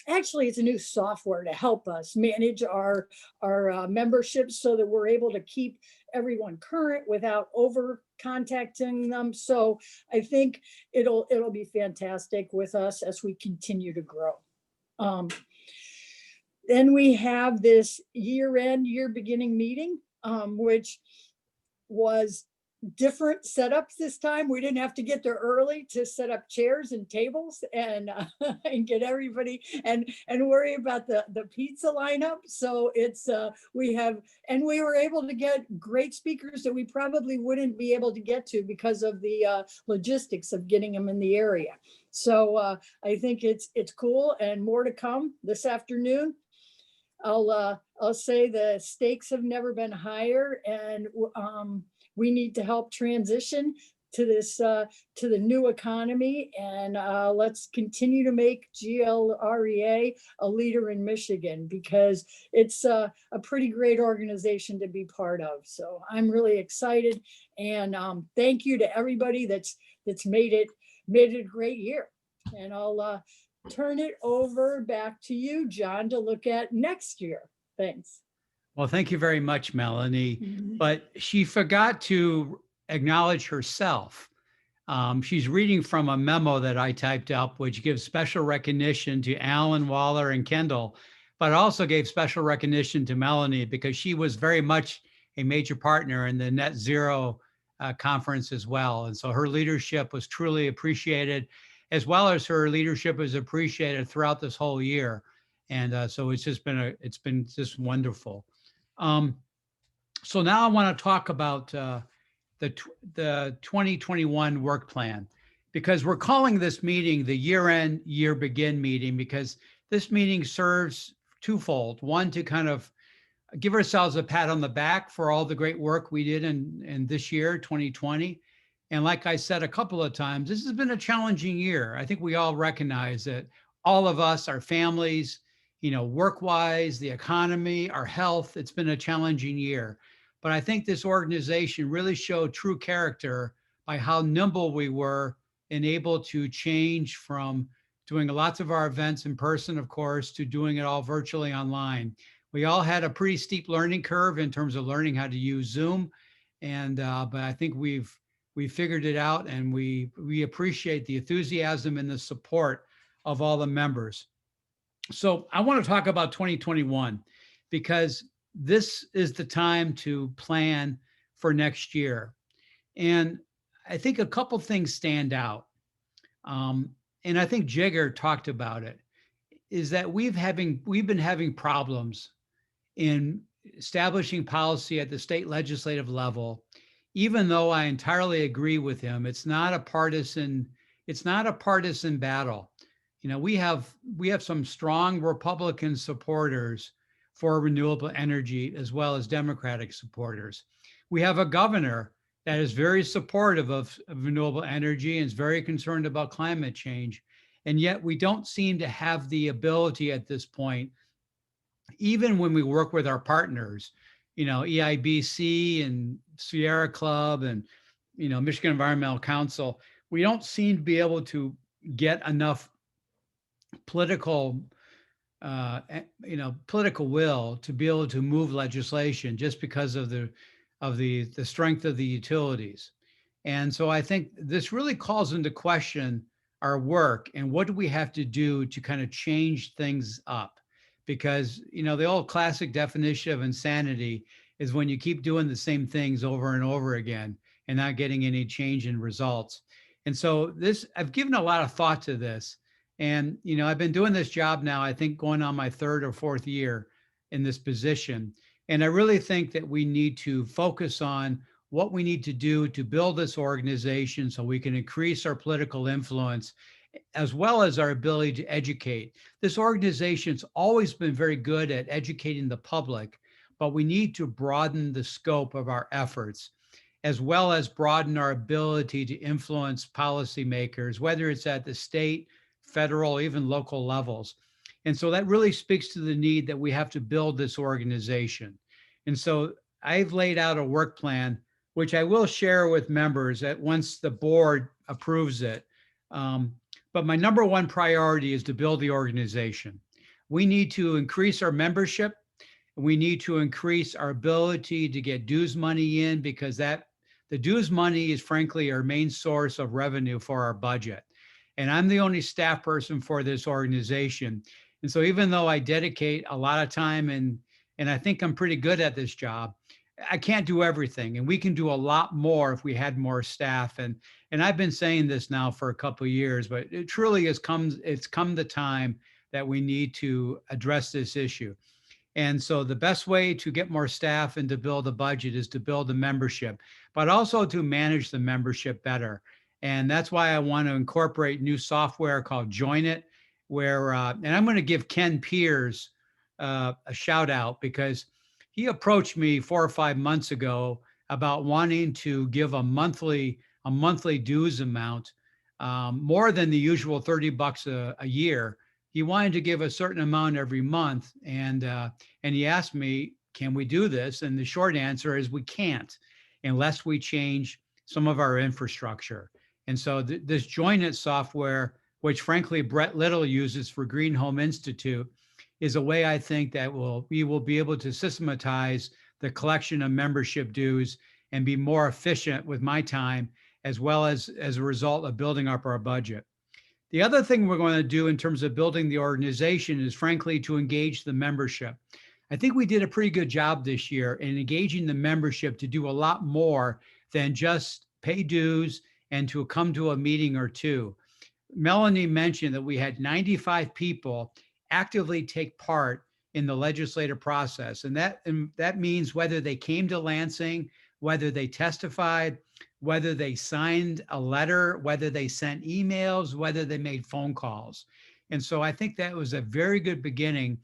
actually, it's a new software to help us manage our memberships so that we're able to keep everyone current without over contacting them. So I think it'll be fantastic with us as we continue to grow. Then we have this year-end, year beginning meeting, which was different setups this time. We didn't have to get there early to set up chairs and tables and and get everybody and worry about the pizza lineup. So it's we were able to get great speakers that we probably wouldn't be able to get to because of the logistics of getting them in the area. So I think it's cool, and more to come this afternoon. I'll say the stakes have never been higher, and we need to help transition to this to the new economy, and let's continue to make GLREA a leader in Michigan, because it's a pretty great organization to be part of. So I'm really excited, and thank you to everybody that's made it a great year. And I'll turn it over back to you, John, to look at next year. Thanks. Well, thank you very much, Melanie. But she forgot to acknowledge herself. She's reading from a memo that I typed up, which gives special recognition to Alan, Waller, and Kendall, but also gave special recognition to Melanie because she was very much a major partner in the Net Zero conference as well. And so her leadership was truly appreciated, as well as her leadership was appreciated throughout this whole year. And so it's been just wonderful. So now I want to talk about the 2021 work plan, because we're calling this meeting the year-end, year begin meeting, because this meeting serves twofold. One, to kind of give ourselves a pat on the back for all the great work we did in this year, 2020. And like I said a couple of times, this has been a challenging year. I think we all recognize that, all of us, our families, work-wise, the economy, our health, it's been a challenging year. But I think this organization really showed true character by how nimble we were and able to change from doing lots of our events in person, of course, to doing it all virtually online. We all had a pretty steep learning curve in terms of learning how to use Zoom. But I think we figured it out, and we appreciate the enthusiasm and the support of all the members. So I want to talk about 2021, because this is the time to plan for next year. And I think a couple things stand out. And I think Jigger talked about it, is that we've been having problems in establishing policy at the state legislative level. Even though I entirely agree with him, it's not a partisan battle. We have some strong Republican supporters for renewable energy, as well as Democratic supporters. We have a governor that is very supportive of renewable energy and is very concerned about climate change. And yet we don't seem to have the ability at this point, even when we work with our partners, EIBC and Sierra Club and, Michigan Environmental Council, we don't seem to be able to get enough political will to be able to move legislation, just because of the strength of the utilities. And so I think this really calls into question our work and what do we have to do to kind of change things up. Because, the old classic definition of insanity is when you keep doing the same things over and over again and not getting any change in results. And so I've given a lot of thought to this. And, I've been doing this job now, I think going on my third or fourth year in this position. And I really think that we need to focus on what we need to do to build this organization so we can increase our political influence, as well as our ability to educate. This organization's always been very good at educating the public, but we need to broaden the scope of our efforts, as well as broaden our ability to influence policymakers, whether it's at the state, federal, even local levels. And so that really speaks to the need that we have to build this organization. And so I've laid out a work plan, which I will share with members once the board approves it. But my number one priority is to build the organization. We need to increase our membership. We need to increase our ability to get dues money in, because the dues money is frankly our main source of revenue for our budget. And I'm the only staff person for this organization. And so even though I dedicate a lot of time and I think I'm pretty good at this job, I can't do everything. And we can do a lot more if we had more staff. And I've been saying this now for a couple of years, but it truly it's come the time that we need to address this issue. And so the best way to get more staff and to build a budget is to build a membership, but also to manage the membership better. And that's why I want to incorporate new software called Join It, where, and I'm going to give Ken Piers a shout out, because he approached me 4 or 5 months ago about wanting to give a monthly dues amount, more than the usual $30 a year. He wanted to give a certain amount every month. And he asked me, can we do this? And the short answer is we can't, unless we change some of our infrastructure. And so this Join It software, which frankly Brett Little uses for Green Home Institute, is a way I think that we will be able to systematize the collection of membership dues and be more efficient with my time, as well as a result of building up our budget. The other thing we're going to do in terms of building the organization is frankly to engage the membership. I think we did a pretty good job this year in engaging the membership to do a lot more than just pay dues and to come to a meeting or two. Melanie mentioned that we had 95 people actively take part in the legislative process. And that means whether they came to Lansing, whether they testified, whether they signed a letter, whether they sent emails, whether they made phone calls. And so I think that was a very good beginning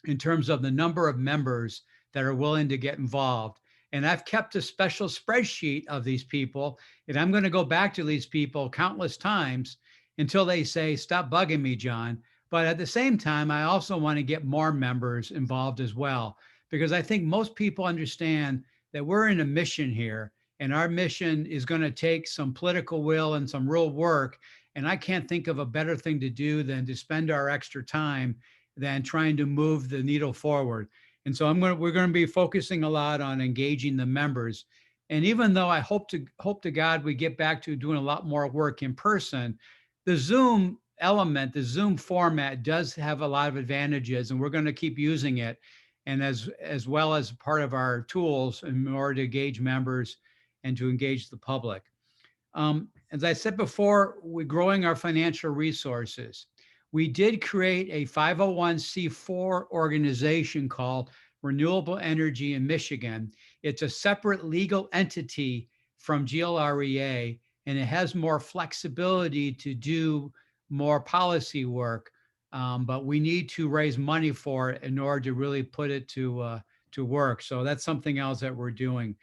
in terms of the number of members that are willing to get involved. And I've kept a special spreadsheet of these people, and I'm going to go back to these people countless times until they say, stop bugging me, John. But at the same time, I also want to get more members involved as well, because I think most people understand that we're in a mission here, and our mission is going to take some political will and some real work. And I can't think of a better thing to do than to spend our extra time than trying to move the needle forward. And so we're going to be focusing a lot on engaging the members. And even though I hope to God we get back to doing a lot more work in person, the Zoom element, the Zoom format does have a lot of advantages, and we're going to keep using it, and as well as part of our tools in order to engage members and to engage the public. As I said before, we're growing our financial resources. We did create a 501c4 organization called Renewable Energy in Michigan. It's a separate legal entity from GLREA, and it has more flexibility to do more policy work, but we need to raise money for it in order to really put it to work. So that's something else that we're doing.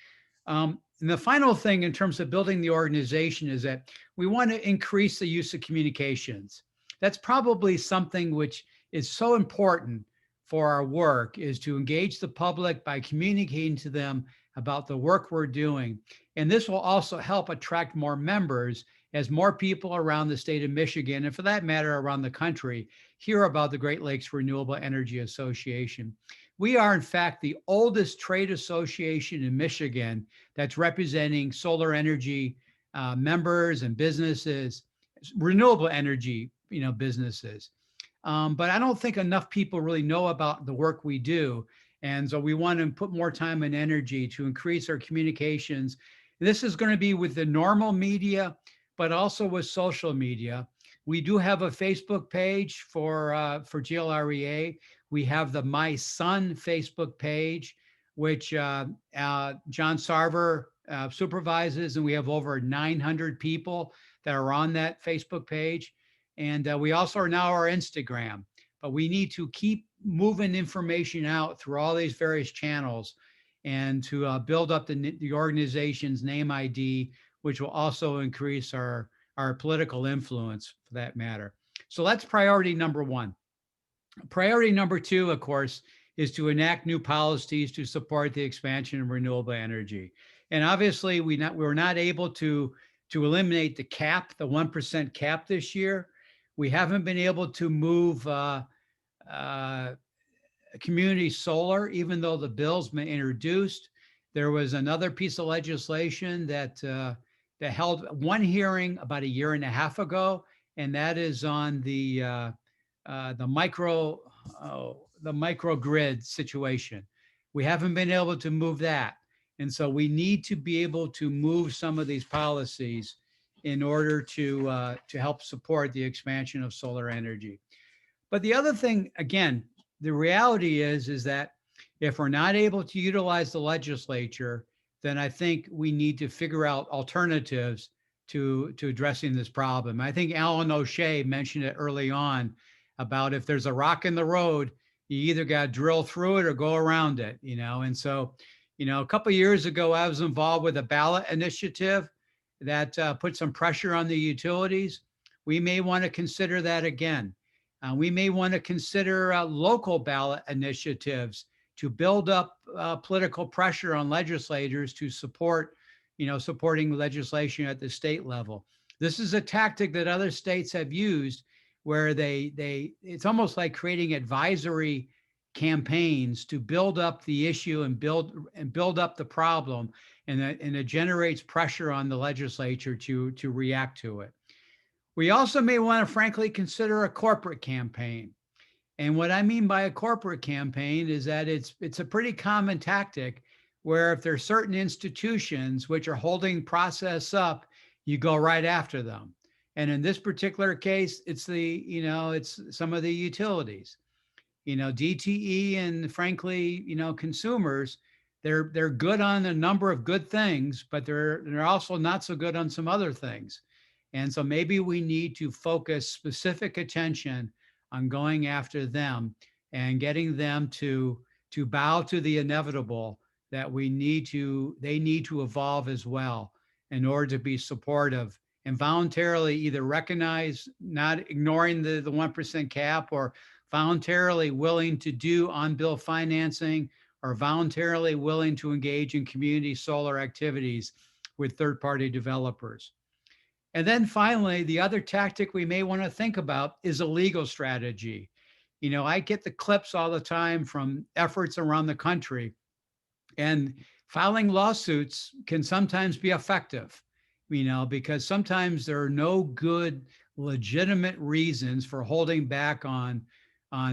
And the final thing in terms of building the organization is that we want to increase the use of communications. That's probably something which is so important for our work, is to engage the public by communicating to them about the work we're doing. And this will also help attract more members as more people around the state of Michigan, and for that matter, around the country, hear about the Great Lakes Renewable Energy Association. We are, in fact, the oldest trade association in Michigan that's representing solar energy members and businesses, renewable energy businesses. But I don't think enough people really know about the work we do. And so we want to put more time and energy to increase our communications. This is going to be with the normal media, but also with social media. We do have a Facebook page for GLREA. We have the My Son Facebook page, which John Sarver supervises, and we have over 900 people that are on that Facebook page. And we also are now our Instagram, but we need to keep moving information out through all these various channels and to build up the organization's name ID, which will also increase our political influence for that matter. So that's priority number one. Priority number two, of course, is to enact new policies to support the expansion of renewable energy. And obviously we were not able to eliminate the cap, the 1% cap this year. We haven't been able to move community solar, even though the bill's been introduced. There was another piece of legislation that held one hearing about 1.5 years ago, and that is on the microgrid situation. We haven't been able to move that, and so we need to be able to move some of these policies in order to help support the expansion of solar energy. But the other thing, again, the reality is that if we're not able to utilize the legislature, then I think we need to figure out alternatives to addressing this problem. I think Alan O'Shea mentioned it early on about if there's a rock in the road, you either got to drill through it or go around it, And so, a couple of years ago, I was involved with a ballot initiative that put some pressure on the utilities. We may want to consider that again. We may want to consider local ballot initiatives to build up political pressure on legislators to support, supporting legislation at the state level. This is a tactic that other states have used where it's almost like creating advisory campaigns to build up the issue and build up the problem, and it generates pressure on the legislature to react to it. We also may want to frankly consider a corporate campaign. And what I mean by a corporate campaign is that it's a pretty common tactic where if there's certain institutions which are holding process up, you go right after them. And in this particular case, it's it's some of the utilities, DTE and frankly, consumers, they're good on a number of good things, but they're also not so good on some other things. And so maybe we need to focus specific attention on going after them and getting them to bow to the inevitable that they need to evolve as well in order to be supportive and voluntarily either recognize, not ignoring the 1% cap, or voluntarily willing to do on-bill financing, or voluntarily willing to engage in community solar activities with third-party developers. And then finally, the other tactic we may want to think about is a legal strategy. I get the clips all the time from efforts around the country, and filing lawsuits can sometimes be effective, because sometimes there are no good, legitimate reasons for holding back on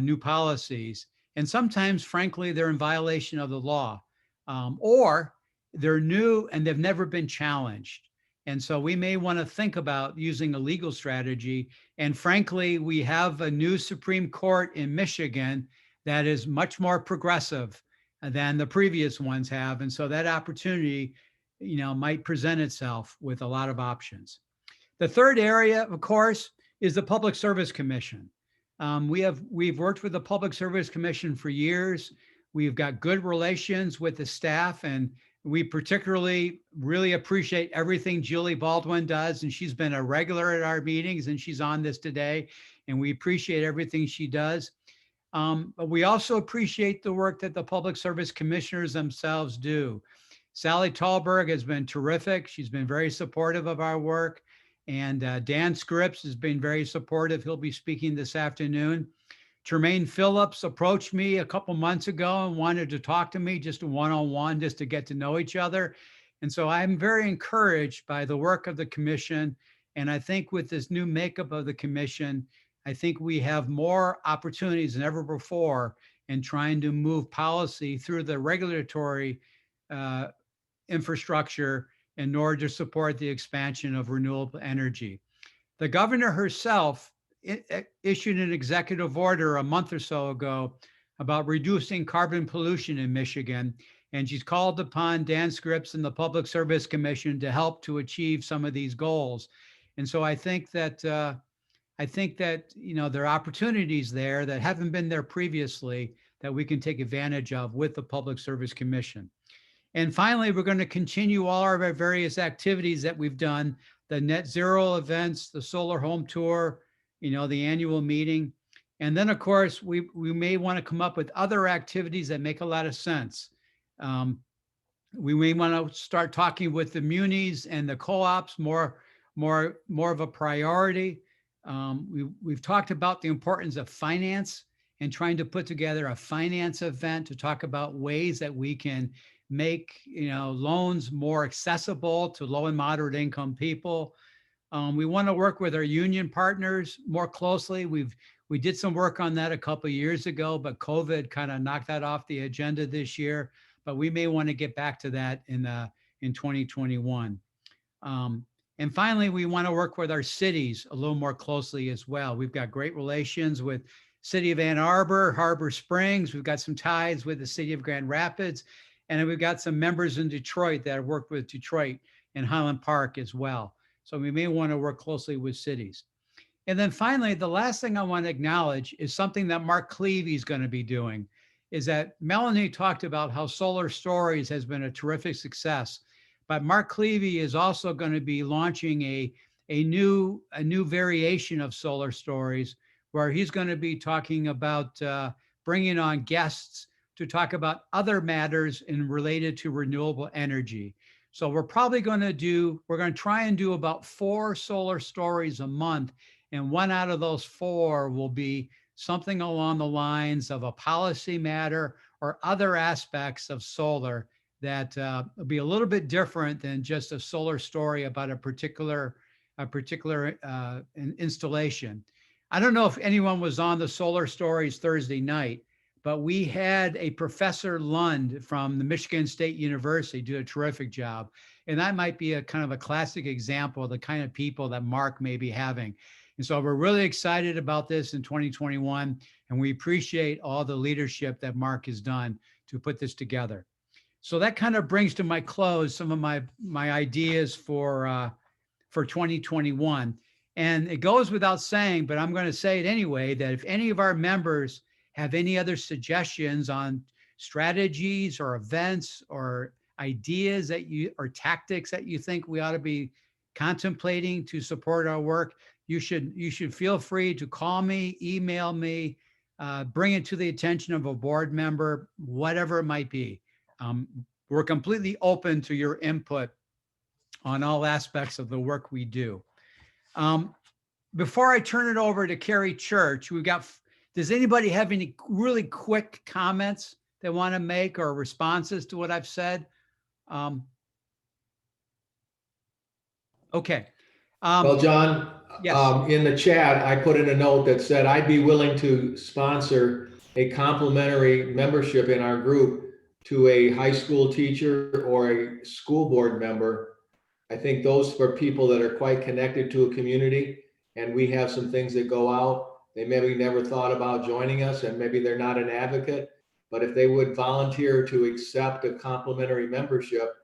new policies. And sometimes, frankly, they're in violation of the law, or they're new and they've never been challenged. And so we may want to think about using a legal strategy. And frankly, we have a new Supreme Court in Michigan that is much more progressive than the previous ones have. And so that opportunity, might present itself with a lot of options. The third area, of course, is the Public Service Commission. We've worked with the Public Service Commission for years. We've got good relations with the staff, and we particularly really appreciate everything Julie Baldwin does, and she's been a regular at our meetings, and she's on this today, and we appreciate everything she does. But we also appreciate the work that the public service commissioners themselves do. Sally Tallberg has been terrific. She's been very supportive of our work, and Dan Scripps has been very supportive. He'll be speaking this afternoon. Tremaine Phillips approached me a couple months ago and wanted to talk to me just one-on-one, just to get to know each other. And so I'm very encouraged by the work of the commission. And I think with this new makeup of the commission, I think we have more opportunities than ever before in trying to move policy through the regulatory infrastructure in order to support the expansion of renewable energy. The governor herself issued an executive order a month or so ago about reducing carbon pollution in Michigan, and she's called upon Dan Scripps and the Public Service Commission to help to achieve some of these goals. And so I think that there are opportunities there that haven't been there previously that we can take advantage of with the Public Service Commission. And finally, we're going to continue all of our various activities that we've done, the net zero events, the solar home tour, the annual meeting. And then, of course, we may want to come up with other activities that make a lot of sense. We may want to start talking with the munis and the co-ops more of a priority. We've talked about the importance of finance and trying to put together a finance event to talk about ways that we can make, loans more accessible to low and moderate income people. We want to work with our union partners more closely. We did some work on that a couple of years ago, but COVID kind of knocked that off the agenda this year. But we may want to get back to that in 2021. And finally, we want to work with our cities a little more closely as well. We've got great relations with City of Ann Arbor, Harbor Springs. We've got some ties with the City of Grand Rapids, and then we've got some members in Detroit that have worked with Detroit and Highland Park as well. So we may want to work closely with cities. And then finally, the last thing I want to acknowledge is something that Mark Clevey is going to be doing, is that Melanie talked about how Solar Stories has been a terrific success. But Mark Clevey is also going to be launching a new variation of Solar Stories, where he's going to be talking about bringing on guests to talk about other matters related to renewable energy. So we're going to try and do about 4 solar stories a month. And one out of those 4 will be something along the lines of a policy matter or other aspects of solar that will be a little bit different than just a solar story about a particular installation. I don't know if anyone was on the Solar Stories Thursday night, but we had a Professor Lund from the Michigan State University do a terrific job. And that might be a kind of a classic example of the kind of people that Mark may be having. And so we're really excited about this in 2021, and we appreciate all the leadership that Mark has done to put this together. So that kind of brings to my close some of my ideas for 2021. And it goes without saying, but I'm going to say it anyway, that if any of our members have any other suggestions on strategies or events or ideas or tactics that you think we ought to be contemplating to support our work, you should feel free to call me, email me, bring it to the attention of a board member, whatever it might be. We're completely open to your input on all aspects of the work we do. Before I turn it over to Carrie Church, does anybody have any really quick comments they want to make or responses to what I've said? Okay. Well, John, yes. In the chat, I put in a note that said I'd be willing to sponsor a complimentary membership in our group to a high school teacher or a school board member. I think those are people that are quite connected to a community, and we have some things that go out. They maybe never thought about joining us, and maybe they're not an advocate, but if they would volunteer to accept a complimentary membership,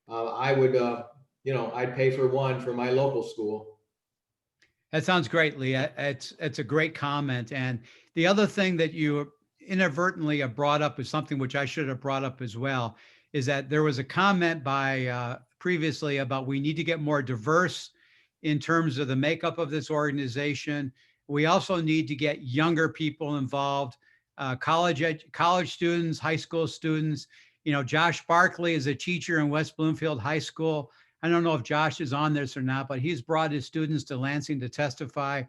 I would, I'd pay for one for my local school. That sounds great, Lee. It's a great comment. And the other thing that you inadvertently have brought up is something which I should have brought up as well, is that there was a comment by previously about we need to get more diverse in terms of the makeup of this organization. We also need to get younger people involved, college students, high school students. Josh Barkley is a teacher in West Bloomfield High School. I don't know if Josh is on this or not, but he's brought his students to Lansing to testify,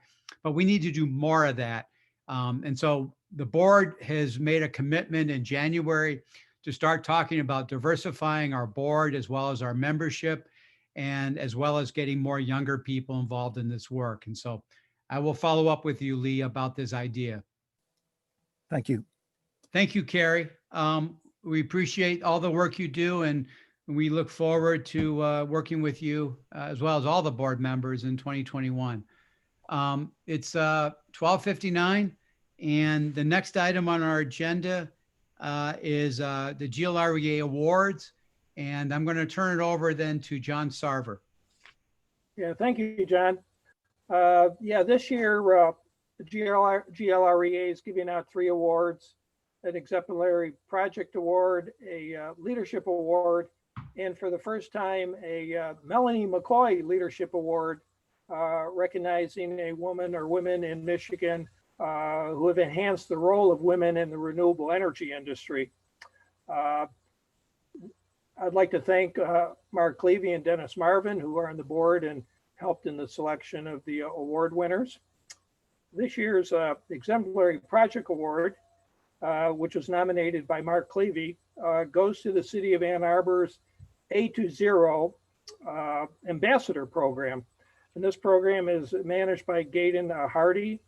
but we need to do more of that. And so the board has made a commitment in January to start talking about diversifying our board as well as our membership, and as well as getting more younger people involved in this work. And so I will follow up with you, Lee, about this idea. Thank you. Thank you, Carrie. We appreciate all the work you do, and we look forward to working with you as well as all the board members in 2021. It's 12:59, and the next item on our agenda is the GLREA Awards, and I'm going to turn it over then to John Sarver. Yeah, thank you, John. This year, the GLREA is giving out 3 awards: an Exemplary Project Award, a Leadership Award, and for the first time, a Melanie McCoy Leadership Award, recognizing a woman or women in Michigan who have enhanced the role of women in the renewable energy industry. I'd like to thank Mark Clevey and Dennis Marvin, who are on the board and helped in the selection of the award winners. this year's Exemplary Project Award, which was nominated by Mark Clevey, goes to the City of Ann Arbor's A2Zero Ambassador Program. And this program is managed by Gaydon Hardy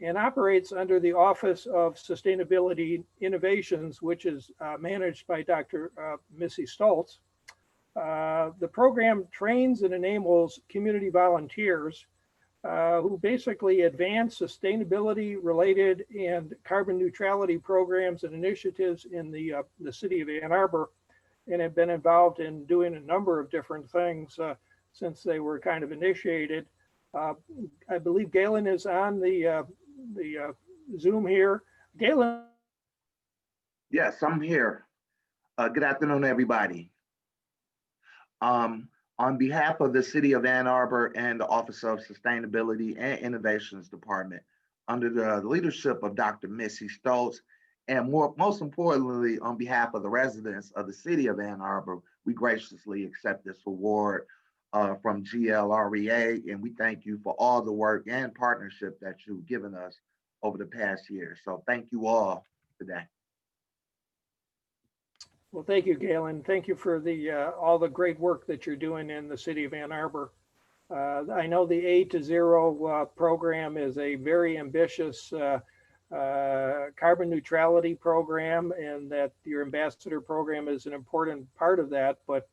and operates under the Office of Sustainability Innovations, which is managed by Dr. Missy Stoltz. The program trains and enables community volunteers who basically advance sustainability related and carbon neutrality programs and initiatives in the city of Ann Arbor, and have been involved in doing a number of different things since they were kind of initiated. I believe Galen is on the Zoom here. Galen. Yes, I'm here. Good afternoon, everybody. On behalf of the City of Ann Arbor and the Office of Sustainability and Innovations Department, under the leadership of Dr. Missy Stoltz, and most importantly, on behalf of the residents of the City of Ann Arbor, we graciously accept this award from GLREA, and we thank you for all the work and partnership that you've given us over the past year. So thank you all today. Well, thank you, Galen. Thank you for all the great work that you're doing in the city of Ann Arbor. I know the A2Zero program is a very ambitious carbon neutrality program, and that your ambassador program is an important part of that. But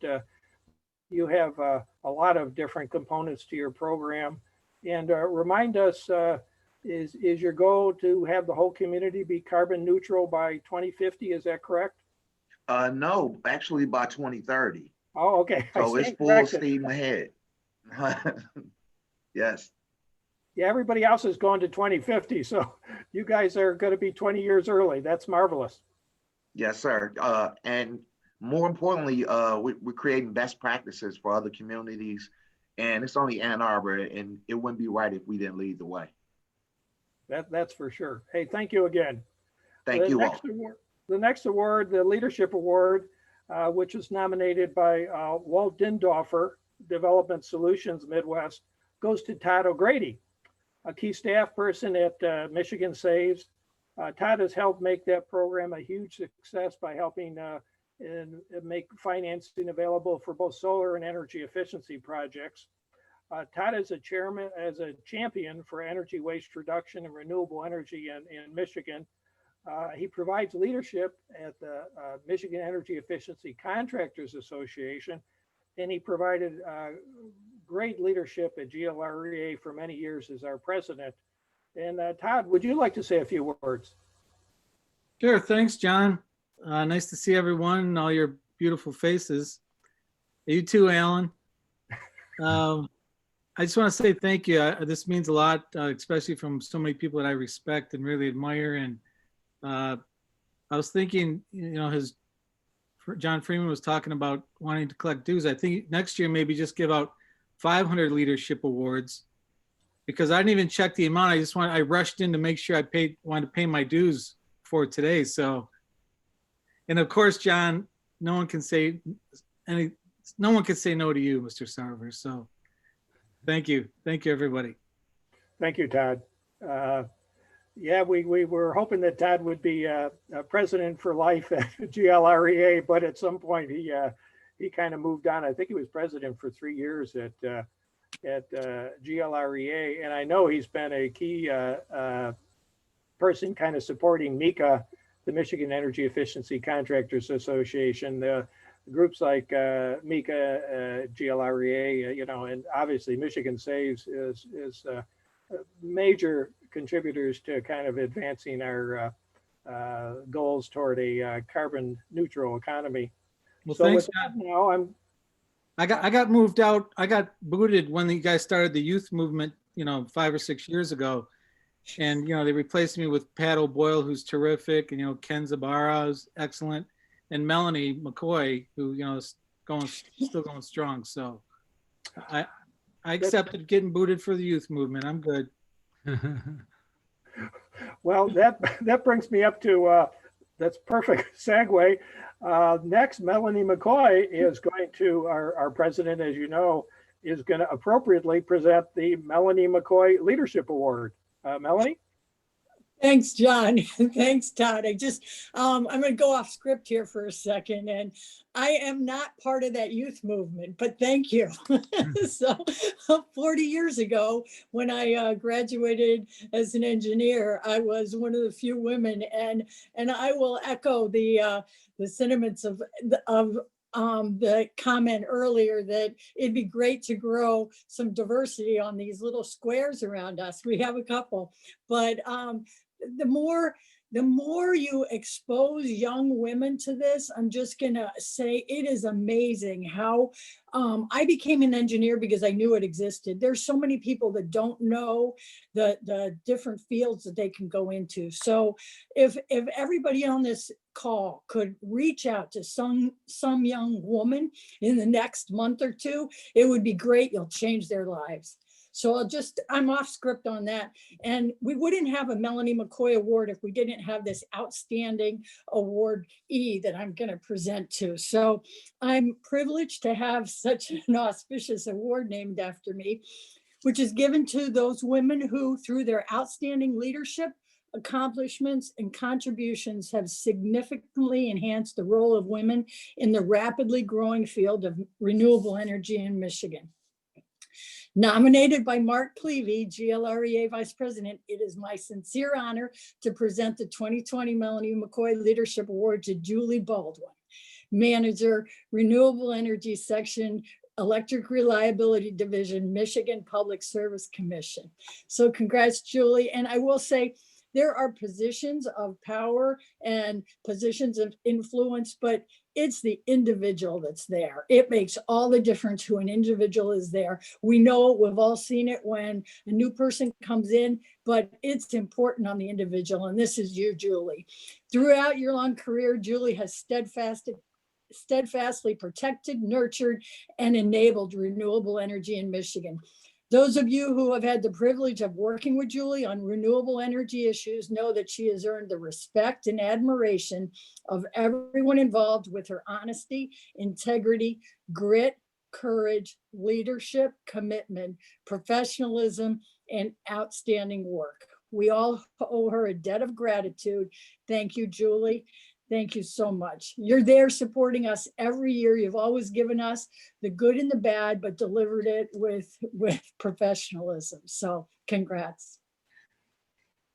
you have a lot of different components to your program. And remind us, is your goal to have the whole community be carbon neutral by 2050? Is that correct? No, actually by 2030. Oh, okay. So it's full steam ahead. Yes. Yeah, everybody else is going to 2050. So you guys are going to be 20 years early. That's marvelous. Yes, sir. And more importantly, we're creating best practices for other communities. And it's only Ann Arbor, and it wouldn't be right if we didn't lead the way. That's for sure. Hey, thank you again. Thank you all. The next award, the Leadership Award, which is nominated by Walt Dindorfer, Development Solutions Midwest, goes to Todd O'Grady, a key staff person at Michigan Saves. Todd has helped make that program a huge success by helping and make financing available for both solar and energy efficiency projects. Todd is a champion for energy waste reduction and renewable energy in Michigan. He provides leadership at the Michigan Energy Efficiency Contractors Association, and he provided great leadership at GLREA for many years as our president. And Todd, would you like to say a few words? Sure, thanks, John. Nice to see everyone and all your beautiful faces. You too, Alan. I just want to say thank you. This means a lot, especially from so many people that I respect and really admire. And I was thinking, John Freeman was talking about wanting to collect dues. I think next year maybe just give out 500 leadership awards, because I didn't even check the amount. I rushed in to make sure wanted to pay my dues for today. So, and of course, John, no one can say no to you, Mr. Sarver. So thank you, everybody. Thank you, Todd. Yeah, we were hoping that Todd would be president for life at GLREA, but at some point he kind of moved on. I think he was president for 3 years at GLREA, and I know he's been a key person kind of supporting MICA, the Michigan Energy Efficiency Contractors Association. Groups like MICA, GLREA, and obviously Michigan Saves is major contributors to kind of advancing our goals toward a carbon neutral economy. Well, so thanks, now I got moved out. I got booted when you guys started the youth movement, 5 or 6 years ago. And, they replaced me with Pat O'Boyle, who's terrific. And, Ken Zabara is excellent. And Melanie McCoy, who, is still going strong. So I accepted getting booted for the youth movement. I'm good. Well, that brings me up to, that's perfect segue. Next, Melanie McCoy is going to, our president, as you know, is going to appropriately present the Melanie McCoy Leadership Award. Melanie? Thanks, John. Thanks, Todd. I'm going to go off script here for a second. And I am not part of that youth movement, but thank you. So 40 years ago, when I graduated as an engineer, I was one of the few women, and I will echo the sentiments of the comment earlier that it'd be great to grow some diversity on these little squares around us. We have a couple, but the more you expose young women to this, I'm just gonna say it is amazing how I became an engineer because I knew it existed. There's so many people that don't know the different fields that they can go into. So if everybody on this call could reach out to some young woman in the next month or two, it would be great. You'll change their lives. So I'm off script on that. And we wouldn't have a Melanie Mccoy Award if we didn't have this outstanding awardee that I'm going to present to. So I'm privileged to have such an auspicious award named after me, which is given to those women who, through their outstanding leadership, accomplishments, and contributions, have significantly enhanced the role of women in the rapidly growing field of renewable energy in Michigan. Nominated by Mark Clevey, GLREA Vice President, it is my sincere honor to present the 2020 Melanie McCoy Leadership Award to Julie Baldwin, Manager, Renewable Energy Section, Electric Reliability Division, Michigan Public Service Commission. So congrats, Julie. And I will say, there are positions of power and positions of influence, but it's the individual that's there. It makes all the difference who an individual is there. We know, we've all seen it when a new person comes in, but it's important on the individual. And this is you, Julie. Throughout your long career, Julie has steadfastly protected, nurtured, and enabled renewable energy in Michigan. Those of you who have had the privilege of working with Julie on renewable energy issues know that she has earned the respect and admiration of everyone involved with her honesty, integrity, grit, courage, leadership, commitment, professionalism, and outstanding work. We all owe her a debt of gratitude. Thank you, Julie. Thank you so much. You're there supporting us every year. You've always given us the good and the bad, but delivered it with professionalism. So congrats.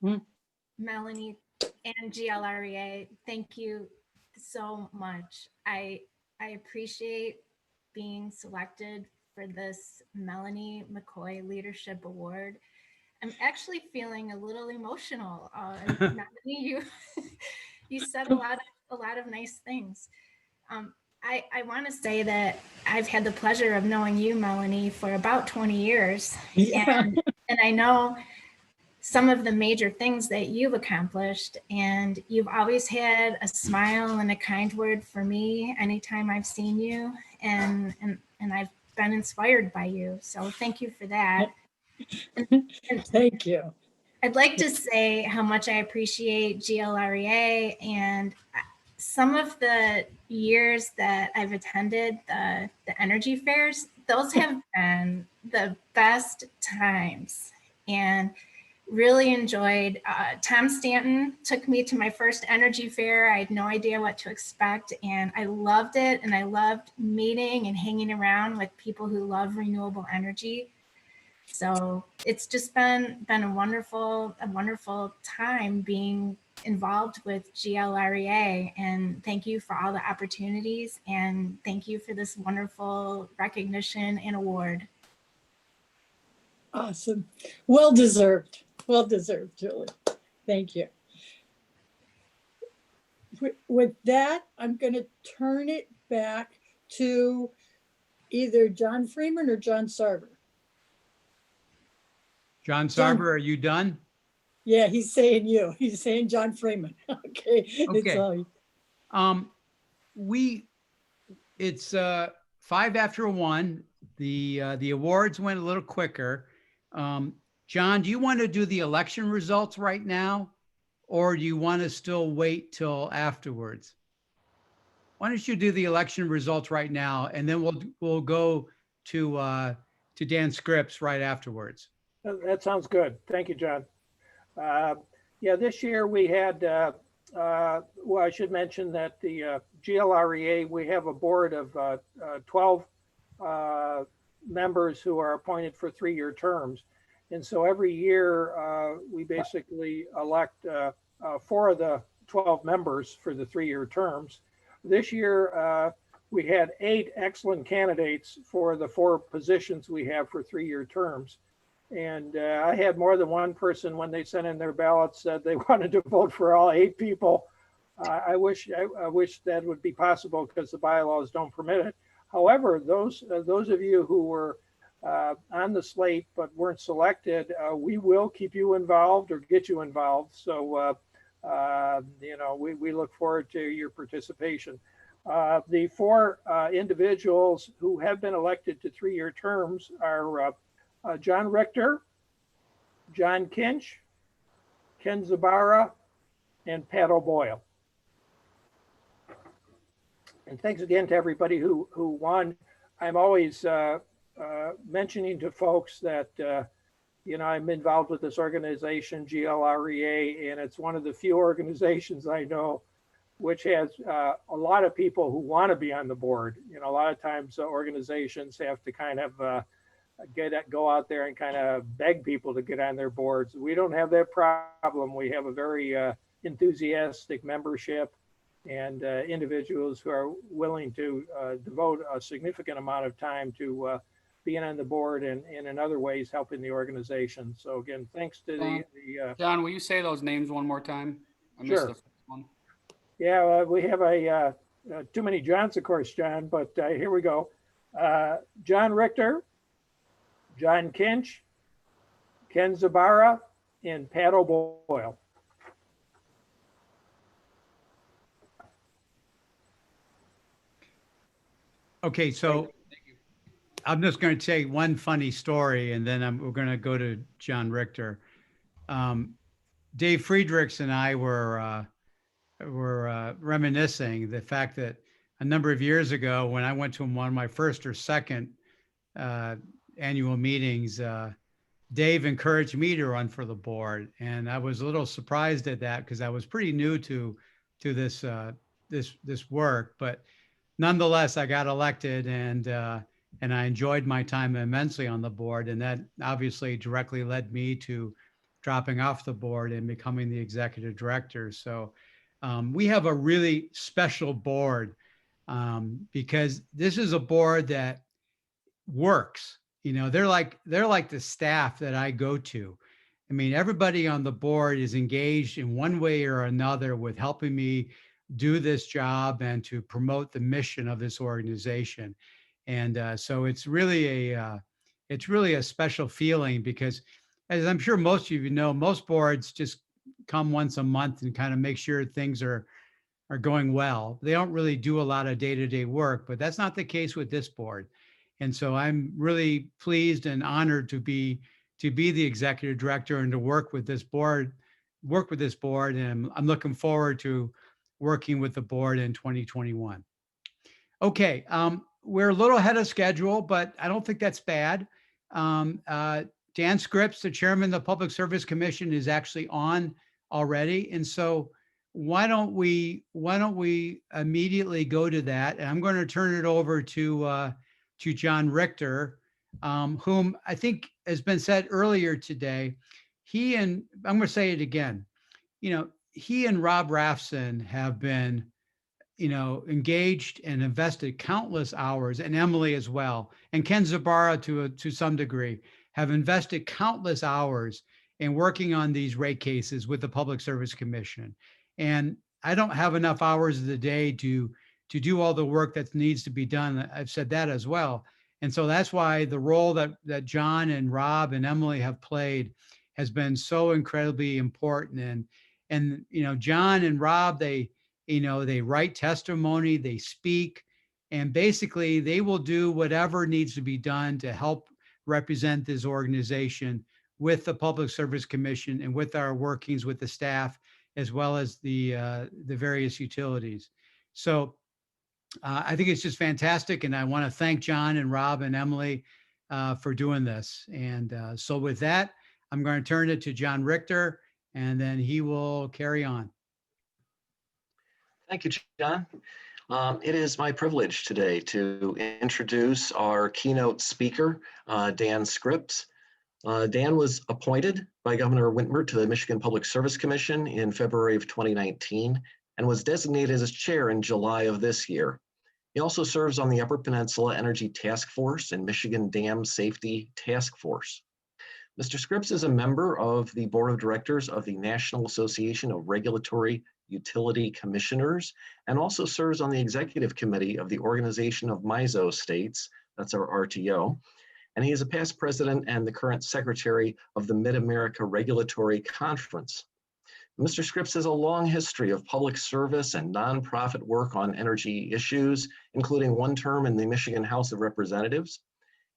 Melanie and GLREA, thank you so much. I appreciate being selected for this Melanie McCoy Leadership Award. I'm actually feeling a little emotional. Melanie, you said a lot of nice things. I want to say that I've had the pleasure of knowing you, Melanie, for about 20 years. Yeah. And I know some of the major things that you've accomplished, and you've always had a smile and a kind word for me anytime I've seen you, and I've been inspired by you. So thank you for that. And thank you. I'd like to say how much I appreciate GLREA, and some of the years that I've attended the energy fairs, those have been the best times, and really enjoyed. Tom Stanton took me to my first energy fair. I had no idea what to expect, and I loved it, and I loved meeting and hanging around with people who love renewable energy. So it's just been a wonderful time being involved with GLREA, and thank you for all the opportunities, and thank you for this wonderful recognition and award. Awesome. Well deserved, Julie. Thank you. With that, I'm going to turn it back to either John Freeman or John Sarver. John Sarver, are you done? Yeah, he's saying you. He's saying John Freeman. Okay. It's it's 5 after 1. The awards went a little quicker. John, do you want to do the election results right now, or do you want to still wait till afterwards? Why don't you do the election results right now, and then we'll go to Dan Scripps right afterwards. That sounds good. Thank you, John. Yeah, this year we had, well, I should mention that the GLREA, we have a board of 12 members who are appointed for 3-year terms. And so every year we basically elect 4 of the 12 members for the 3-year terms. This year we had 8 excellent candidates for the 4 positions we have for 3-year terms. And I had more than one person when they sent in their ballots said they wanted to vote for all 8 people. I wish that would be possible because the bylaws don't permit it. However, those of you who were on the slate but weren't selected, we will keep you involved or get you involved. So, you know, we look forward to your participation. The 4 individuals who have been elected to 3-year terms are John Richter, John Kinch, Ken Zabara, and Pat O'Boyle. And thanks again to everybody who won. I'm always mentioning to folks that, you know, I'm involved with this organization, GLREA, and it's one of the few organizations I know which has a lot of people who want to be on the board. You know, a lot of times organizations have to kind of go out there and kind of beg people to get on their boards. We don't have that problem. We have a very enthusiastic membership and individuals who are willing to devote a significant amount of time to being on the board and in other ways helping the organization. So again, thanks to the John, will you say those names one more time? I Sure. missed the first one. Yeah, we have a too many Johns, of course, John, but here we go. John Richter, John Kinch, Ken Zabara, and Pat O'Boyle. Okay, so I'm just going to say one funny story, and then we're going to go to John Richter. Dave Friedrichs and I were reminiscing the fact that a number of years ago, when I went to one of my first or second annual meetings, Dave encouraged me to run for the board, and I was a little surprised at that because I was pretty new to this this work. But nonetheless, I got elected, and I enjoyed my time immensely on the board, and that obviously directly led me to dropping off the board and becoming the executive director. So we have a really special board because this is a board that works. You know, they're like the staff that I go to. I mean, everybody on the board is engaged in one way or another with helping me do this job and to promote the mission of this organization. And so it's really a special feeling because, as I'm sure most of you know, most boards just come once a month and kind of make sure things are going well. They don't really do a lot of day-to-day work, but that's not the case with this board. And so I'm really pleased and honored to be the executive director and to work with this board. And I'm looking forward to working with the board in 2021. Okay, we're a little ahead of schedule, but I don't think that's bad. Dan Scripps, the chairman of the Public Service Commission, is actually on already. And so why don't we immediately go to that? And I'm going to turn it over to John Richter, whom I think has been said earlier today. I'm going to say it again. You know, he and Rob Rafson have been, you know, engaged and invested countless hours, and Emily as well, and Ken Zabara to some degree, have invested countless hours in working on these rate cases with the Public Service Commission. And I don't have enough hours of the day to do all the work that needs to be done. I've said that as well. And so that's why the role that John and Rob and Emily have played has been so incredibly important. And you know, John and Rob, they write testimony, they speak, and basically they will do whatever needs to be done to help represent this organization with the Public Service Commission and with our workings with the staff, as well as the various utilities. So I think it's just fantastic. And I want to thank John and Rob and Emily for doing this. And so with that, I'm going to turn it to John Richter, and then he will carry on. Thank you, John. It is my privilege today to introduce our keynote speaker, Dan Scripps. Dan was appointed by Governor Whitmer to the Michigan Public Service Commission in February of 2019 and was designated as chair in July of this year. He also serves on the Upper Peninsula Energy Task Force and Michigan Dam Safety Task Force. Mr. Scripps is a member of the Board of Directors of the National Association of Regulatory Utility Commissioners and also serves on the Executive Committee of the Organization of MISO States, that's our RTO, and he is a past president and the current secretary of the Mid-America Regulatory Conference. Mr. Scripps has a long history of public service and nonprofit work on energy issues, including one term in the Michigan House of Representatives,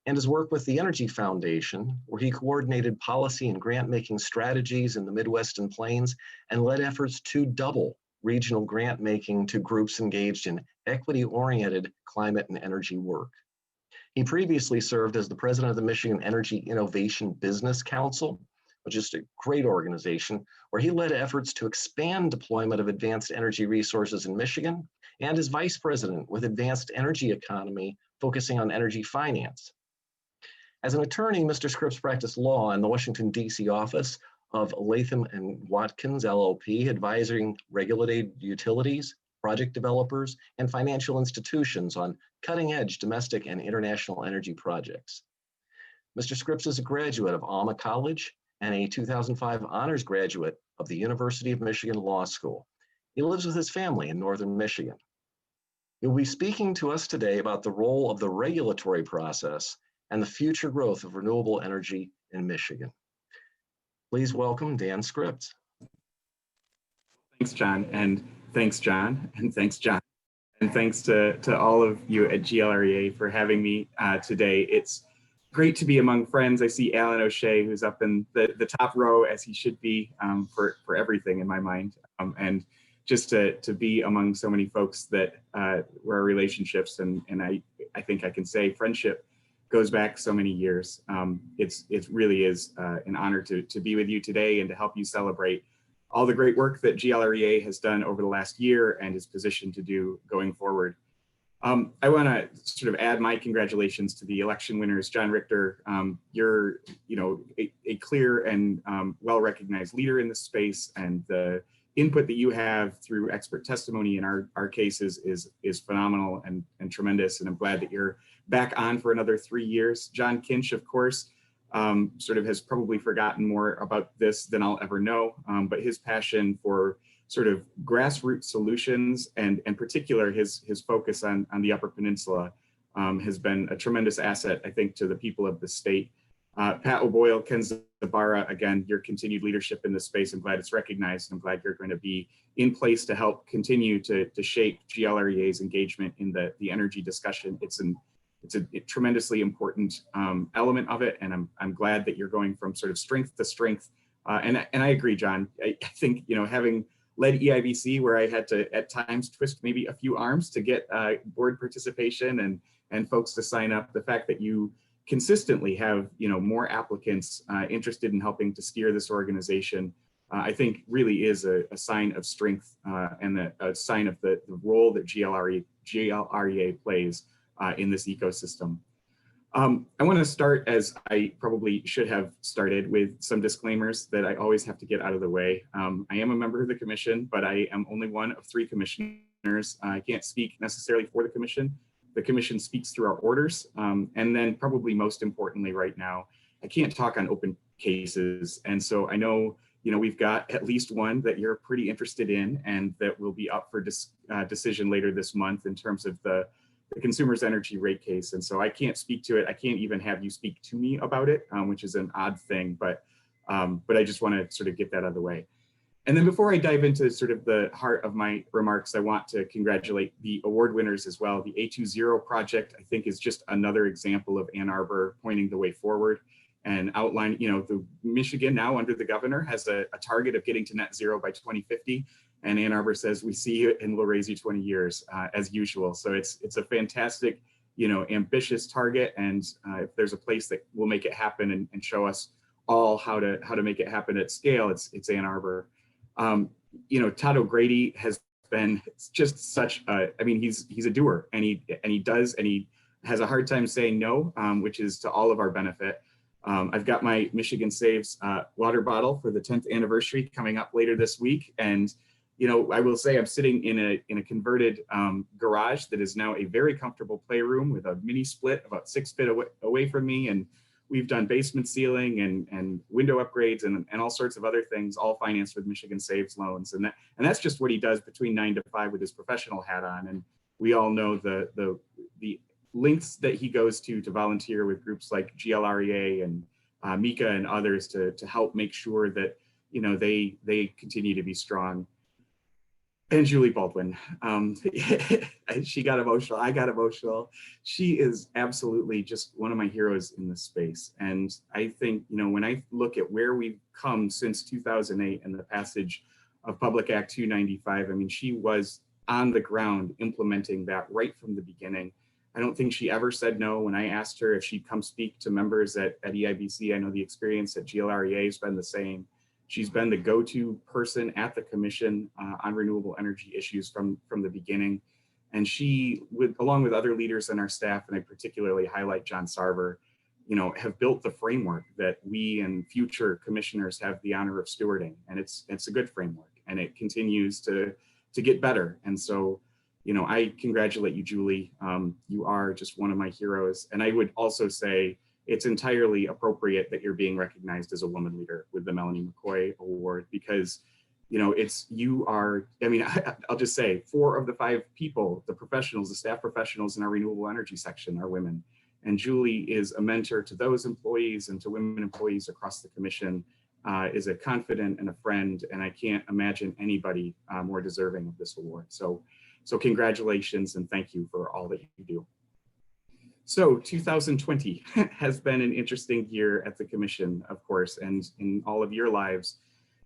and his work with the Energy Foundation, where he coordinated policy and grant-making strategies in the Midwest and Plains and led efforts to double regional grant-making to groups engaged in equity-oriented climate and energy work. He previously served as the president of the Michigan Energy Innovation Business Council, which is a great organization, where he led efforts to expand deployment of advanced energy resources in Michigan, and as vice president with Advanced Energy Economy, focusing on energy finance. As an attorney, Mr. Scripps practiced law in the Washington, D.C. office of Latham & Watkins, LLP, advising regulated utilities, project developers, and financial institutions on cutting-edge domestic and international energy projects. Mr. Scripps is a graduate of Alma College and a 2005 honors graduate of the University of Michigan Law School. He lives with his family in northern Michigan. He will be speaking to us today about the role of the regulatory process and the future growth of renewable energy in Michigan. Please welcome Dan Scripps. Thanks, John, and thanks, John, and thanks, John. And thanks to all of you at GLREA for having me today. It's great to be among friends. I see Alan O'Shea, who's up in the top row, as he should be for everything in my mind. And just to be among so many folks that were our relationships, and I think I can say friendship goes back so many years. It really is an honor to be with you today and to help you celebrate all the great work that GLREA has done over the last year and is positioned to do going forward. I want to sort of add my congratulations to the election winners. John Richter, you're a clear and well-recognized leader in this space, and the input that you have through expert testimony in our case is phenomenal and tremendous, and I'm glad that you're back on for another 3 years. John Kinch, of course, sort of has probably forgotten more about this than I'll ever know, but his passion for sort of grassroots solutions and in particular his focus on the Upper Peninsula has been a tremendous asset, I think, to the people of the state. Pat O'Boyle, Ken Zabara, again, your continued leadership in this space, I'm glad it's recognized. I'm glad you're going to be in place to help continue to shape GLREA's engagement in the energy discussion. It's a tremendously important element of it, and I'm glad that you're going from sort of strength to strength. And I agree, John. I think, having led EIBC, where I had to at times twist maybe a few arms to get board participation and folks to sign up, the fact that you consistently have more applicants interested in helping to steer this organization, I think really is a sign of strength and a sign of the role that GLREA plays in this ecosystem. I want to start, as I probably should have started, with some disclaimers that I always have to get out of the way. I am a member of the commission, but I am only one of 3 commissioners. I can't speak necessarily for the commission. The commission speaks through our orders. And then probably most importantly right now, I can't talk on open cases. And so I know, we've got at least one that you're pretty interested in and that will be up for decision later this month in terms of the consumer's energy rate case. And so I can't speak to it. I can't even have you speak to me about it, which is an odd thing, but I just want to sort of get that out of the way. And then before I dive into sort of the heart of my remarks, I want to congratulate the award winners as well. The A20 project, I think, is just another example of Ann Arbor pointing the way forward and outline, the Michigan now under the governor has a target of getting to net zero by 2050. And Ann Arbor says, we see you and we'll raise you 20 years as usual. So it's a fantastic, ambitious target. And if there's a place that will make it happen and show us all how to make it happen at scale, it's Ann Arbor. Todd O'Grady has been just such a, I mean, he's a doer, and he has a hard time saying no, which is to all of our benefit. I've got my Michigan Saves water bottle for the 10th anniversary coming up later this week. And, I will say I'm sitting in a converted garage that is now a very comfortable playroom with a mini split about 6 feet away from me. And we've done basement ceiling and window upgrades and all sorts of other things, all financed with Michigan Saves loans. And that's just what he does between 9 to 5 with his professional hat on. And we all know the lengths that he goes to volunteer with groups like GLREA and MICA and others to help make sure that they continue to be strong. And Julie Baldwin, she got emotional. I got emotional. She is absolutely just one of my heroes in this space. And I think, when I look at where we've come since 2008 and the passage of Public Act 295, I mean, she was on the ground implementing that right from the beginning. I don't think she ever said no when I asked her if she'd come speak to members at EIBC. I know the experience at GLREA has been the same. She's been the go-to person at the commission on renewable energy issues from the beginning. And she, along with other leaders in our staff, and I particularly highlight John Sarver, have built the framework that we and future commissioners have the honor of stewarding. And it's a good framework, and it continues to get better. And so, I congratulate you, Julie. You are just one of my heroes. And I would also say it's entirely appropriate that you're being recognized as a woman leader with the Melanie Mccoy Award, because, I'll just say 4 of the 5 people, the professionals, the staff professionals in our renewable energy section are women. And Julie is a mentor to those employees and to women employees across the commission, is a confidant and a friend. And I can't imagine anybody more deserving of this award. So congratulations and thank you for all that you do. So 2020 has been an interesting year at the commission, of course, and in all of your lives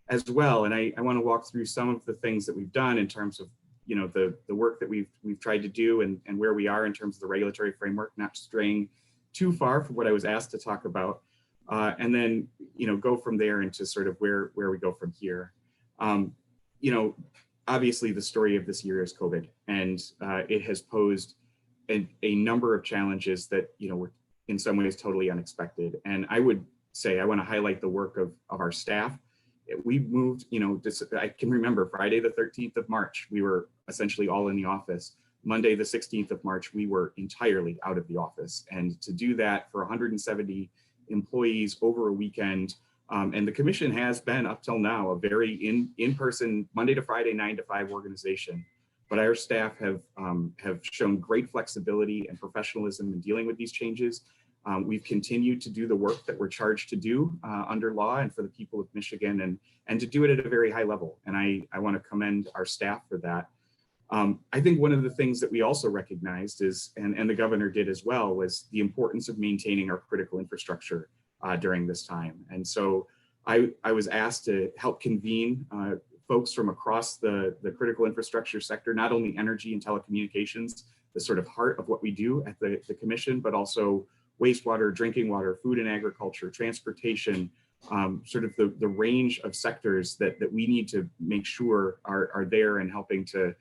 as well. And I want to walk through some of the things that we've done in terms of, the work that we've tried to do and where we are in terms of the regulatory framework, not straying too far from what I was asked to talk about. And then, go from there into sort of where we go from here. Obviously the story of this year is COVID, and it has posed a number of challenges that, were in some ways totally unexpected. And I would say, I want to highlight the work of our staff. We moved, I can remember Friday, the 13th of March, we were essentially all in the office. Monday, the 16th of March, we were entirely out of the office. And to do that for 170 employees over a weekend, and the commission has been up till now a very in-person Monday to Friday, 9 to 5 organization. But our staff have shown great flexibility and professionalism in dealing with these changes. We've continued to do the work that we're charged to do under law and for the people of Michigan, and to do it at a very high level. And I want to commend our staff for that. I think one of the things that we also recognized is, and the governor did as well, was the importance of maintaining our critical infrastructure during this time. And so I was asked to help convene folks from across the critical infrastructure sector, not only energy and telecommunications, the sort of heart of what we do at the commission, but also wastewater, drinking water, food and agriculture, transportation, sort of the range of sectors that we need to make sure are there and helping to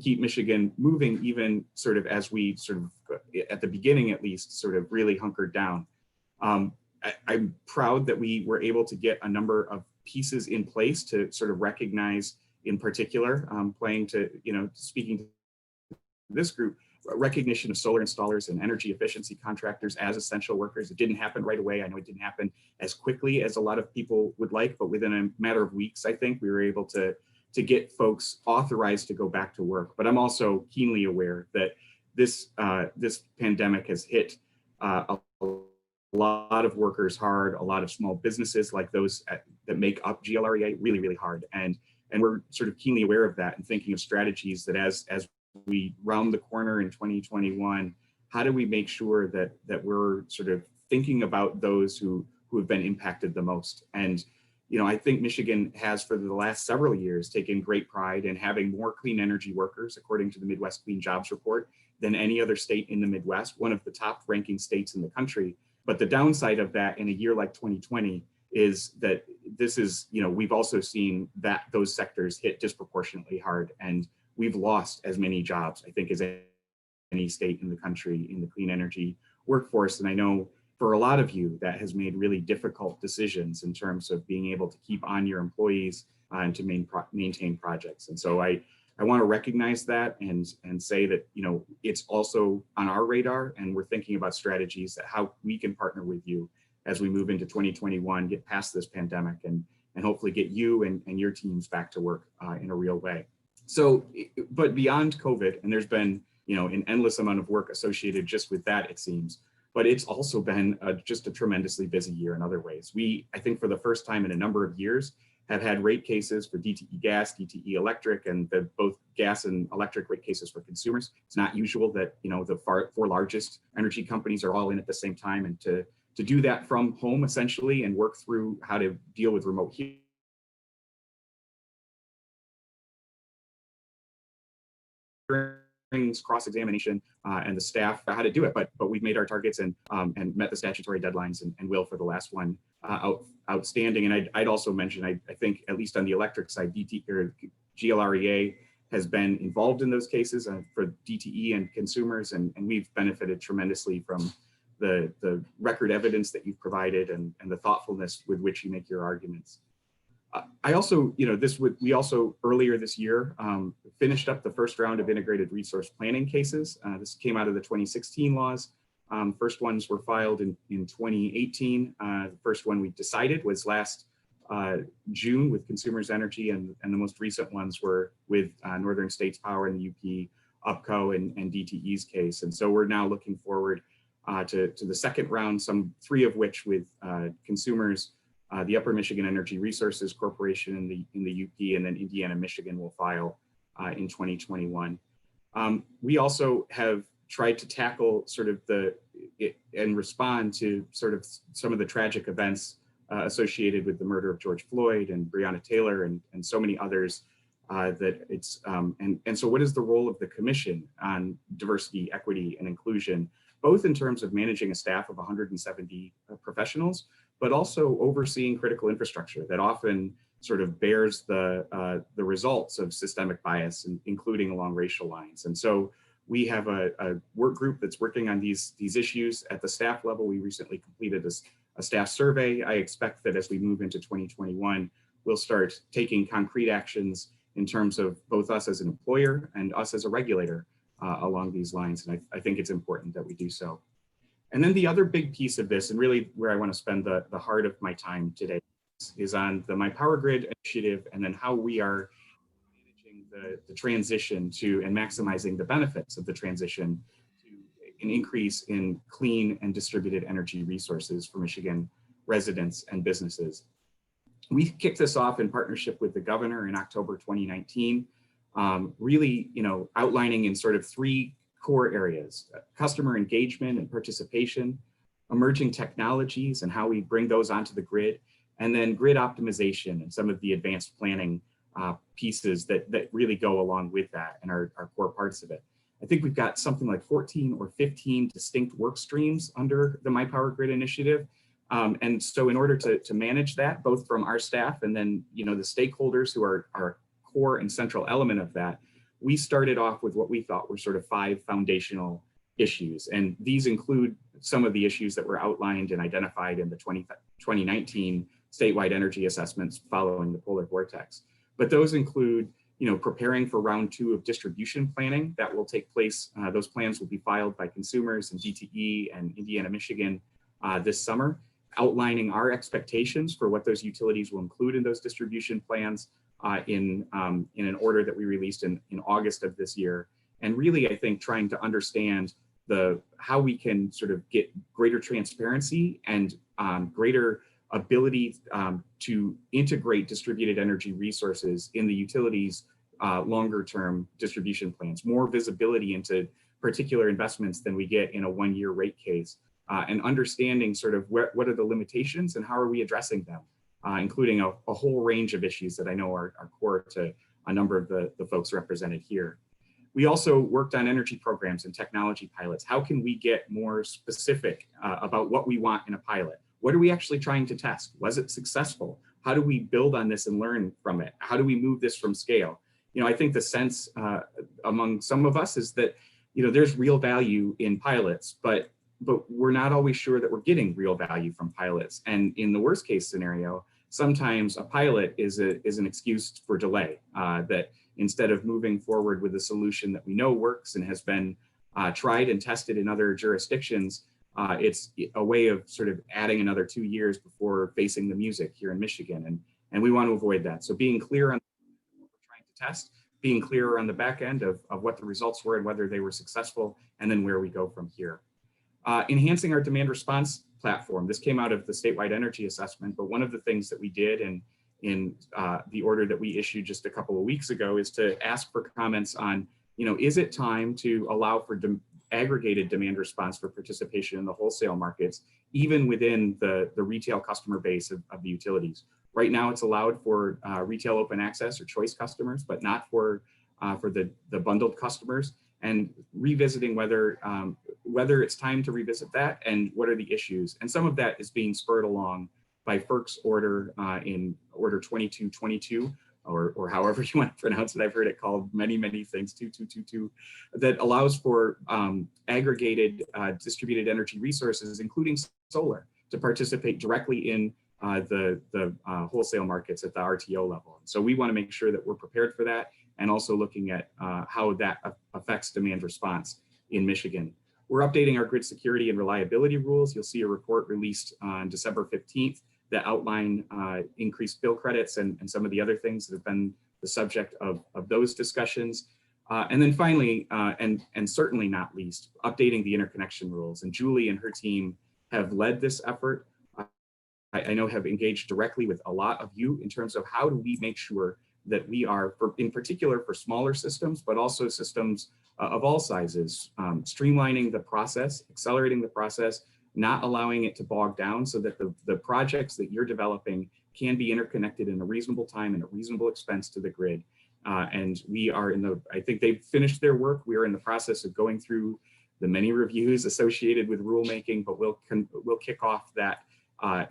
keep Michigan moving, even sort of as we sort of, at the beginning at least, sort of really hunkered down. I'm proud that we were able to get a number of pieces in place to sort of recognize, in particular, speaking to this group, recognition of solar installers and energy efficiency contractors as essential workers. It didn't happen right away. I know it didn't happen as quickly as a lot of people would like, but within a matter of weeks, I think we were able to get folks authorized to go back to work. But I'm also keenly aware that this pandemic has hit a lot of workers hard, a lot of small businesses like those that make up GLREA really, really hard. And we're sort of keenly aware of that and thinking of strategies that as we round the corner in 2021, how do we make sure that we're sort of thinking about those who have been impacted the most? And I think Michigan has, for the last several years, taken great pride in having more clean energy workers, according to the Midwest Clean Jobs Report, than any other state in the Midwest, one of the top ranking states in the country. But the downside of that in a year like 2020 is that this is, we've also seen that those sectors hit disproportionately hard, and we've lost as many jobs, I think, as any state in the country in the clean energy workforce. And I know for a lot of you that has made really difficult decisions in terms of being able to keep on your employees and to maintain projects. And so I want to recognize that and say that, it's also on our radar, and we're thinking about strategies that how we can partner with you as we move into 2021, get past this pandemic, and hopefully get you and your teams back to work in a real way. So, but beyond COVID, and there's been, an endless amount of work associated just with that, it seems, but it's also been just a tremendously busy year in other ways. We, I think for the first time in a number of years, have had rate cases for DTE gas, DTE electric, and both gas and electric rate cases for consumers. It's not usual that, the four largest energy companies are all in at the same time, and to do that from home essentially and work through how to deal with remote hearings, cross-examination, and the staff how to do it. But we've made our targets and met the statutory deadlines and will for the last one outstanding. And I'd also mention, I think at least on the electric side, GLREA has been involved in those cases for DTE and consumers, and we've benefited tremendously from the record evidence that you've provided and the thoughtfulness with which you make your arguments. I also, we also earlier this year finished up the first round of integrated resource planning cases. This came out of the 2016 laws. First ones were filed in 2018. The first one we decided was last June with Consumers Energy, and the most recent ones were with Northern States Power and the UP, UPCO, and DTE's case. And so we're now looking forward to the second round, three of which with consumers, the Upper Michigan Energy Resources Corporation in the UP, and then Indiana, Michigan will file in 2021. We also have tried to tackle and respond to sort of some of the tragic events associated with the murder of George Floyd and Breonna Taylor and so many others. So what is the role of the Commission on diversity, equity, and inclusion, both in terms of managing a staff of 170 professionals, but also overseeing critical infrastructure that often sort of bears the results of systemic bias, including along racial lines. And so we have a work group that's working on these issues at the staff level. We recently completed a staff survey. I expect that as we move into 2021, we'll start taking concrete actions in terms of both us as an employer and us as a regulator along these lines. And I think it's important that we do so. And then the other big piece of this, and really where I want to spend the heart of my time today, is on the Microgrid initiative, and then how we are managing the transition to and maximizing the benefits of the transition to an increase in clean and distributed energy resources for Michigan residents and businesses. We kicked this off in partnership with the governor in October 2019, really, outlining in sort of three core areas: customer engagement and participation, emerging technologies and how we bring those onto the grid, and then grid optimization and some of the advanced planning pieces that really go along with that and are core parts of it. I think we've got something like 14 or 15 distinct work streams under the MyPowerGrid initiative. And so in order to manage that, both from our staff and then the stakeholders who are our core and central element of that, we started off with what we thought were sort of 5 foundational issues. And these include some of the issues that were outlined and identified in the 2019 statewide energy assessments following the polar vortex. But those include, preparing for round 2 of distribution planning that will take place. Those plans will be filed by consumers and DTE and Indiana, Michigan this summer, outlining our expectations for what those utilities will include in those distribution plans in an order that we released in August of this year. And really, I think, trying to understand how we can sort of get greater transparency and greater ability to integrate distributed energy resources in the utilities' longer term distribution plans, more visibility into particular investments than we get in a 1-year rate case, and understanding sort of what are the limitations and how are we addressing them, including a whole range of issues that I know are core to a number of the folks represented here. We also worked on energy programs and technology pilots. How can we get more specific about what we want in a pilot? what are we actually trying to test? Was it successful? How do we build on this and learn from it? How do we move this from scale? I think the sense among some of us is that, there's real value in pilots, but we're not always sure that we're getting real value from pilots. And in the worst case scenario, sometimes a pilot is an excuse for delay, that instead of moving forward with a solution that we know works and has been tried and tested in other jurisdictions, it's a way of sort of adding another 2 years before facing the music here in Michigan. And we want to avoid that. So being clear on what we're trying to test, being clearer on the back end of what the results were and whether they were successful, and then where we go from here. Enhancing our demand response platform. This came out of the statewide energy assessment, but one of the things that we did in the order that we issued just a couple of weeks ago is to ask for comments on, is it time to allow for aggregated demand response for participation in the wholesale markets, even within the retail customer base of the utilities. Right now, it's allowed for retail open access or choice customers, but not for the bundled customers. And revisiting whether it's time to revisit that and what are the issues. And some of that is being spurred along by FERC's order in Order 2222, or however you want to pronounce it. I've heard it called many, many things, 2222, that allows for aggregated distributed energy resources, including solar, to participate directly in the wholesale markets at the RTO level. So we want to make sure that we're prepared for that, and also looking at how that affects demand response in Michigan. We're updating our grid security and reliability rules. You'll see a report released on December 15th that outline increased bill credits and some of the other things that have been the subject of those discussions. And then finally, and certainly not least, updating the interconnection rules. And Julie and her team have led this effort. I know have engaged directly with a lot of you in terms of how do we make sure that we are, in particular for smaller systems, but also systems of all sizes, streamlining the process, accelerating the process, not allowing it to bog down, so that the projects that you're developing can be interconnected in a reasonable time and a reasonable expense to the grid. And we are I think they've finished their work. We are in the process of going through the many reviews associated with rulemaking, but we'll kick off that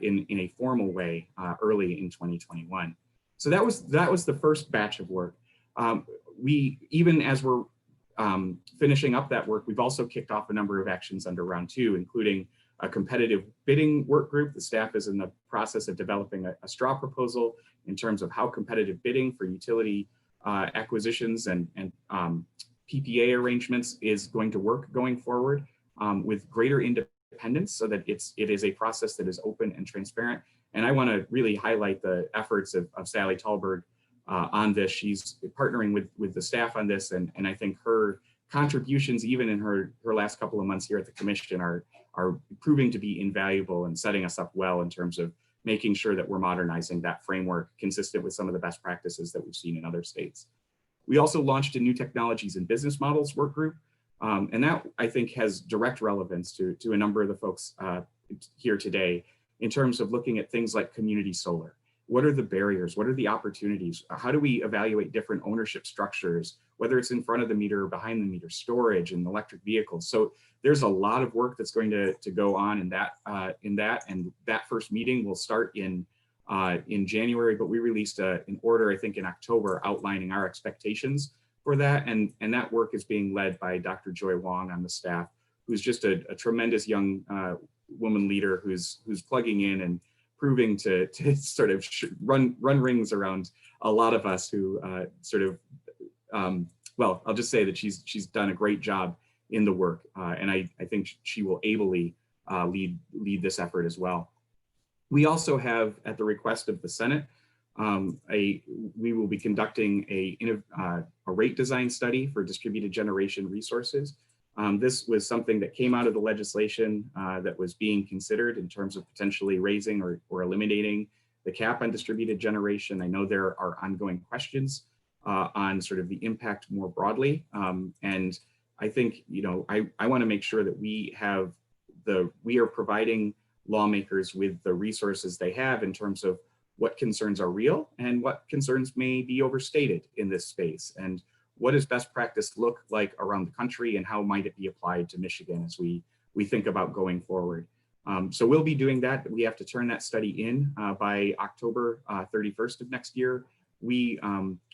in a formal way early in 2021. So that was the first batch of work. Even as we're finishing up that work, we've also kicked off a number of actions under round 2, including a competitive bidding work group. The staff is in the process of developing a straw proposal in terms of how competitive bidding for utility acquisitions and PPA arrangements is going to work going forward with greater independence, so that it is a process that is open and transparent. And I want to really highlight the efforts of Sally Talberg on this. She's partnering with the staff on this, and I think her contributions, even in her last couple of months here at the commission, are proving to be invaluable and setting us up well in terms of making sure that we're modernizing that framework consistent with some of the best practices that we've seen in other states. We also launched a new technologies and business models work group, and that I think has direct relevance to a number of the folks here today in terms of looking at things like community solar. What are the barriers? What are the opportunities? How do we evaluate different ownership structures, whether it's in front of the meter or behind the meter, storage and electric vehicles? So there's a lot of work that's going to go on in that, and that first meeting will start in January, but we released an order, I think in October, outlining our expectations for that. And that work is being led by Dr. Joy Wong on the staff, who's just a tremendous young woman leader who's plugging in and proving to sort of run rings around a lot of us who well, I'll just say that she's done a great job in the work, and I think she will ably lead this effort as well. We also have, at the request of the Senate, we will be conducting a rate design study for distributed generation resources. This was something that came out of the legislation that was being considered in terms of potentially raising or eliminating the cap on distributed generation. I know there are ongoing questions on sort of the impact more broadly. And I think, I want to make sure that we are providing lawmakers with the resources they have in terms of what concerns are real and what concerns may be overstated in this space. And what does best practice look like around the country, and how might it be applied to Michigan as we think about going forward? So we'll be doing that. We have to turn that study in by October 31st of next year. We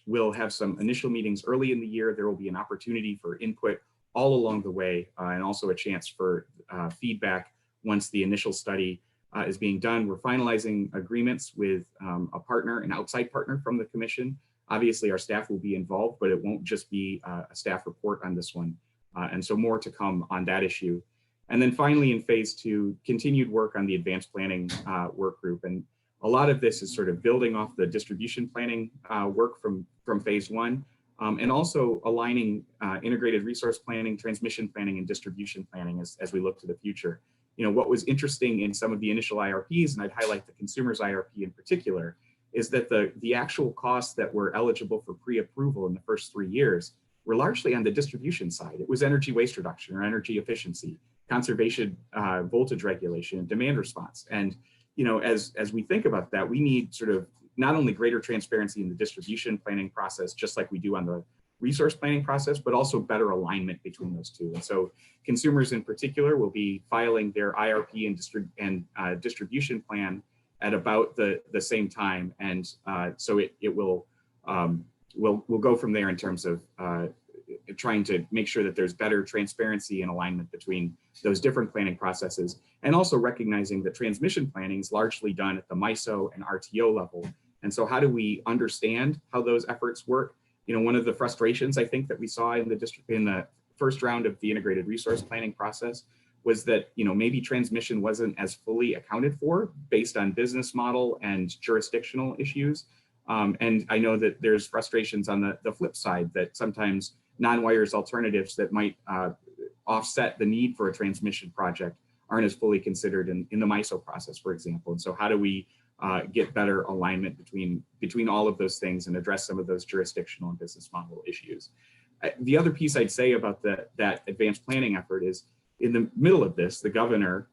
will have some initial meetings early in the year. There will be an opportunity for input all along the way, and also a chance for feedback once the initial study is being done. We're finalizing agreements with a partner, an outside partner from the commission. Obviously, our staff will be involved, but it won't just be a staff report on this one. And so more to come on that issue. And then finally, in phase 2, continued work on the advanced planning work group. And a lot of this is sort of building off the distribution planning work from phase 1, and also aligning integrated resource planning, transmission planning, and distribution planning as we look to the future. You know, what was interesting in some of the initial IRPs, and I'd highlight the consumer's IRP in particular, is that the actual costs that were eligible for pre-approval in the first 3 years were largely on the distribution side. It was energy waste reduction or energy efficiency, conservation, voltage regulation, and demand response. And you know, as we think about that, we need sort of not only greater transparency in the distribution planning process, just like we do on the resource planning process, but also better alignment between those two. And so consumers in particular will be filing their IRP and distribution plan at about the same time. And so it will we'll go from there in terms of trying to make sure that there's better transparency and alignment between those different planning processes, and also recognizing that transmission planning is largely done at the MISO and RTO level. And so how do we understand how those efforts work? You know, one of the frustrations I think that we saw in the first round of the integrated resource planning process was that, you know, maybe transmission wasn't as fully accounted for based on business model and jurisdictional issues. And I know that there's frustrations on the flip side that sometimes non-wires alternatives that might offset the need for a transmission project aren't as fully considered in the MISO process, for example. And so how do we get better alignment between all of those things and address some of those jurisdictional and business model issues? The other piece I'd say about that advanced planning effort is in the middle of this, the governor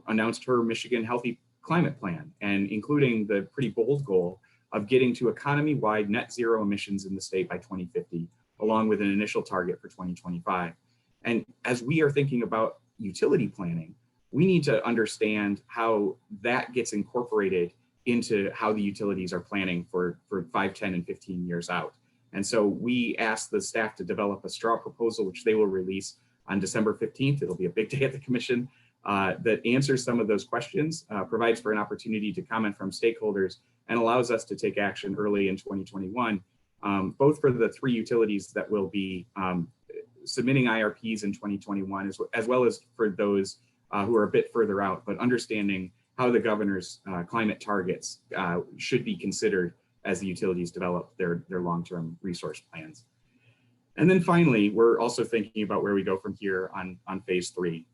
announced her Michigan Healthy Climate Plan, and including the pretty bold goal of getting to economy-wide net zero emissions in the state by 2050, along with an initial target for 2025. And as we are thinking about utility planning, we need to understand how that gets incorporated into how the utilities are planning for 5, 10, and 15 years out. And so we asked the staff to develop a straw proposal, which they will release on December 15th. It'll be a big day at the commission that answers some of those questions, provides for an opportunity to comment from stakeholders, and allows us to take action early in 2021, both for the 3 utilities that will be submitting IRPs in 2021, as well as for those who are a bit further out, but understanding how the governor's climate targets should be considered as the utilities develop their long-term resource plans. And then finally, we're also thinking about where we go from here on phase 3.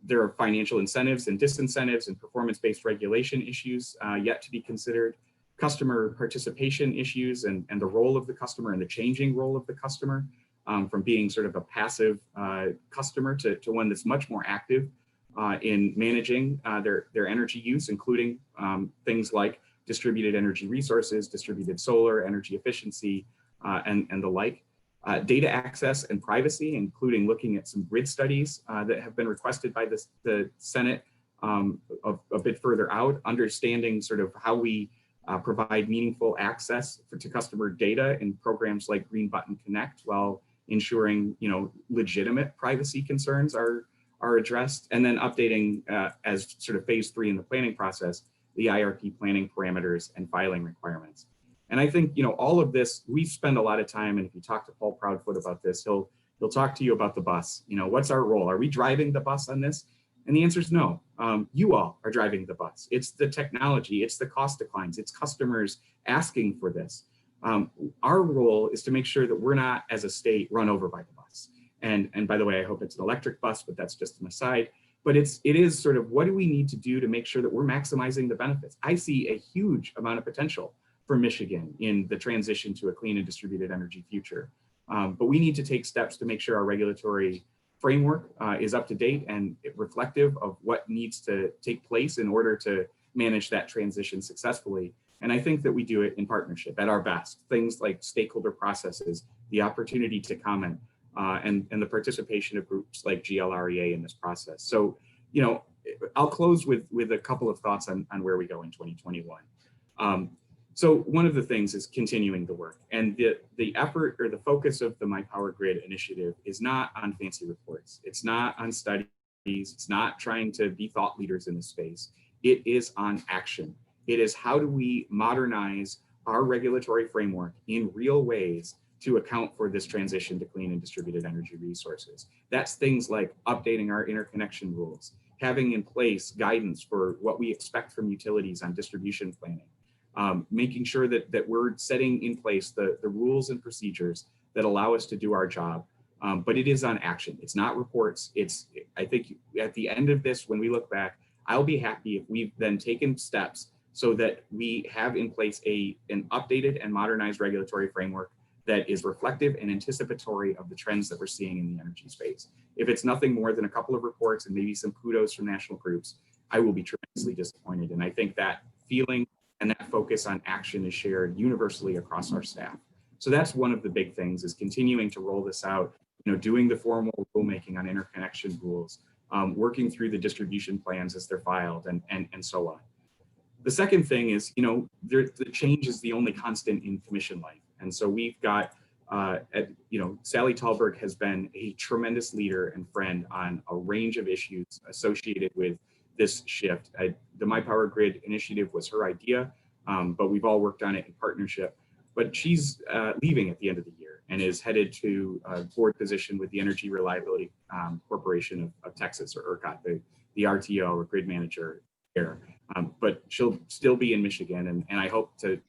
There are financial incentives and disincentives and performance-based regulation issues yet to be considered, customer participation issues and the role of the customer and the changing role of the customer from being sort of a passive customer to one that's much more active in managing their energy use, including things like distributed energy resources, distributed solar, energy efficiency, and the like. Data access and privacy, including looking at some grid studies that have been requested by the Senate a bit further out, understanding sort of how we provide meaningful access to customer data in programs like Green Button Connect, while ensuring, you know, legitimate privacy concerns are addressed, and then updating as sort of phase 3 in the planning process, the IRP planning parameters and filing requirements. And I think, you know, all of this, we spend a lot of time, and if you talk to Paul Proudfoot about this, he'll talk to you about the bus. You know, what's our role? Are we driving the bus on this? And the answer is no. You all are driving the bus. It's the technology, it's the cost declines, it's customers asking for this. Our role is to make sure that we're not, as a state, run over by the bus. And by the way, I hope it's an electric bus, but that's just an aside. But it is sort of, what do we need to do to make sure that we're maximizing the benefits? I see a huge amount of potential for Michigan in the transition to a clean and distributed energy future. But we need to take steps to make sure our regulatory framework is up to date and reflective of what needs to take place in order to manage that transition successfully. And I think that we do it in partnership at our best. Things like stakeholder processes, the opportunity to comment, and the participation of groups like GLREA in this process. So, you know, I'll close with a couple of thoughts on where we go in 2021. So one of the things is continuing the work, and the effort or the focus of the My Power Grid initiative is not on fancy reports. It's not on studies. It's not trying to be thought leaders in this space. It is on action. It is how do we modernize our regulatory framework in real ways to account for this transition to clean and distributed energy resources. That's things like updating our interconnection rules, having in place guidance for what we expect from utilities on distribution planning, making sure that we're setting in place the rules and procedures that allow us to do our job. But it is on action. It's not reports. I think at the end of this, when we look back, I'll be happy if we've then taken steps so that we have in place an updated and modernized regulatory framework that is reflective and anticipatory of the trends that we're seeing in the energy space. If it's nothing more than a couple of reports and maybe some kudos from national groups, I will be tremendously disappointed. And I think that feeling and that focus on action is shared universally across our staff. So that's one of the big things, is continuing to roll this out, doing the formal rulemaking on interconnection rules, working through the distribution plans as they're filed, and so on. The second thing is, the change is the only constant in commission life. And so we've got, Sally Tallberg has been a tremendous leader and friend on a range of issues associated with this shift. The My Power Grid initiative was her idea, but we've all worked on it in partnership. But she's leaving at the end of the year and is headed to a board position with the Energy Reliability Corporation of Texas, or ERCOT, the RTO or grid manager there. But she'll still be in Michigan, and I hope to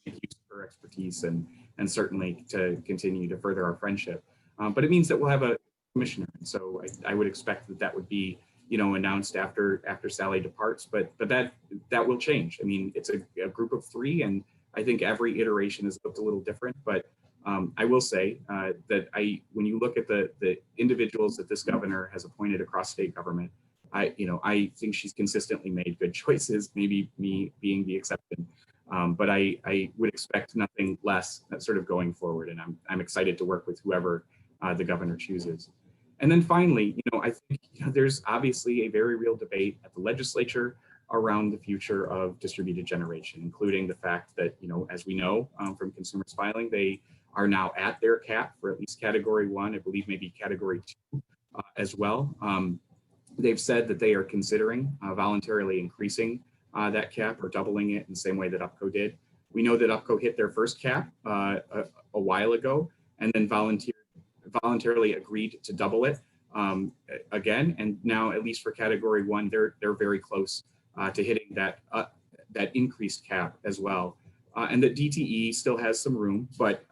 use her expertise and certainly to continue to further our friendship. But it means that we'll have a commissioner. And so I would expect that would be, announced after Sally departs, but that will change. I mean, it's a group of three, and I think every iteration has looked a little different, but I will say that when you look at the individuals that this governor has appointed across state government, I think she's consistently made good choices, maybe me being the exception. But I would expect nothing less sort of going forward, and I'm excited to work with whoever the governor chooses. And then finally, I think there's obviously a very real debate at the legislature around the future of distributed generation, including the fact that, as we know from consumers filing, they are now at their cap for at least category 1, I believe maybe category 2 as well. They've said that they are considering voluntarily increasing that cap or doubling it in the same way that UPCO did. We know that UPCO hit their first cap a while ago and then voluntarily agreed to double it again. And now, at least for category 1, they're very close to hitting that increased cap as well. And that DTE still has some room, but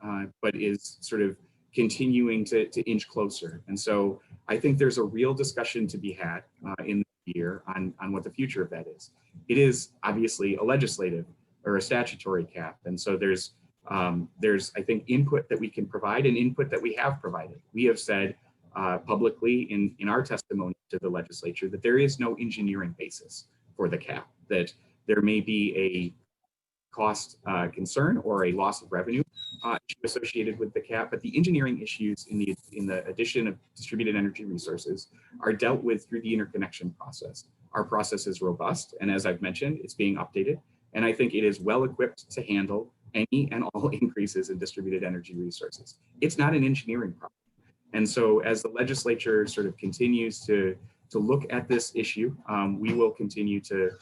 is sort of continuing to inch closer. And so I think there's a real discussion to be had in the year on what the future of that is. It is obviously a legislative or a statutory cap. And so there's I think input that we can provide and input that we have provided. We have said publicly in our testimony to the legislature that there is no engineering basis for the cap, that there may be a cost concern or a loss of revenue associated with the cap, but the engineering issues in the addition of distributed energy resources are dealt with through the interconnection process. Our process is robust, and as I've mentioned, it's being updated, and I think it is well equipped to handle any and all increases in distributed energy resources. It's not an engineering problem. And so as the legislature sort of continues to look at this issue, we will continue to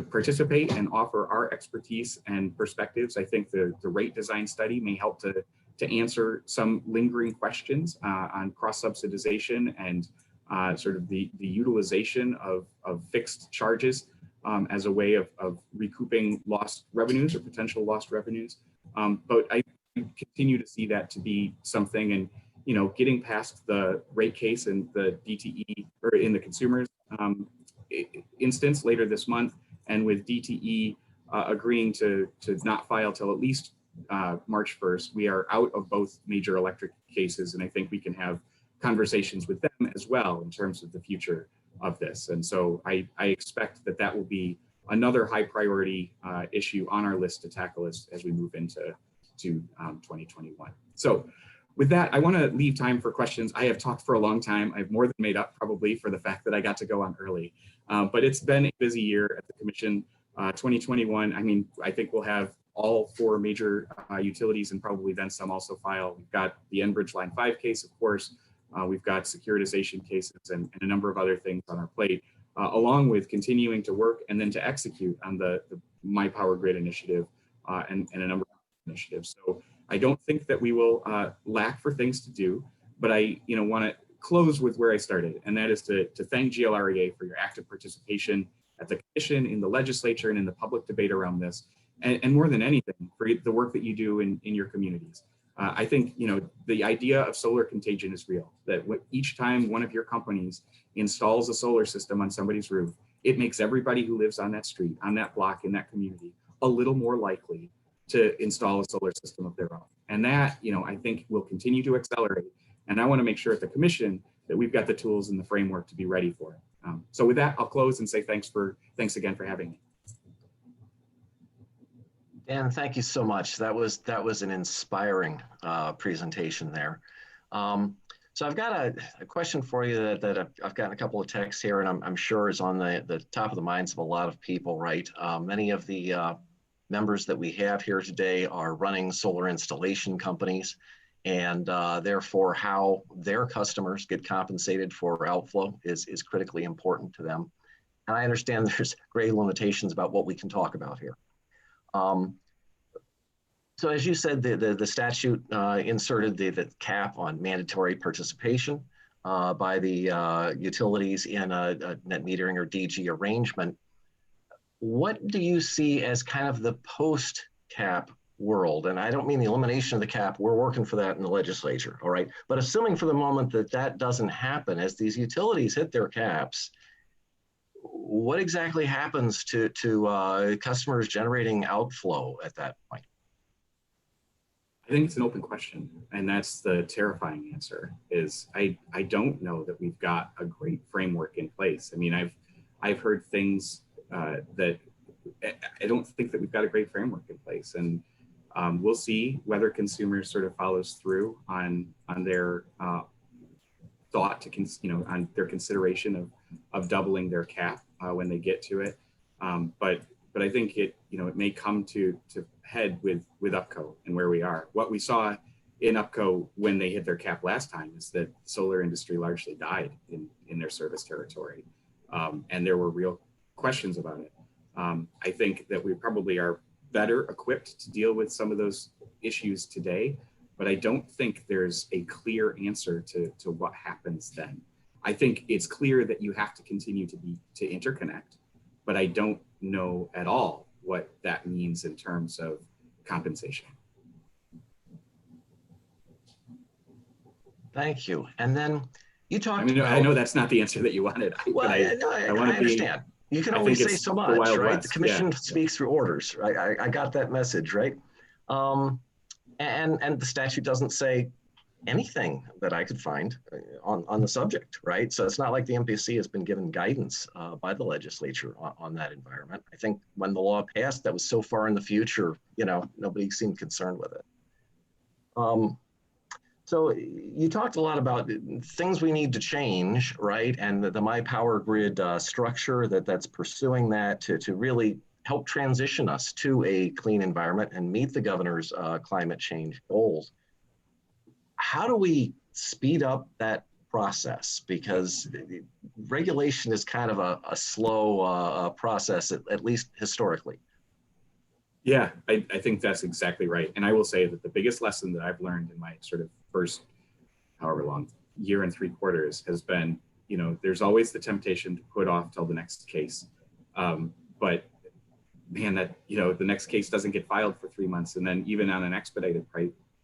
participate and offer our expertise and perspectives. I think the rate design study may help to answer some lingering questions on cross-subsidization and sort of the utilization of fixed charges as a way of recouping lost revenues or potential lost revenues. But I continue to see that to be something, and getting past the rate case and the DTE or in the consumers instance later this month, and with DTE agreeing to not file till at least March 1st, we are out of both major electric cases, and I think we can have conversations with them as well in terms of the future of this. And so I expect that will be another high priority issue on our list to tackle as we move into 2021. So With that, I want to leave time for questions. I have talked for a long time. I've more than made up probably for the fact that I got to go on early. But it's been a busy year at the Commission. 2021, I mean, I think we'll have all 4 major utilities and probably then some also file. We've got the Enbridge Line 5 case, of course. We've got securitization cases and a number of other things on our plate, along with continuing to work and then to execute on the My Power Grid initiative and a number of initiatives. So I don't think that we will lack for things to do, but I want to close with where I started, and that is to thank GLREA for your active participation at the Commission, in the legislature, and in the public debate around this, and more than anything, for the work that you do in your communities. I think the idea of solar contagion is real, that each time one of your companies installs a solar system on somebody's roof, it makes everybody who lives on that street, on that block, in that community, a little more likely to install a solar system of their own. And that, I think will continue to accelerate. And I want to make sure at the Commission that we've got the tools and the framework to be ready for it. So with that, I'll close and say thanks again for having me. Dan, thank you so much. That was an inspiring presentation there. So I've got a question for you that I've gotten a couple of texts here, and I'm sure is on the top of the minds of a lot of people, right? Many of the members that we have here today are running solar installation companies, and therefore how their customers get compensated for outflow is critically important to them. And I understand there's great limitations about what we can talk about here. So as you said, the statute inserted the cap on mandatory participation by the utilities in a net metering or DG arrangement. What do you see as kind of the post-cap world? And I don't mean the elimination of the cap. We're working for that in the legislature, all right? But assuming for the moment that doesn't happen, as these utilities hit their caps, what exactly happens to customers generating outflow at that point? I think it's an open question, and that's the terrifying answer. Is I don't know that we've got a great framework in place. I mean, I've heard things that I don't think that we've got a great framework in place, and we'll see whether consumers sort of follows through on their thought to on their consideration of doubling their cap when they get to it. But I think it may come to head with UPCO and where we are. What we saw in UPCO when they hit their cap last time is that the solar industry largely died in their service territory. And there were real questions about it. I think that we probably are better equipped to deal with some of those issues today, but I don't think there's a clear answer to what happens then. I think it's clear that you have to continue to interconnect, but I don't know at all what that means in terms of compensation. Thank you. And then you talked about, I know that's not the answer that you wanted. Well, I understand. You can only say so much, right? The Commission speaks through orders. Right? I got that message, right? And the statute doesn't say anything that I could find on the subject, right? So it's not like the MPC has been given guidance by the legislature on that environment. I think when the law passed, that was so far in the future, nobody seemed concerned with it. So you talked a lot about things we need to change, right? And the My Power Grid structure that's pursuing that to really help transition us to a clean environment and meet the governor's climate change goals. How do we speed up that process? Because regulation is kind of a slow process, at least historically. Yeah, I think that's exactly right. And I will say that the biggest lesson that I've learned in my sort of first, however long, year and 3 quarters has been, there's always the temptation to put off till the next case. But man, that, the next case doesn't get filed for 3 months. And then even on an expedited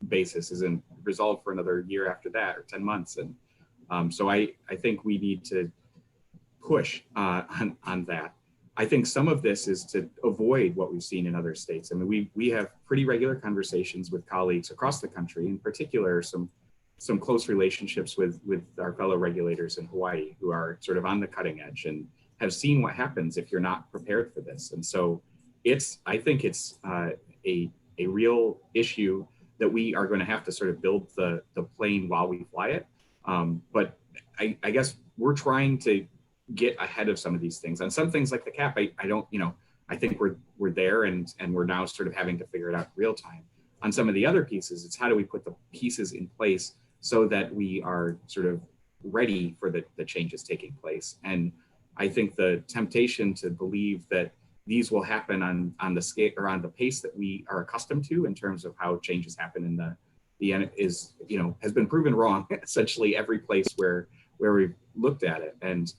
basis isn't resolved for another year after that, or 10 months. And so I think we need to push on that. I think some of this is to avoid what we've seen in other states. I mean, we have pretty regular conversations with colleagues across the country, in particular, some close relationships with our fellow regulators in Hawaii who are sort of on the cutting edge and have seen what happens if you're not prepared for this. And so I think it's a real issue that we are going to have to sort of build the plane while we fly it. But I guess we're trying to get ahead of some of these things. On some things like the cap, I don't, I think we're there and we're now sort of having to figure it out in real time. On some of the other pieces, it's how do we put the pieces in place so that we are sort of ready for the changes taking place. And I think the temptation to believe that these will happen on the scale or on the pace that we are accustomed to in terms of how changes happen in the end is, has been proven wrong essentially every place where we've looked at it. And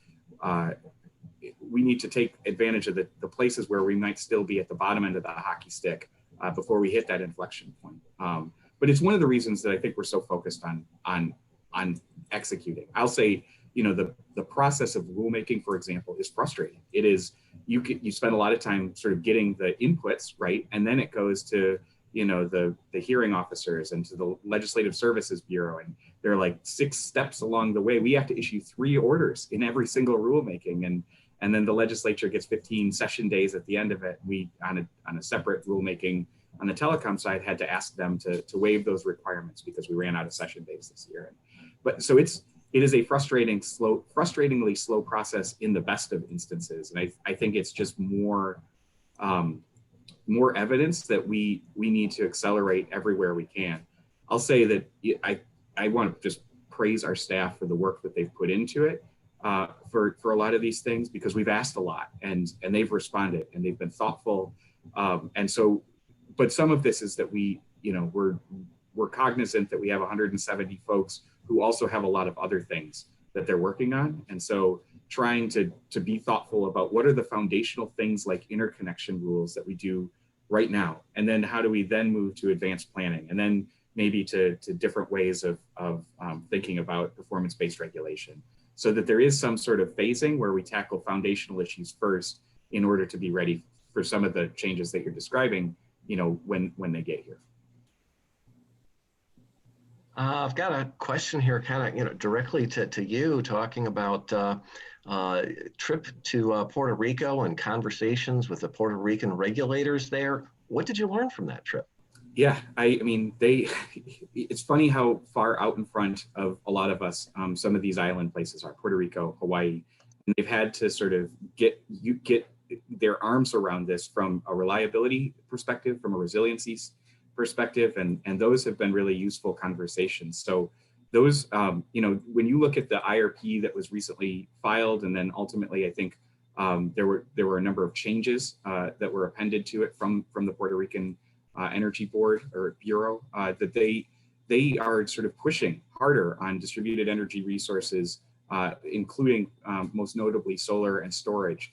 we need to take advantage of the places where we might still be at the bottom end of the hockey stick before we hit that inflection point. But it's one of the reasons that I think we're so focused on executing. I'll say, the process of rulemaking, for example, is frustrating. It is, you spend a lot of time sort of getting the inputs, right? And then it goes to, the hearing officers and to the Legislative Services Bureau. And there are like 6 steps along the way. We have to issue 3 orders in every single rulemaking. And then the legislature gets 15 session days at the end of it. We, on a separate rulemaking on the telecom side, had to ask them to waive those requirements because we ran out of session days this year. But so it is a frustratingly slow process in the best of instances. And I think it's just more evidence that we need to accelerate everywhere we can. I'll say that I want to just praise our staff for the work that they've put into it for a lot of these things, because we've asked a lot and they've responded and they've been thoughtful. And so, but some of this is that we're cognizant that we have 170 folks who also have a lot of other things that they're working on. And so trying to be thoughtful about what are the foundational things like interconnection rules that we do right now. And then how do we then move to advanced planning, and then maybe to different ways of thinking about performance-based regulation, so that there is some sort of phasing where we tackle foundational issues first in order to be ready for some of the changes that you're describing, when they get here. I've got a question here, kind of, directly to you, talking about trip to Puerto Rico and conversations with the Puerto Rican regulators there. What did you learn from that trip? Yeah, I mean, it's funny how far out in front of a lot of us some of these island places are, Puerto Rico, Hawaii, and they've had to sort of get their arms around this from a reliability perspective, from a resiliency perspective, and those have been really useful conversations. So those, when you look at the IRP that was recently filed, and then ultimately, I think there were a number of changes that were appended to it from the Puerto Rican Energy Board or Bureau, that they are sort of pushing harder on distributed energy resources, including most notably solar and storage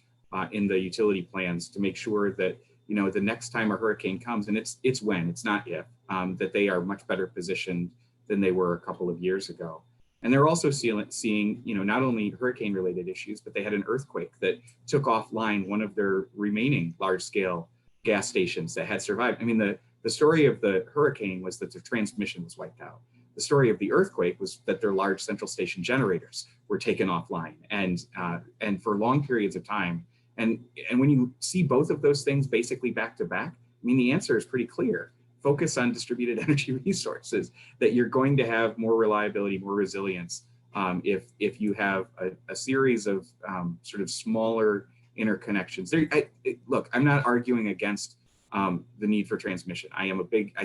in the utility plans, to make sure that the next time a hurricane comes, and it's when, it's not if, that they are much better positioned than they were a couple of years ago. And they're also seeing, not only hurricane related issues, but they had an earthquake that took offline one of their remaining large scale gas stations that had survived. I mean, the story of the hurricane was that the transmission was wiped out. The story of the earthquake was that their large central station generators were taken offline and for long periods of time. And when you see both of those things basically back to back, I mean, the answer is pretty clear. Focus on distributed energy resources, that you're going to have more reliability, more resilience if you have a series of sort of smaller interconnections. Look, I'm not arguing against the need for transmission. I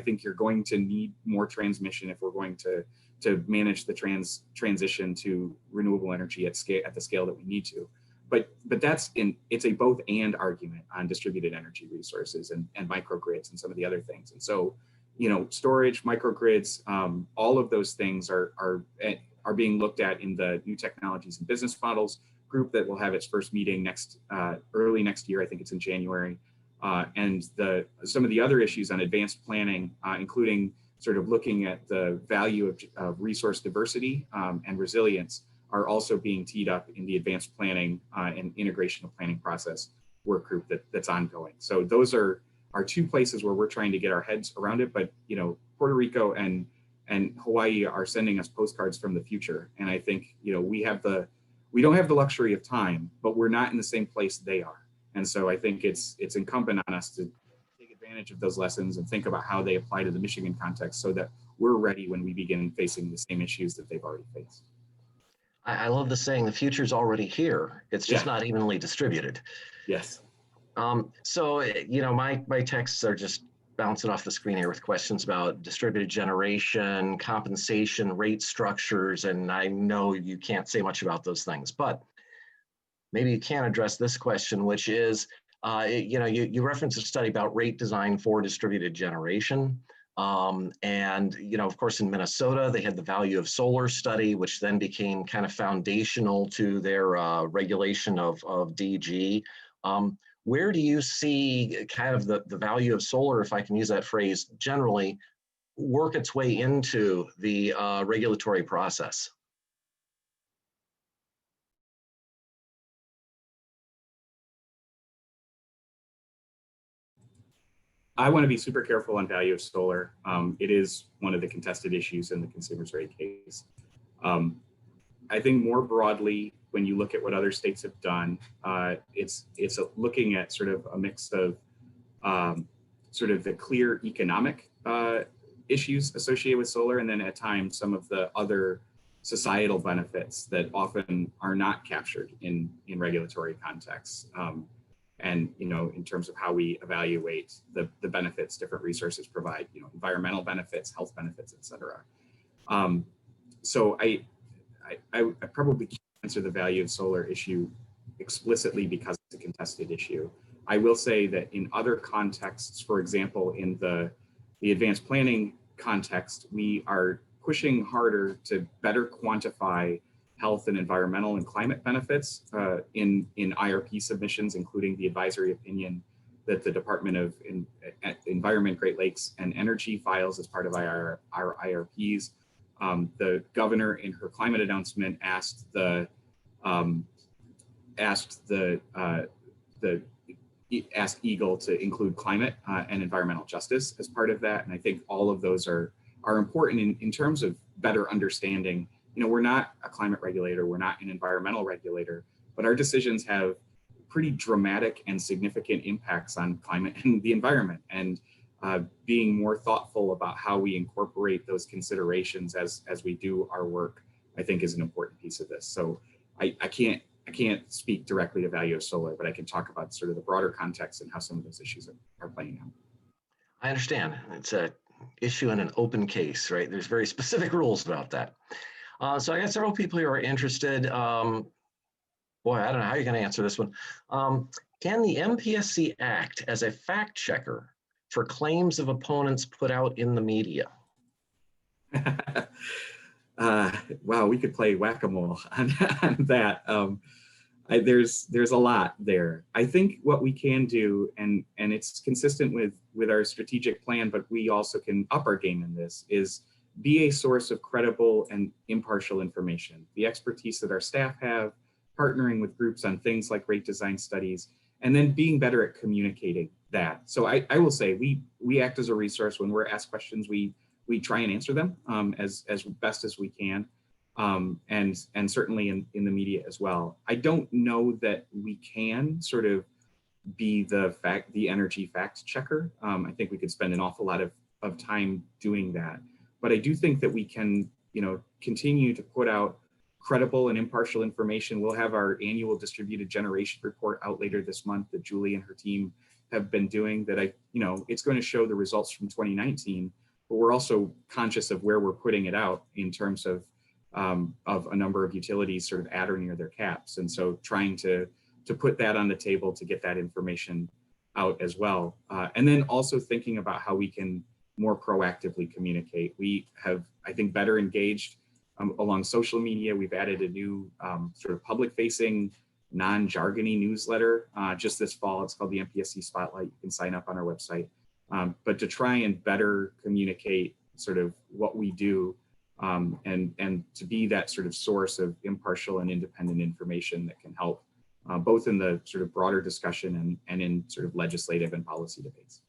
think you're going to need more transmission if we're going to manage the transition to renewable energy at the scale that we need to. But it's a both and argument on distributed energy resources and microgrids and some of the other things. And so, storage, microgrids, all of those things are being looked at in the New Technologies and Business Models group that will have its first meeting early next year. I think it's in January. And some of the other issues on advanced planning, including sort of looking at the value of resource diversity and resilience, are also being teed up in the advanced planning and integration of planning process work group that's ongoing. So those are 2 places where we're trying to get our heads around it. But Puerto Rico and Hawaii are sending us postcards from the future, and I think we don't have the luxury of time, but we're not in the same place they are. And so I think it's incumbent on us to take advantage advantage of those lessons and think about how they apply to the Michigan context so that we're ready when we begin facing the same issues that they've already faced. I love the saying, the future's already here. It's just not evenly distributed. Yes. So, my texts are just bouncing off the screen here with questions about distributed generation, compensation, rate structures, and I know you can't say much about those things, but maybe you can address this question, which is, you referenced a study about rate design for distributed generation. And, of course, in Minnesota, they had the value of solar study, which then became kind of foundational to their regulation of DG. Where do you see kind of the value of solar, if I can use that phrase generally, work its way into the regulatory process? I want to be super careful on value of solar. It is one of the contested issues in the consumer's rate case. I think more broadly, when you look at what other states have done, it's looking at sort of a mix of sort of the clear economic issues associated with solar, and then at times some of the other societal benefits that often are not captured in regulatory contexts. And, in terms of how we evaluate the benefits different resources provide, environmental benefits, health benefits, et cetera. So I probably can't answer the value of solar issue explicitly because it's a contested issue. I will say that in other contexts, for example, in the advanced planning context, we are pushing harder to better quantify health and environmental and climate benefits in IRP submissions, including the advisory opinion that the Department of Environment, Great Lakes, and Energy files as part of our IRPs. The governor, in her climate announcement, asked EGLE to include climate and environmental justice as part of that, and I think all of those are important in terms of better understanding. We're not a climate regulator, we're not an environmental regulator, but our decisions have pretty dramatic and significant impacts on climate and the environment. And being more thoughtful about how we incorporate those considerations as we do our work, I think is an important piece of this. So I can't speak directly to value of solar, but I can talk about sort of the broader context and how some of those issues are playing out. I understand. It's an issue in an open case, right? There's very specific rules about that. So I got several people who are interested. Boy, I don't know how you're going to answer this one. Can the MPSC act as a fact checker for claims of opponents put out in the media? Wow, we could play whack-a-mole on that. There's a lot there. I think what we can do, and it's consistent with our strategic plan, but we also can up our game in this, is be a source of credible and impartial information. The expertise that our staff have, partnering with groups on things like rate design studies, and then being better at communicating that. So I will say we act as a resource. When we're asked questions, we try and answer them as best as we can, and certainly in the media as well. I don't know that we can sort of be the energy fact checker. I think we could spend an awful lot of time doing that. But I do think that we can, continue to put out credible and impartial information. We'll have our annual distributed generation report out later this month that Julie and her team have been doing, that it's going to show the results from 2019, but we're also conscious of where we're putting it out in terms of a number of utilities sort of at or near their caps. And so trying to put that on the table to get that information out as well. And then also thinking about how we can more proactively communicate. We have, I think, better engaged along social media. We've added a new sort of public-facing, non-jargony newsletter just this fall. It's called the MPSC Spotlight. You can sign up on our website. But to try and better communicate sort of what we do and to be that sort of source of impartial and independent information that can help both in the sort of broader discussion and in sort of legislative and policy debates.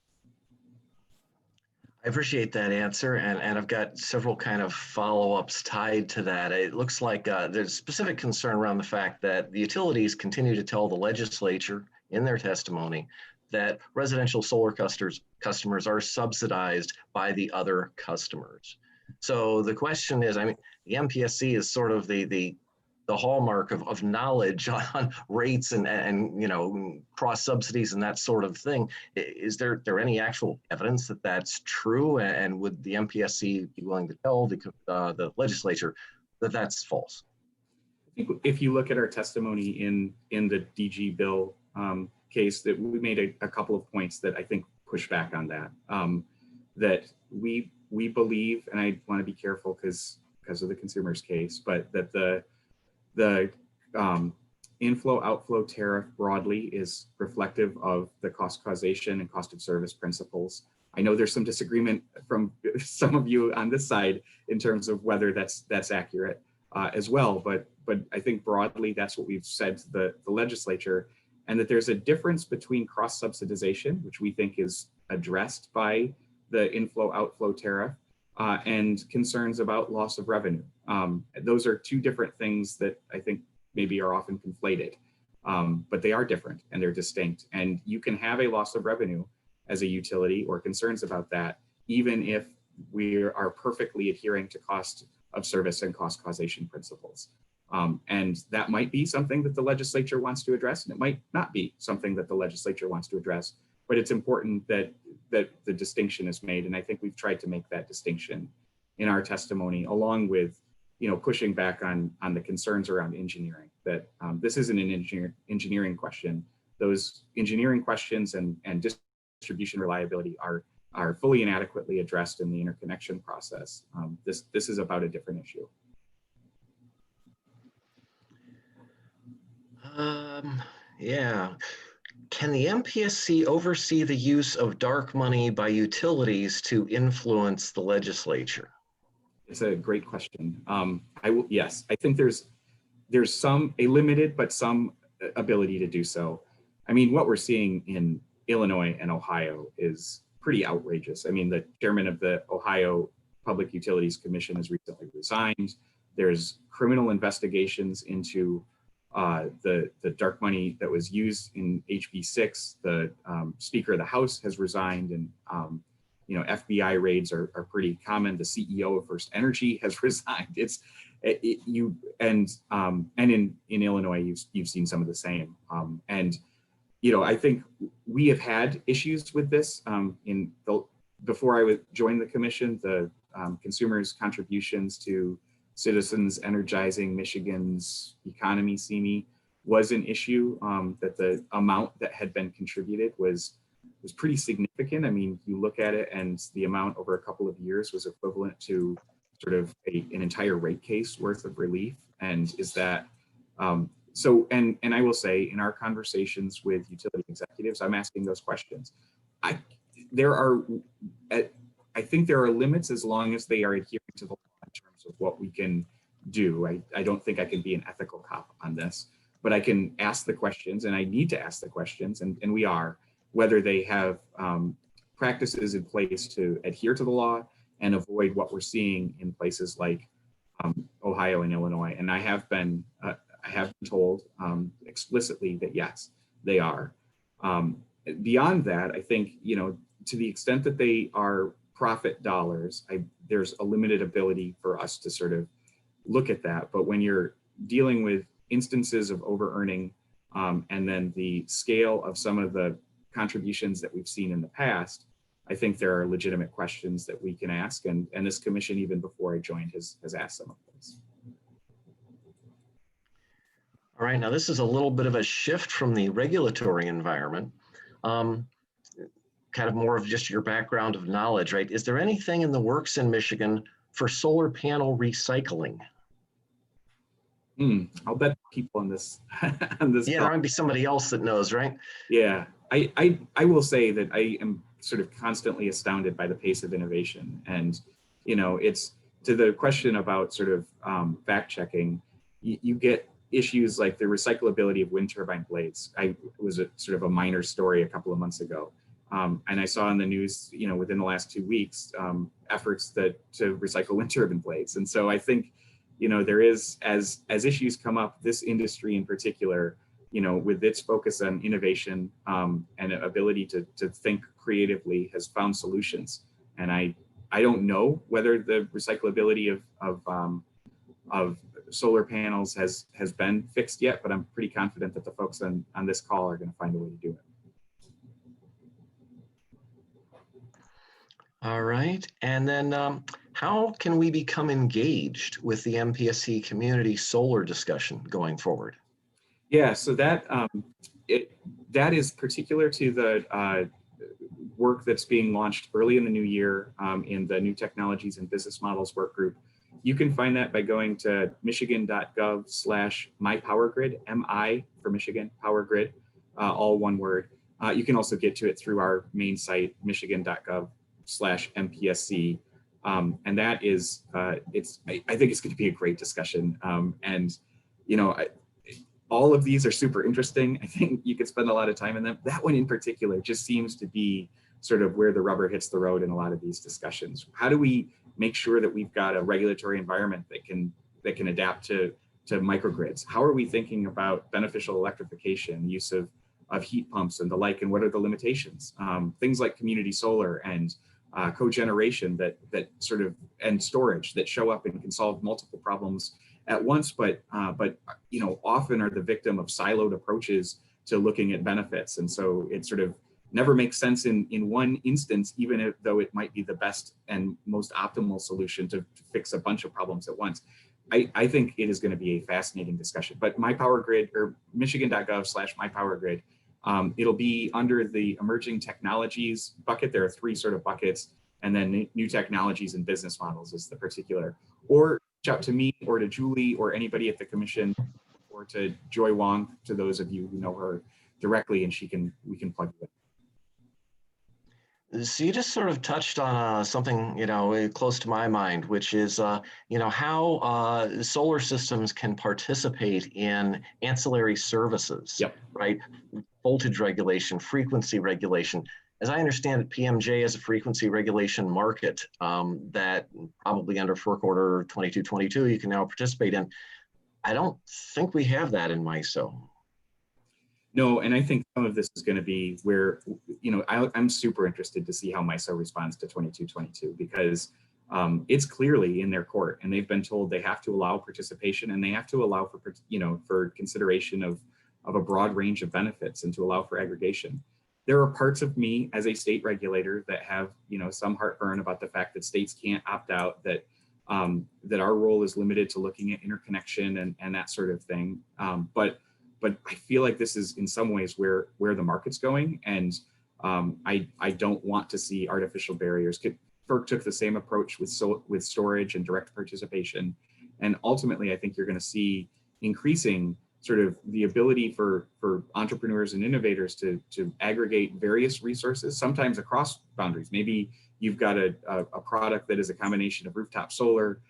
I appreciate that answer, and I've got several kind of follow-ups tied to that. It looks like there's specific concern around the fact that the utilities continue to tell the legislature in their testimony that residential solar customers are subsidized by the other customers. So the question is, I mean, the MPSC is sort of the hallmark of knowledge on rates and you know, cross subsidies and that sort of thing. Is there any actual evidence that that's true? And would the MPSC be willing to tell the legislature that that's false? I think if you look at our testimony in the DG bill case, that we made a couple of points that I think push back on that. That we believe, and I want to be careful because of the consumer's case, but that the inflow-outflow tariff broadly is reflective of the cost causation and cost of service principles. I know there's some disagreement from some of you on this side in terms of whether that's accurate as well, but I think broadly that's what we've said to the legislature, and that there's a difference between cross-subsidization, which we think is addressed by the inflow-outflow tariff, and concerns about loss of revenue. Those are two different things that I think maybe are often conflated, but they are different and they're distinct. And you can have a loss of revenue as a utility or concerns about that, even if we are perfectly adhering to cost of service and cost causation principles. And that might be something that the legislature wants to address, and it might not be something that the legislature wants to address, but it's important that the distinction is made. And I think we've tried to make that distinction in our testimony, along with, you know, pushing back on the concerns around engineering, that this isn't an engineering question. Those engineering questions and distribution reliability are fully and adequately addressed in the interconnection process. This is about a different issue. Yeah. Can the MPSC oversee the use of dark money by utilities to influence the legislature? It's a great question. Yes, I think there's a limited but some ability to do so. I mean, what we're seeing in Illinois and Ohio is pretty outrageous. I mean, the chairman of the Ohio Public Utilities Commission has recently resigned. There's criminal investigations into the dark money that was used in HB 6. The Speaker of the House has resigned, and you know, FBI raids are pretty common. The CEO of First Energy has resigned. And in Illinois, you've seen some of the same. And you know, I think we have had issues with this. Before I joined the commission, the consumers' contributions to Citizens Energizing Michigan's economy, CME, was an issue. That the amount that had been contributed was pretty significant. I mean, you look at it, and the amount over a couple of years was equivalent to sort of an entire rate case worth of relief. And is that so? And I will say, in our conversations with utility executives, I'm asking those questions. I think there are limits as long as they are adhering to the law in terms of what we can do. I don't think I can be an ethical cop on this, but I can ask the questions, and I need to ask the questions, and we are, whether they have practices in place to adhere to the law and avoid what we're seeing in places like Ohio and Illinois. And I have been told explicitly that yes, they are. Beyond that, I think, you know, to the extent that they are profit dollars, there's a limited ability for us to sort of look at that. But when you're dealing with instances of over-earning, and then the scale of some of the contributions that we've seen in the past, I think there are legitimate questions that we can ask. And this commission, even before I joined, has asked some of those. All right, now this is a little bit of a shift from the regulatory environment. Kind of more of just your background of knowledge, right? Is there anything in the works in Michigan for solar panel recycling? I'll bet people on this. Yeah, there might be somebody else that knows, right? Yeah, I will say that I am sort of constantly astounded by the pace of innovation. And, you know, it's to the question about sort of fact checking, you get issues like the recyclability of wind turbine blades. It was a sort of a minor story a couple of months ago. And I saw in the news, you know, within the last 2 weeks, efforts to recycle wind turbine blades. And so I think, you know, there is, as issues come up, this industry in particular, with its focus on innovation and ability to think creatively, has found solutions. And I don't know whether the recyclability of solar panels has been fixed yet, but I'm pretty confident that the folks on this call are going to find a way to do it. All right. And then how can we become engaged with the MPSC community solar discussion going forward? Yeah, so that that is particular to the work that's being launched early in the new year in the New Technologies and Business Models work group. You can find that by going to michigan.gov/mypowergrid, MI for Michigan, Power Grid, all one word. You can also get to it through our main site, michigan.gov/MPSC. And that is, I think it's going to be a great discussion. And, all of these are super interesting. I think you could spend a lot of time in them. That one in particular just seems to be sort of where the rubber hits the road in a lot of these discussions. How do we make sure that we've got a regulatory environment that can adapt to microgrids? How are we thinking about beneficial electrification, use of heat pumps and the like, and what are the limitations? Things like community solar and cogeneration that sort of, and storage that show up and can solve multiple problems at once, but often are the victim of siloed approaches to looking at benefits. And so it sort of never makes sense in one instance, even though it might be the best and most optimal solution to fix a bunch of problems at once. I think it is going to be a fascinating discussion. But MyPowerGrid, or michigan.gov/mypowergrid, it'll be under the emerging technologies bucket. There are 3 sort of buckets, and then new technologies and business models is the particular. Or reach out to me or to Julie or anybody at the commission, or to Joy Wong, to those of you who know her directly, and we can plug you in. So you just sort of touched on something, close to my mind, which is, how solar systems can participate in ancillary services, yep. Right? Voltage regulation, frequency regulation. As I understand it, PMJ is a frequency regulation market that probably under FERC Order 2222 you can now participate in. I don't think we have that in MISO. No, and I think some of this is going to be where, I'm super interested to see how MISO responds to 2222, because it's clearly in their court, and they've been told they have to allow participation, and they have to allow for consideration of a broad range of benefits, and to allow for aggregation. There are parts of me as a state regulator that have, some heartburn about the fact that states can't opt out, that our role is limited to looking at interconnection and that sort of thing. But I feel like this is in some ways where the market's going, and I don't want to see artificial barriers. FERC took the same approach with storage and direct participation, and ultimately I think you're going to see increasing sort of the ability for entrepreneurs and innovators to aggregate various resources, sometimes across boundaries. Maybe you've got a product that is a combination of rooftop solar,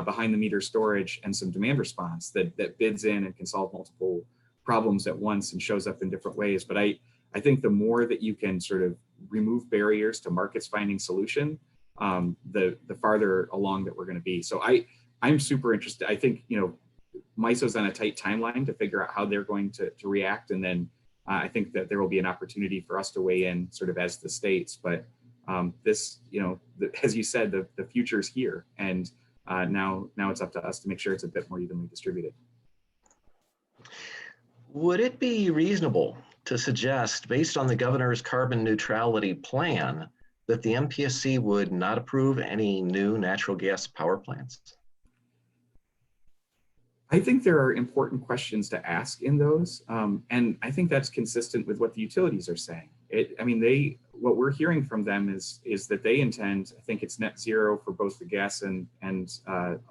behind the meter storage, and some demand response that bids in and can solve multiple problems at once and shows up in different ways. But I think the more that you can sort of remove barriers to markets finding solution, the farther along that we're going to be. So I'm super interested. I think, MISO's on a tight timeline to figure out how they're going to react. And then I think that there will be an opportunity for us to weigh in sort of as the states. But this, as you said, the future is here. And now it's up to us to make sure it's a bit more evenly distributed. Would it be reasonable to suggest, based on the governor's carbon neutrality plan, that the MPSC would not approve any new natural gas power plants? I think there are important questions to ask in those. And I think that's consistent with what the utilities are saying. What we're hearing from them is that they intend, I think it's net zero for both the gas and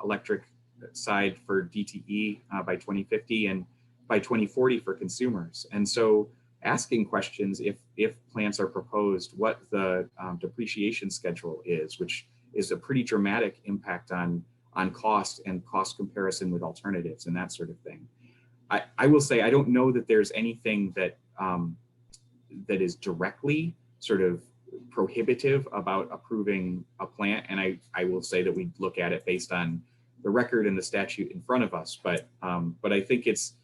electric side for DTE by 2050 and by 2040 for consumers. And so asking questions, if plants are proposed, what the depreciation schedule is, which is a pretty dramatic impact on cost and cost comparison with alternatives and that sort of thing. I will say, I don't know that there's anything that is directly sort of prohibitive about approving a plant. And I will say that we look at it based on the record and the statute in front of us. But I think it's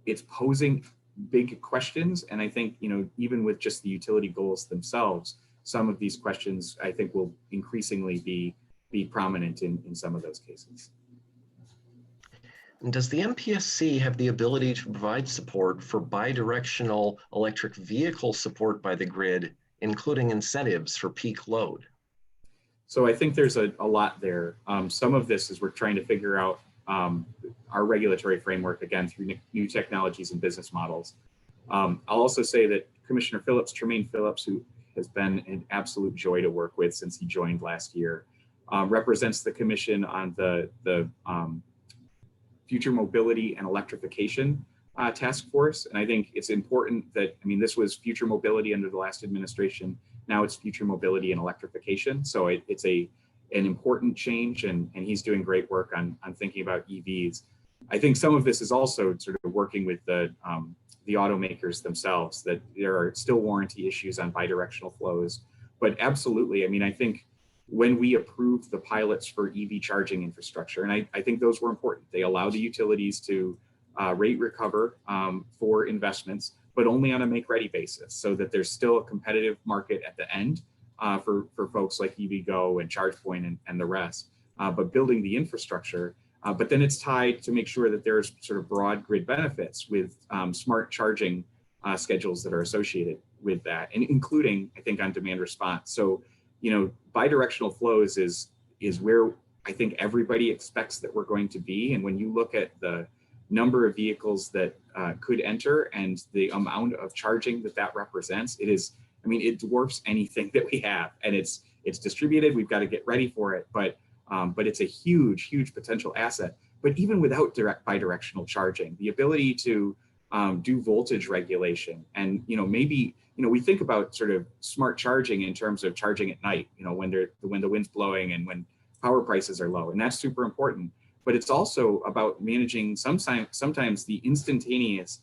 it's posing big questions. And I think, even with just the utility goals themselves, some of these questions I think will increasingly be prominent in some of those cases. Does the MPSC have the ability to provide support for bidirectional electric vehicle support by the grid, including incentives for peak load? So I think there's a lot there. Some of this is we're trying to figure out our regulatory framework, again, through new technologies and business models. I'll also say that Commissioner Phillips, Tremaine Phillips, who has been an absolute joy to work with since he joined last year, represents the commission on the Future Mobility and Electrification Task Force. And I think it's important that, this was future mobility under the last administration. Now it's future mobility and electrification. So it's an important change, and he's doing great work on thinking about EVs. I think some of this is also sort of working with the automakers themselves, that there are still warranty issues on bidirectional flows. But absolutely, I think when we approved the pilots for EV charging infrastructure, and I think those were important. They allow the utilities to rate recover for investments, but only on a make-ready basis, so that there's still a competitive market at the end for folks like EVgo and ChargePoint and the rest, but building the infrastructure. But then it's tied to make sure that there's sort of broad grid benefits with smart charging schedules that are associated with that, and including, I think, on demand response. So, bidirectional flows is where I think everybody expects that we're going to be. And when you look at the number of vehicles that could enter and the amount of charging that represents, it dwarfs anything that we have. And it's distributed. We've got to get ready for it, but it's a huge potential asset. But even without direct bidirectional charging, the ability to do voltage regulation, and maybe we think about sort of smart charging in terms of charging at night, when the wind's blowing and when power prices are low, and that's super important. But it's also about managing sometimes the instantaneous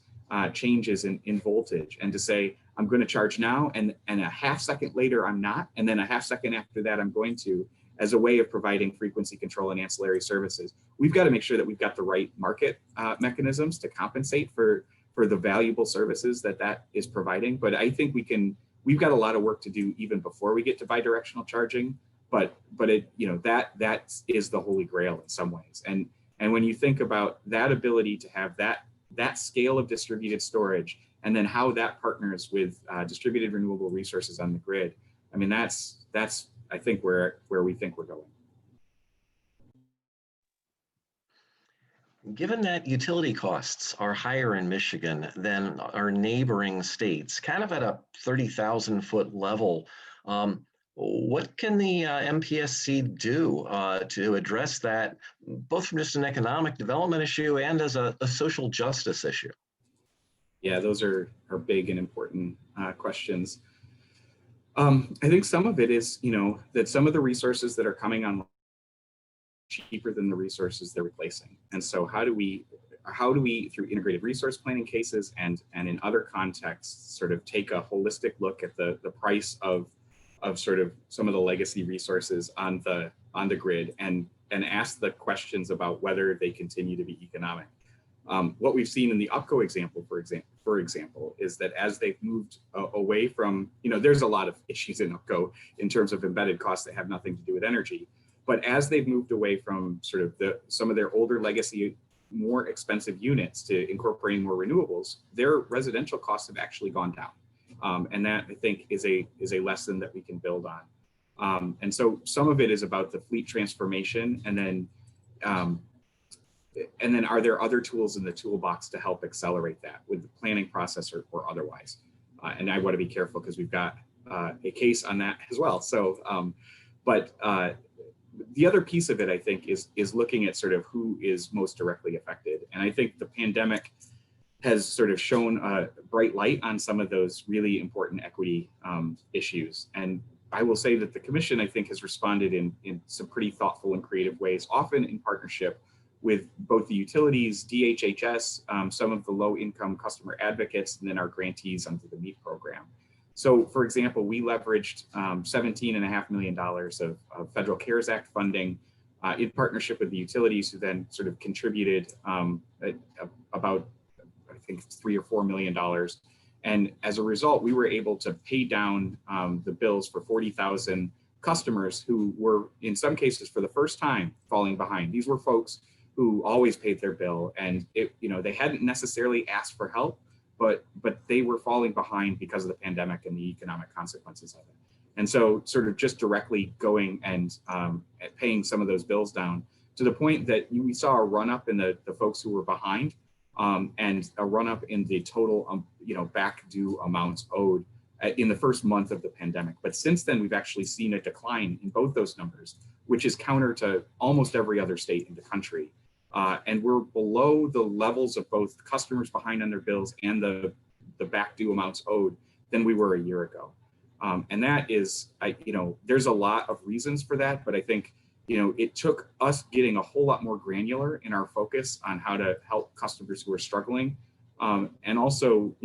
changes in voltage, and to say, I'm going to charge now, and a half second later I'm not, and then a half second after that I'm going to, as a way of providing frequency control and ancillary services. We've got to make sure that we've got the right market mechanisms to compensate for the valuable services that is providing. But I think we've got a lot of work to do even before we get to bidirectional charging. But that is the holy grail in some ways. And when you think about that ability to have that scale of distributed storage, and then how that partners with distributed renewable resources on the grid, that's I think where we think we're going. Given that utility costs are higher in Michigan than our neighboring states, kind of at a 30,000 foot level, what can the MPSC do to address that, both from just an economic development issue and as a social justice issue? Yeah, those are big and important questions. I think some of it is, that some of the resources that are coming on cheaper than the resources they're replacing. And so how do we, through integrated resource planning cases and in other contexts, sort of take a holistic look at the price of sort of some of the legacy resources on the grid, and ask the questions about whether they continue to be economic. What we've seen in the UPCO example, for example, is that as they've moved away from, there's a lot of issues in UPCO in terms of embedded costs that have nothing to do with energy. But as they've moved away from sort of some of their older legacy, more expensive units to incorporating more renewables, their residential costs have actually gone down. And that, I think, is a lesson that we can build on. And so some of it is about the fleet transformation, and then are there other tools in the toolbox to help accelerate that with the planning process or otherwise? And I want to be careful because we've got a case on that as well. So, the other piece of it, I think, is looking at sort of who is most directly affected. And I think the pandemic has sort of shone a bright light on some of those really important equity issues. And I will say that the commission, I think, has responded in some pretty thoughtful and creative ways, often in partnership with both the utilities, DHHS, some of the low-income customer advocates, and then our grantees under the MEEP program. So, for example, we leveraged $17.5 million of Federal CARES Act funding in partnership with the utilities, who then sort of contributed about think it's $3 or $4 million. And as a result, we were able to pay down the bills for 40,000 customers who were, in some cases, for the first time, falling behind. These were folks who always paid their bill, and they hadn't necessarily asked for help, but they were falling behind because of the pandemic and the economic consequences of it. And so, sort of just directly going and paying some of those bills down to the point that we saw a run up in the folks who were behind, and a run up in the total back due amounts owed in the first month of the pandemic. But since then, we've actually seen a decline in both those numbers, which is counter to almost every other state in the country. And we're below the levels of both customers behind on their bills and the back due amounts owed than we were a year ago. And that is, there's a lot of reasons for that, but I think, it took us getting a whole lot more granular in our focus on how to help customers who are struggling. And also,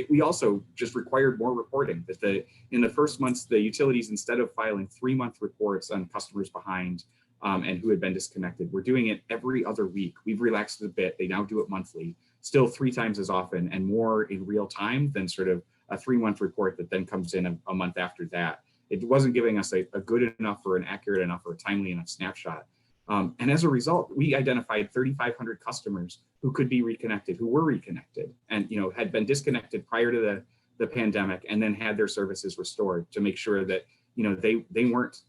we also just required more reporting. That in the first months, the utilities, instead of filing 3-month reports on customers behind and who had been disconnected, we're doing it every other week. We've relaxed it a bit. They now do it monthly, still 3 times as often and more in real time than sort of a 3-month report that then comes in a month after that. It wasn't giving us a good enough or an accurate enough or a timely enough snapshot. And as a result, we identified 3,500 customers who could be reconnected, who were reconnected and had been disconnected prior to the pandemic and then had their services restored to make sure that they weren't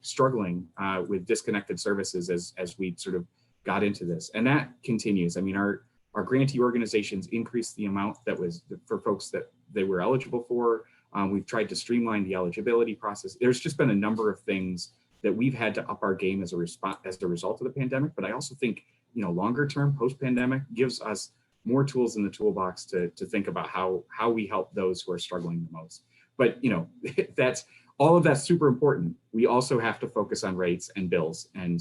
struggling with disconnected services as we sort of got into this. And that continues. I mean, our grantee organizations increased the amount that was for folks that they were eligible for. We've tried to streamline the eligibility process. There's just been a number of things that we've had to up our game as a result of the pandemic. But I also think, longer term, post-pandemic, gives us more tools in the toolbox to think about how we help those who are struggling the most. But that's all of that's super important. We also have to focus on rates and bills and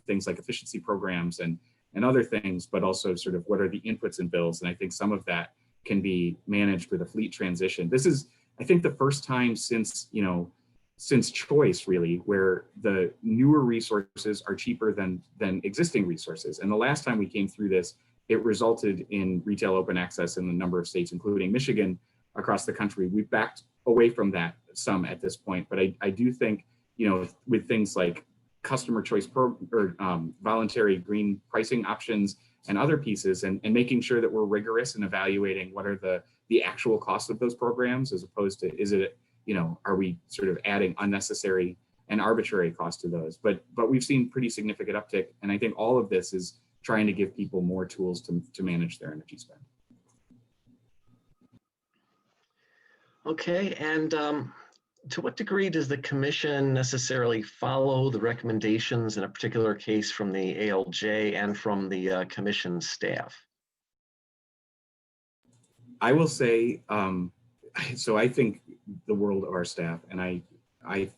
things like efficiency programs and other things, but also sort of what are the inputs and bills. And I think some of that can be managed with a fleet transition. This is, I think, the first time since choice, really, where the newer resources are cheaper than existing resources. And the last time we came through this, it resulted in retail open access in a number of states, including Michigan, across the country. We've backed away from that some at this point, but I do think, with things like customer choice voluntary green pricing options and other pieces, and making sure that we're rigorous in evaluating what are the actual costs of those programs, as opposed to, are we sort of adding unnecessary and arbitrary costs to those? But we've seen pretty significant uptick. And I think all of this is trying to give people more tools to manage their energy spend. Okay, and to what degree does the commission necessarily follow the recommendations in a particular case from the ALJ and from the commission staff? I will say, so I think the world of our staff, and I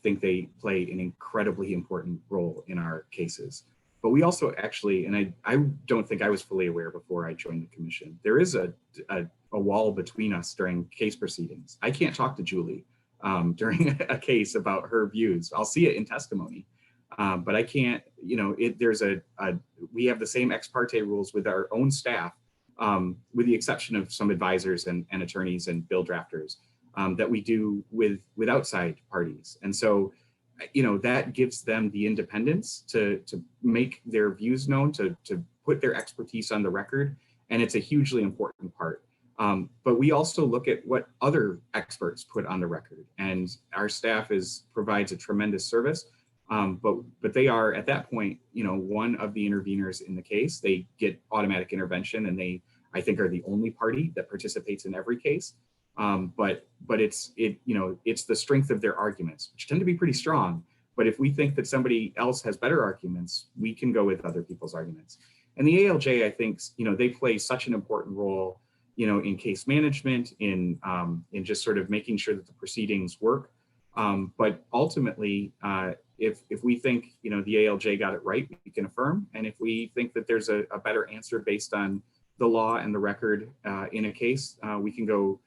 think they play an incredibly important role in our cases. But we also actually, and I don't think I was fully aware before I joined the commission, there is a wall between us during case proceedings. I can't talk to Julie during a case about her views. I'll see it in testimony, but I can't, we have the same ex parte rules with our own staff, with the exception of some advisors and attorneys and bill drafters that we do with outside parties. And so, that gives them the independence to make their views known, to put their expertise on the record. And it's a hugely important part. But we also look at what other experts put on the record, and our staff provides a tremendous service. But they are, at that point, one of the interveners in the case. They get automatic intervention, and they, I think, are the only party that participates in every case. But it's the strength of their arguments, which tend to be pretty strong. But if we think that somebody else has better arguments, we can go with other people's arguments. And the ALJ, I think, they play such an important role, in case management, in just sort of making sure that the proceedings work. But ultimately, if we think, the ALJ got it right, we can affirm. And if we think that there's a better answer based on the law and the record in a case, we can go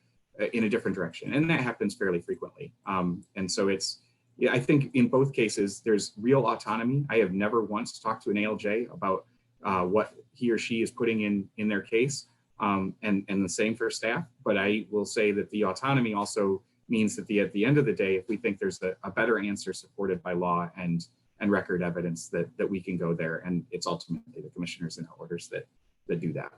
in a different direction. And that happens fairly frequently. And so I think in both cases, there's real autonomy. I have never once talked to an ALJ about what he or she is putting in their case. and the same for staff. But I will say that the autonomy also means that at the end of the day, if we think there's a better answer supported by law and record evidence, that we can go there, and it's ultimately the commissioners and orders that do that.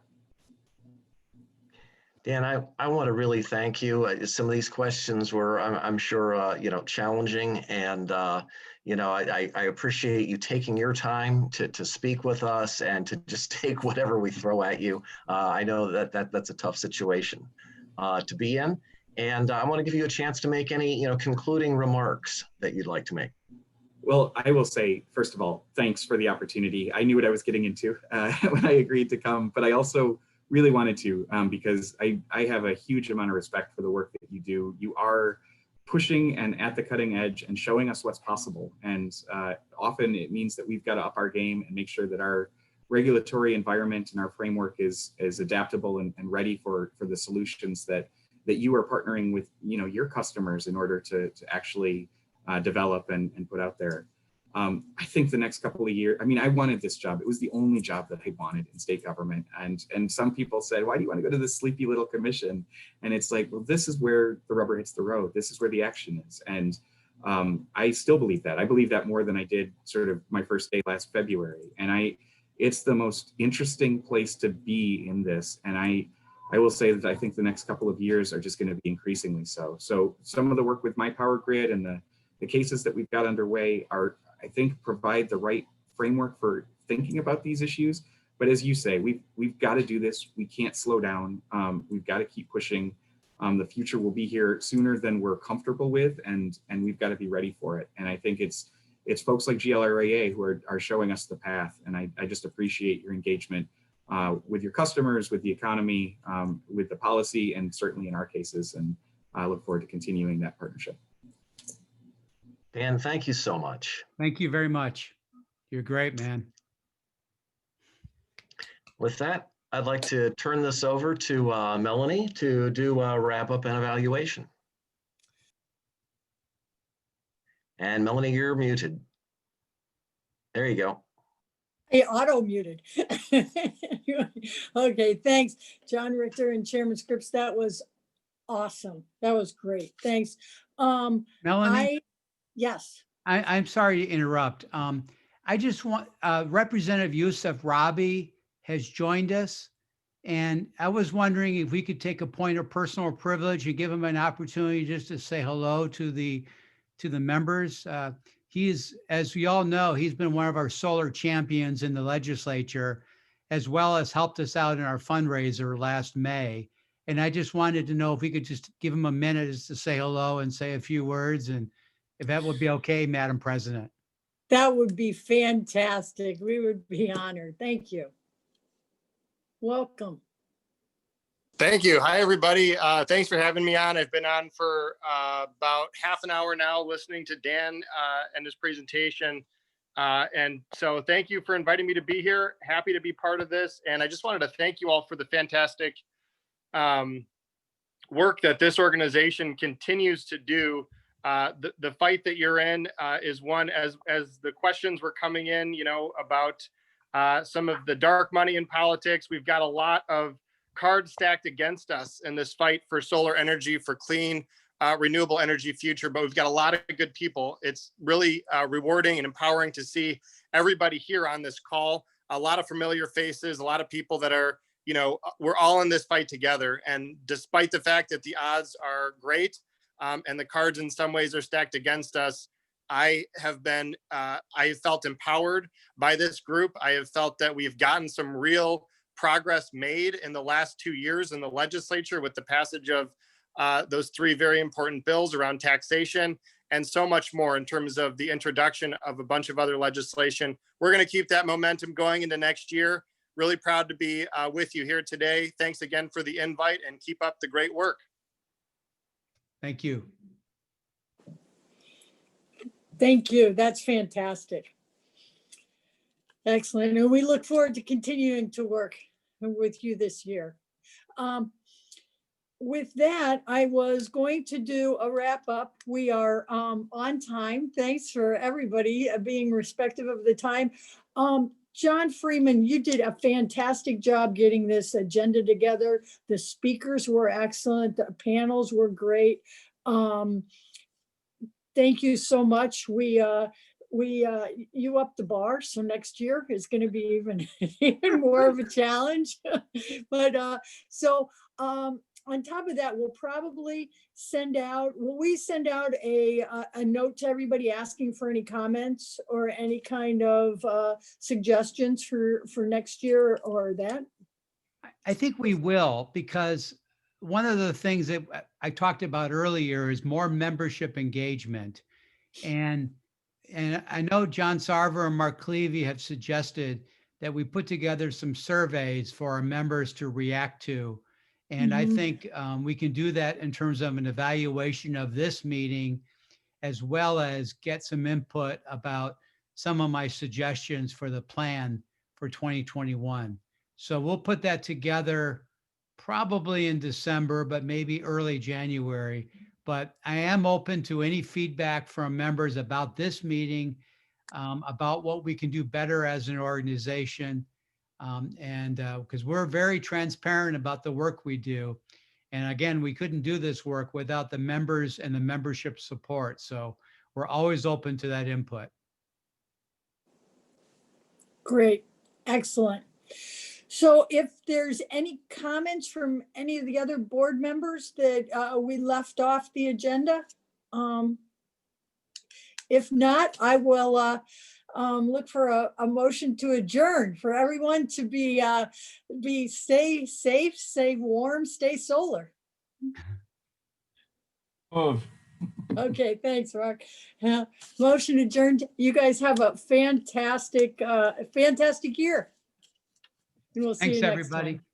Dan, I want to really thank you. Some of these questions were, I'm sure, challenging, and I appreciate you taking your time to speak with us and to just take whatever we throw at you. I know that's a tough situation to be in, and I want to give you a chance to make any concluding remarks that you'd like to make. Well, I will say, first of all, thanks for the opportunity. I knew what I was getting into when I agreed to come, but I also really wanted to because I have a huge amount of respect for the work that you do. You are pushing and at the cutting edge and showing us what's possible. And often it means that we've got to up our game and make sure that our regulatory environment and our framework is adaptable and ready for the solutions that you are partnering with your customers in order to actually develop and put out there. I think the next couple of years, I wanted this job. It was the only job that I wanted in state government. And some people said, why do you want to go to this sleepy little commission? And it's like, well, this is where the rubber hits the road. This is where the action is. And I still believe that. I believe that more than I did sort of my first day last February. And it's the most interesting place to be in this. And I will say that I think the next couple of years are just going to be increasingly so. So some of the work with my power grid and the cases that we've got underway I think provide the right framework for thinking about these issues. But as you say, we've got to do this. We can't slow down. We've got to keep pushing. The future will be here sooner than we're comfortable with, and we've got to be ready for it. And I think it's folks like GLREA who are showing us the path. And I just appreciate your engagement with your customers, with the economy, with the policy, and certainly in our cases. And I look forward to continuing that partnership. Dan, thank you so much. Thank you very much. You're great, man. With that, I'd like to turn this over to Melanie to do a wrap up and evaluation. And Melanie, you're muted. There you go. Hey, auto muted. Okay, thanks, John Richter and Chairman Scripps. That was awesome. That was great. Thanks. Melanie? Yes. I'm sorry to interrupt. I just want Representative Yusuf Rabi has joined us, and I was wondering if we could take a point of personal privilege and give him an opportunity just to say hello to the members. He's, as we all know, he's been one of our solar champions in the legislature, as well as helped us out in our fundraiser last May. And I just wanted to know if we could just give him a minute just to say hello and say a few words, and if that would be okay, Madam President. That would be fantastic. We would be honored. Thank you. Welcome. Thank you. Hi, everybody. Thanks for having me on. I've been on for about half an hour now listening to Dan and his presentation. And so thank you for inviting me to be here. Happy to be part of this. And I just wanted to thank you all for the fantastic work that this organization continues to do. The fight that you're in is one, as the questions were coming in, about some of the dark money in politics. We've got a lot of cards stacked against us in this fight for solar energy, for clean, renewable energy future, but we've got a lot of good people. It's really rewarding and empowering to see everybody here on this call, a lot of familiar faces, a lot of people that are, we're all in this fight together. And despite the fact that the odds are great, and the cards in some ways are stacked against us, I have felt empowered by this group. I have felt that we've gotten some real progress made in the last 2 years in the legislature with the passage of those 3 very important bills around taxation and so much more in terms of the introduction of a bunch of other legislation. We're going to keep that momentum going into next year. Really proud to be with you here today. Thanks again for the invite, and keep up the great work. Thank you. Thank you. That's fantastic. Excellent. And we look forward to continuing to work with you this year. With that, I was going to do a wrap up. We are on time. Thanks for everybody being respectful of the time. John Freeman, you did a fantastic job getting this agenda together. The speakers were excellent. The panels were great. Thank you so much. You upped the bar, so next year is going to be even more of a challenge. But on top of that, we'll probably will we send out a note to everybody asking for any comments or any kind of suggestions for next year or that? I think we will, because one of the things that I talked about earlier is more membership engagement. And I know John Sarver and Mark Clevey have suggested that we put together some surveys for our members to react to. And I think we can do that in terms of an evaluation of this meeting, as well as get some input about some of my suggestions for the plan for 2021. So we'll put that together probably in December, but maybe early January. But I am open to any feedback from members about this meeting, about what we can do better as an organization. Because we're very transparent about the work we do. And again, we couldn't do this work without the members and the membership support. So we're always open to that input. Great, excellent. So if there's any comments from any of the other board members that we left off the agenda, if not, I will look for a motion to adjourn for everyone to stay safe, stay warm, stay solar. Oh. Okay, thanks, Mark. Motion adjourned. You guys have a fantastic year. And we'll see Thanks, you next everybody. time.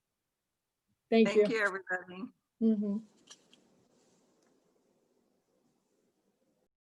Thank you. Thank you, everybody. Mhm.